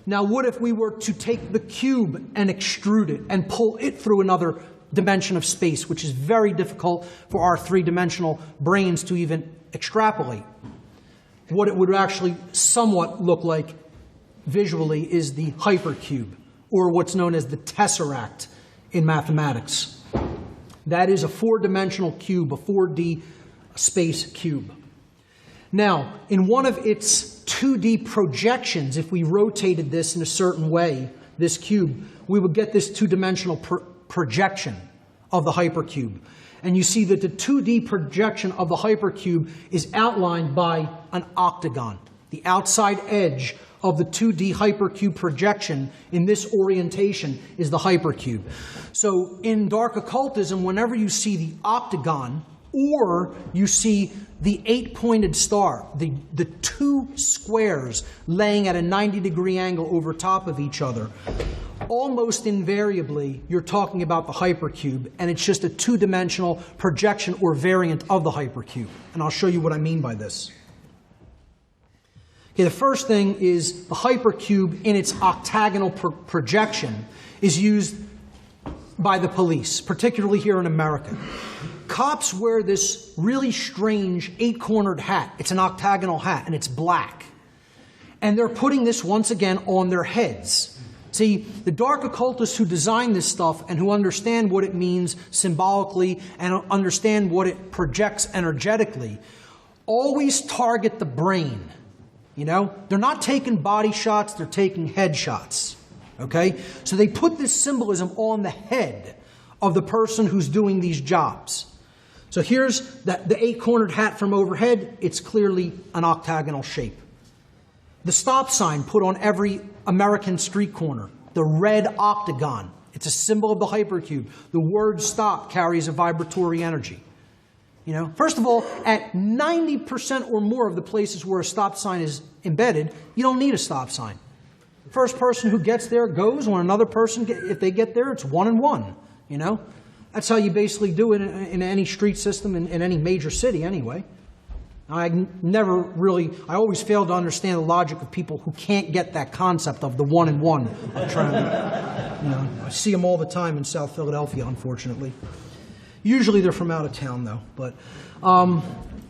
Now, what if we were to take the cube and extrude it and pull it through another dimension of space, which is very difficult for our three-dimensional brains to even extrapolate? What it would actually somewhat look like visually is the hypercube, or what's known as the tesseract in mathematics. That is a four-dimensional cube, a 4D space cube. Now, in one of its 2D projections, if we rotated this in a certain way, this cube, we would get this two-dimensional projection of the hypercube. And you see that the 2D projection of the hypercube is outlined by an octagon. The outside edge of the 2D hypercube projection in this orientation is the hypercube. So in dark occultism, whenever you see the octagon or you see the 8-pointed star, the two squares laying at a 90-degree angle over top of each other, almost invariably you're talking about the hypercube, and it's just a two-dimensional projection or variant of the hypercube. And I'll show you what I mean by this. Okay, the first thing is the hypercube in its octagonal projection is used by the police, particularly here in America. Cops wear this really strange 8-cornered hat. It's an octagonal hat, and it's black. And they're putting this once again on their heads. See, the dark occultists who design this stuff and who understand what it means symbolically and understand what it projects energetically always target the brain. You know, they're not taking body shots, they're taking head shots. Okay? So they put this symbolism on the head of the person who's doing these jobs. So here's the eight-cornered hat from overhead. It's clearly an octagonal shape. The stop sign put on every American street corner, the red octagon. It's a symbol of the hypercube. The word stop carries a vibratory energy. You know, first of all, at 90% or more of the places where a stop sign is embedded, you don't need a stop sign. First person who gets there goes. When another person, if they get there, it's 1 and 1. You know, that's how you basically do it in any street system in any major city anyway. I always fail to understand the logic of people who can't get that concept of the 1 and 1 of trying. You know, I see them all the time in South Philadelphia, unfortunately. Usually they're from out of town, though. But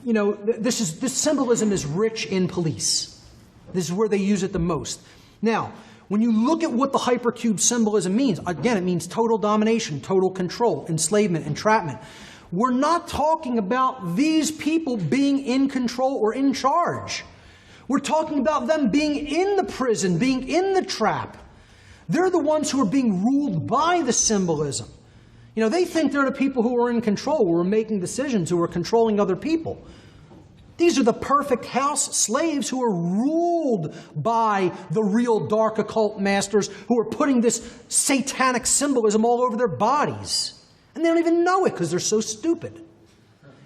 you know, this symbolism is rich in police. This is where they use it the most. Now, when you look at what the hypercube symbolism means, again, it means total domination, total control, enslavement, entrapment. We're not talking about these people being in control or in charge. We're talking about them being in the prison, being in the trap. They're the ones who are being ruled by the symbolism. You know, they think they're the people who are in control, who are making decisions, who are controlling other people. These are the perfect house slaves who are ruled by the real dark occult masters who are putting this satanic symbolism all over their bodies. And they don't even know it because they're so stupid.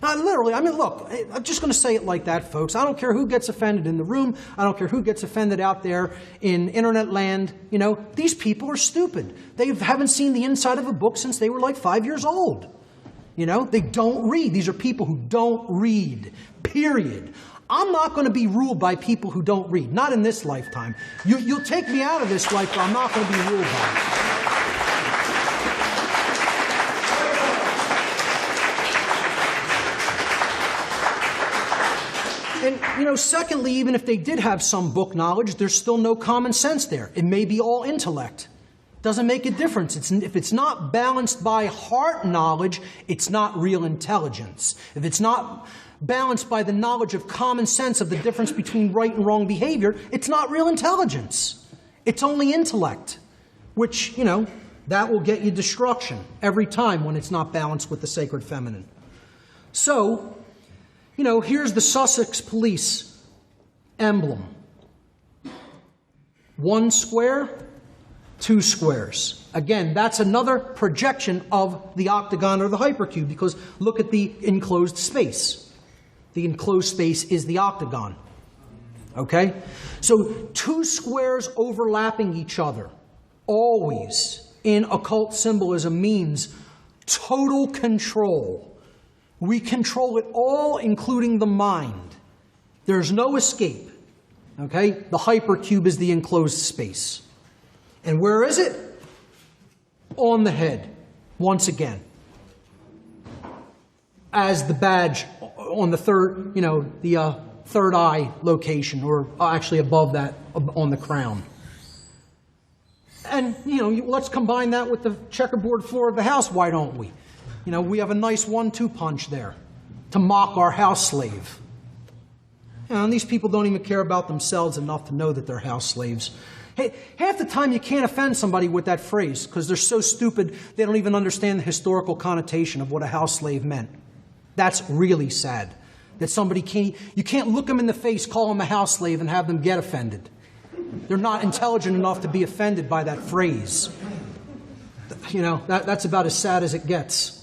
Now, literally, I mean, look, I'm just going to say it like that, folks. I don't care who gets offended in the room. I don't care who gets offended out there in internet land. You know, these people are stupid. They haven't seen the inside of a book since they were like 5 years old. You know, they don't read. These are people who don't read, period. I'm not going to be ruled by people who don't read. Not in this lifetime. You'll take me out of this life, but I'm not going to be ruled by it. And, you know, secondly, even if they did have some book knowledge, there's still no common sense there. It may be all intellect. Doesn't make a difference. If it's not balanced by heart knowledge, it's not real intelligence. If it's not balanced by the knowledge of common sense of the difference between right and wrong behavior, it's not real intelligence. It's only intellect, which, you know, that will get you destruction every time when it's not balanced with the sacred feminine. So, you know, here's the Sussex Police emblem. 1 square, 2 squares. Again, that's another projection of the octagon or the hypercube, because look at the enclosed space. The enclosed space is the octagon. Okay? So 2 squares overlapping each other, always in occult symbolism, means total control. We control it all, including the mind. There's no escape. Okay? The hypercube is the enclosed space. And where is it? On the head, once again. As the badge on the third, you know, the third eye location, or actually above that, on the crown. And, you know, let's combine that with the checkerboard floor of the house, why don't we? You know, we have a nice 1-2 punch there to mock our house slave. You know, and these people don't even care about themselves enough to know that they're house slaves. Hey, half the time you can't offend somebody with that phrase because they're so stupid they don't even understand the historical connotation of what a house slave meant. That's really sad. That somebody you can't look them in the face, call them a house slave, and have them get offended. They're not intelligent enough to be offended by that phrase. You know, that's about as sad as it gets.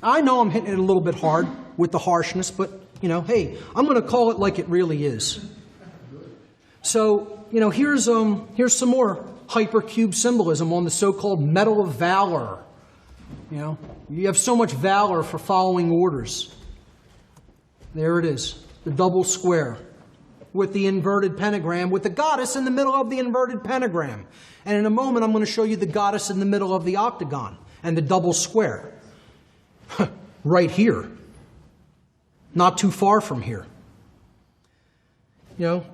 I know I'm hitting it a little bit hard with the harshness, but, you know, hey, I'm going to call it like it really is. So, you know, here's some more hypercube symbolism on the so-called Medal of Valor. You know, you have so much valor for following orders. There it is, the double square with the inverted pentagram, with the goddess in the middle of the inverted pentagram. And in a moment, I'm going to show you the goddess in the middle of the octagon and the double square. Right here. Not too far from here. You know,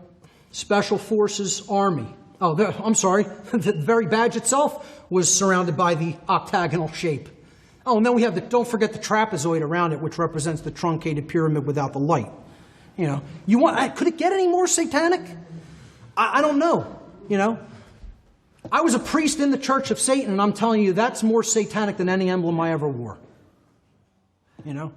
Special Forces Army. Oh, I'm sorry. The very badge itself was surrounded by the octagonal shape. Oh, and then we have don't forget the trapezoid around it, which represents the truncated pyramid without the light. You know, could it get any more satanic? I don't know, you know. I was a priest in the Church of Satan, and I'm telling you, that's more satanic than any emblem I ever wore. You know?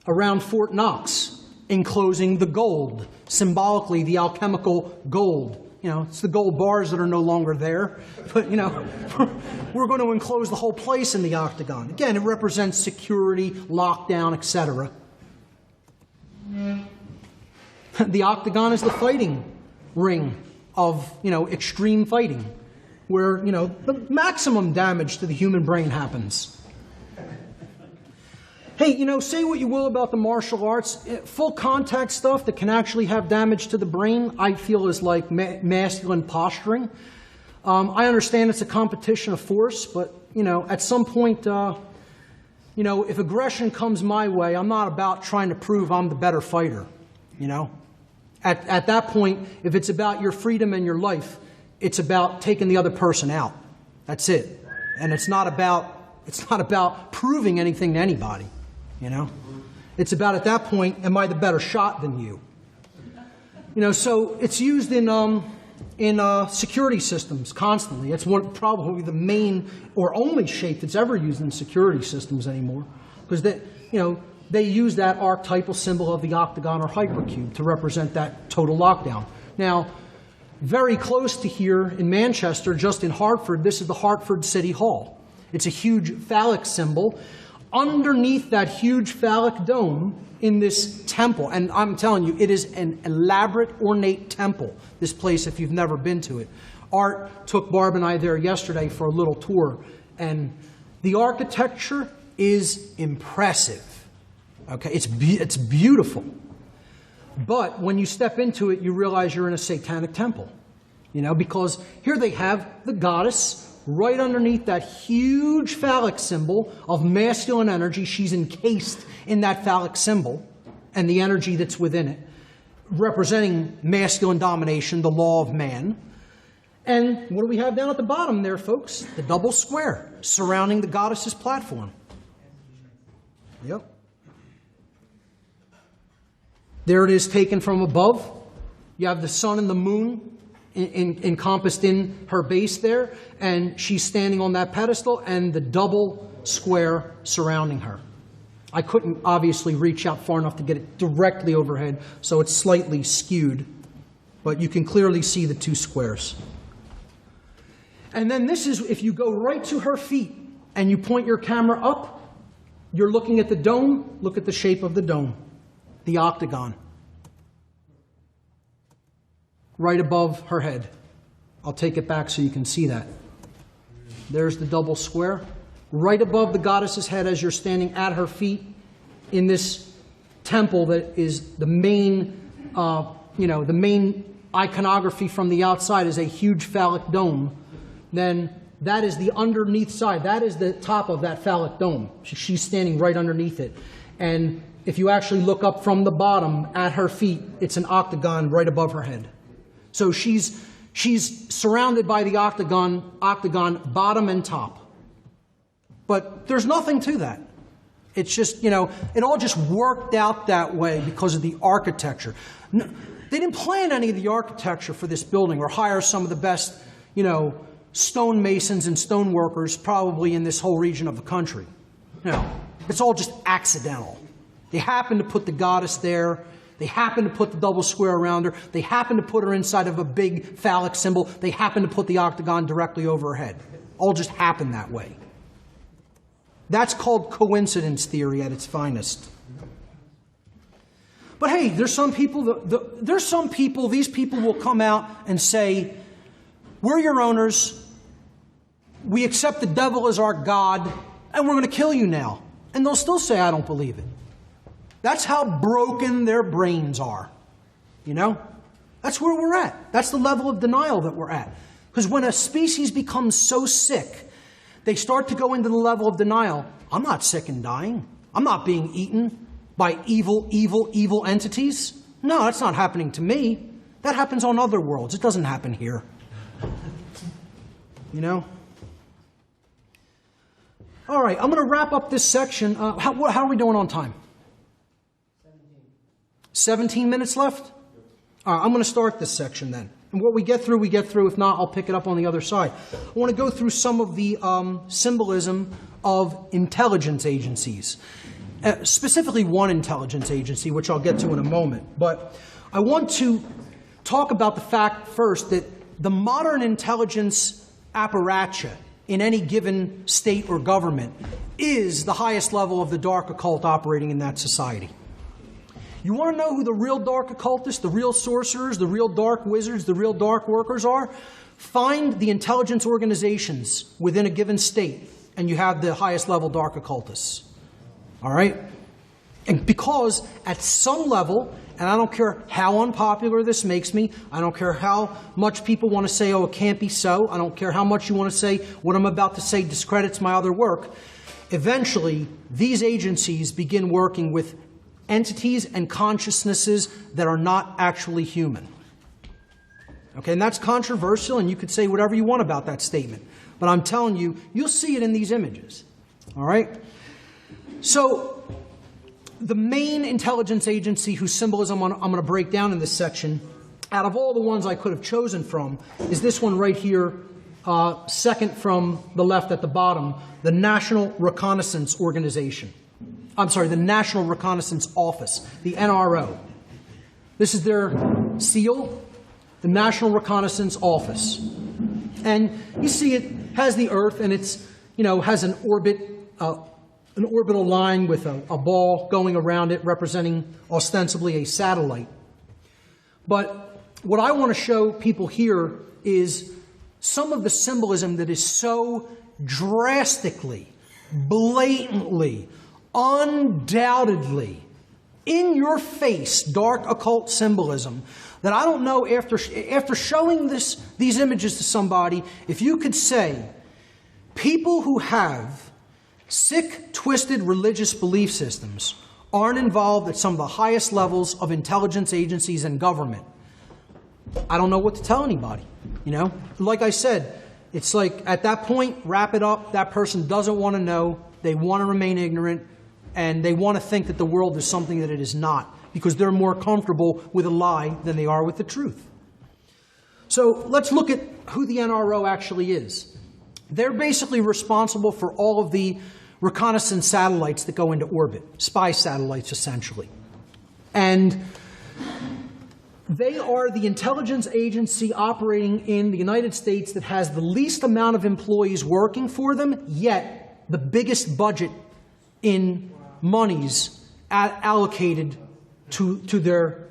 Around Fort Knox, enclosing the gold, symbolically the alchemical gold. You know, it's the gold bars that are no longer there. But, you know, we're going to enclose the whole place in the octagon. Again, it represents security, lockdown, etc. The octagon is the fighting ring of, you know, extreme fighting, where, you know, the maximum damage to the human brain happens. Hey, you know, say what you will about the martial arts, full contact stuff that can actually have damage to the brain, I feel is like masculine posturing. I understand it's a competition of force, but, you know, at some point, you know, if aggression comes my way, I'm not about trying to prove I'm the better fighter, you know. At that point, if it's about your freedom and your life, it's about taking the other person out. That's it. And it's not about proving anything to anybody. You know, it's about, at that point, am I the better shot than you? You know, so it's used in security systems constantly. It's probably the main or only shape that's ever used in security systems anymore, because they use that archetypal symbol of the octagon or hypercube to represent that total lockdown. Now, very close to here in Manchester, just in Hartford, this is the Hartford City Hall. It's a huge phallic symbol. Underneath that huge phallic dome in this temple, and I'm telling you, it is an elaborate, ornate temple, this place, if you've never been to it. Art took Barb and I there yesterday for a little tour, and the architecture is impressive. Okay, it's beautiful. But when you step into it, you realize you're in a satanic temple. You know, because here they have the goddess right underneath that huge phallic symbol of masculine energy. She's encased in that phallic symbol and the energy that's within it, representing masculine domination, the law of man. And what do we have down at the bottom there, folks? The double square surrounding the goddess's platform. Yep. There it is, taken from above. You have the sun and the moon encompassed in her base there, and she's standing on that pedestal, and the double square surrounding her. I couldn't obviously reach out far enough to get it directly overhead, so it's slightly skewed, but you can clearly see the two squares. And then this is, if you go right to her feet and you point your camera up, you're looking at the dome. Look at the shape of the dome, the octagon. Right above her head. I'll take it back so you can see that. There's the double square. Right above the goddess's head as you're standing at her feet in this temple that is the main, the main iconography from the outside is a huge phallic dome. Then that is the underneath side. That is the top of that phallic dome. She's standing right underneath it. And if you actually look up from the bottom at her feet, it's an octagon right above her head. So she's surrounded by the octagon bottom and top. But there's nothing to that. It's just, you know, it all just worked out that way because of the architecture. No, they didn't plan any of the architecture for this building or hire some of the best, you know, stonemasons and stoneworkers probably in this whole region of the country. No, it's all just accidental. They happened to put the goddess there. They happened to put the double square around her. They happened to put her inside of a big phallic symbol. They happened to put the octagon directly over her head. All just happened that way. That's called coincidence theory at its finest. But hey, there's some people, these people will come out and say, we're your owners, we accept the devil as our God, and we're going to kill you now. And they'll still say, I don't believe it. That's how broken their brains are, you know? That's where we're at. That's the level of denial that we're at. Because when a species becomes so sick, they start to go into the level of denial. I'm not sick and dying. I'm not being eaten by evil entities. No, that's not happening to me. That happens on other worlds. It doesn't happen here. You know? All right, I'm going to wrap up this section. How are we doing on time? 17 minutes left? All right, I'm going to start this section then. And what we get through, we get through. If not, I'll pick it up on the other side. I want to go through some of the symbolism of intelligence agencies. Specifically one intelligence agency, which I'll get to in a moment. But I want to talk about the fact first that the modern intelligence apparatus in any given state or government is the highest level of the dark occult operating in that society. You want to know who the real dark occultists, the real sorcerers, the real dark wizards, the real dark workers are? Find the intelligence organizations within a given state, and you have the highest level dark occultists. All right? And because at some level, and I don't care how unpopular this makes me, I don't care how much people want to say, oh, it can't be so, I don't care how much you want to say what I'm about to say discredits my other work, eventually these agencies begin working with entities and consciousnesses that are not actually human. Okay, and that's controversial, and you could say whatever you want about that statement. But I'm telling you, you'll see it in these images. All right? So, the main intelligence agency whose symbolism I'm going to break down in this section, out of all the ones I could have chosen from, is this one right here, second from the left at the bottom, the National Reconnaissance Organization. I'm sorry, the National Reconnaissance Office, the NRO. This is their seal, the National Reconnaissance Office. And you see it has the Earth, and it's, has an orbit, an orbital line with a ball going around it representing ostensibly a satellite. But what I want to show people here is some of the symbolism that is so drastically, blatantly, undoubtedly, in your face, dark occult symbolism that I don't know after showing these images to somebody, if you could say, people who have sick, twisted religious belief systems aren't involved at some of the highest levels of intelligence agencies and government. I don't know what to tell anybody, Like I said, it's like at that point, wrap it up. That person doesn't want to know. They want to remain ignorant. And they want to think that the world is something that it is not, because they're more comfortable with a lie than they are with the truth. So let's look at who the NRO actually is. They're basically responsible for all of the reconnaissance satellites that go into orbit, spy satellites essentially. And they are the intelligence agency operating in the United States that has the least amount of employees working for them, yet the biggest budget in monies allocated to their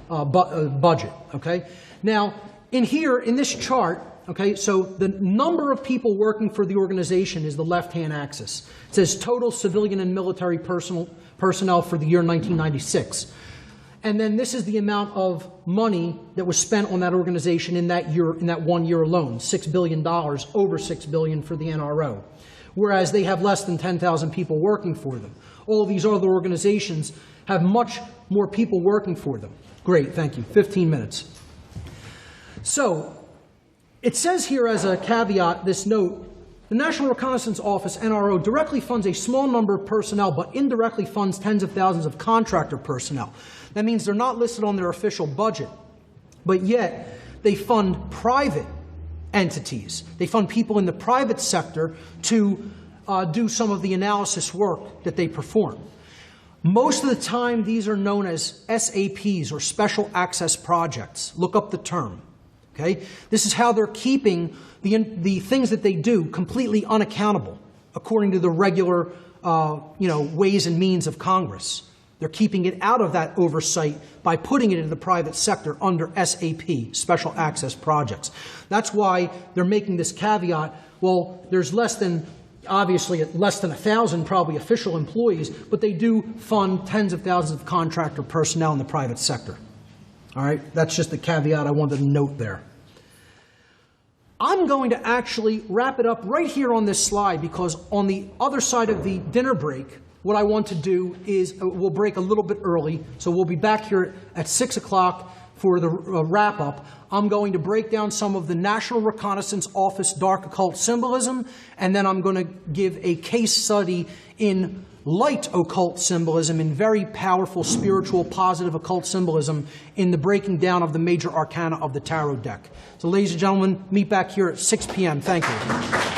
budget. Okay. Now, in this chart, okay, so the number of people working for the organization is the left-hand axis. It says total civilian and military personnel for the year 1996. And then this is the amount of money that was spent on that organization in that year, in that 1 year alone, $6 billion, over $6 billion for the NRO. Whereas they have less than 10,000 people working for them. All these other organizations have much more people working for them. Great, thank you. 15 minutes. So, it says here as a caveat, this note, the National Reconnaissance Office, NRO, directly funds a small number of personnel, but indirectly funds tens of thousands of contractor personnel. That means they're not listed on their official budget, but yet they fund private entities. They fund people in the private sector to do some of the analysis work that they perform. Most of the time, these are known as SAPs, or Special Access Projects. Look up the term. Okay? This is how they're keeping the things that they do completely unaccountable, according to the regular ways and means of Congress. They're keeping it out of that oversight by putting it in the private sector under SAP, Special Access Projects. That's why they're making this caveat. Well, there's obviously less than 1,000 probably official employees, but they do fund tens of thousands of contractor personnel in the private sector. All right, that's just the caveat I wanted to note there. I'm going to actually wrap it up right here on this slide, because on the other side of the dinner break, what I want to do is we'll break a little bit early, so we'll be back here at 6 o'clock for the wrap-up, I'm going to break down some of the National Reconnaissance Office dark occult symbolism, and then I'm going to give a case study in light occult symbolism, in very powerful spiritual positive occult symbolism in the breaking down of the major arcana of the tarot deck. So ladies and gentlemen, meet back here at 6 p.m. Thank you.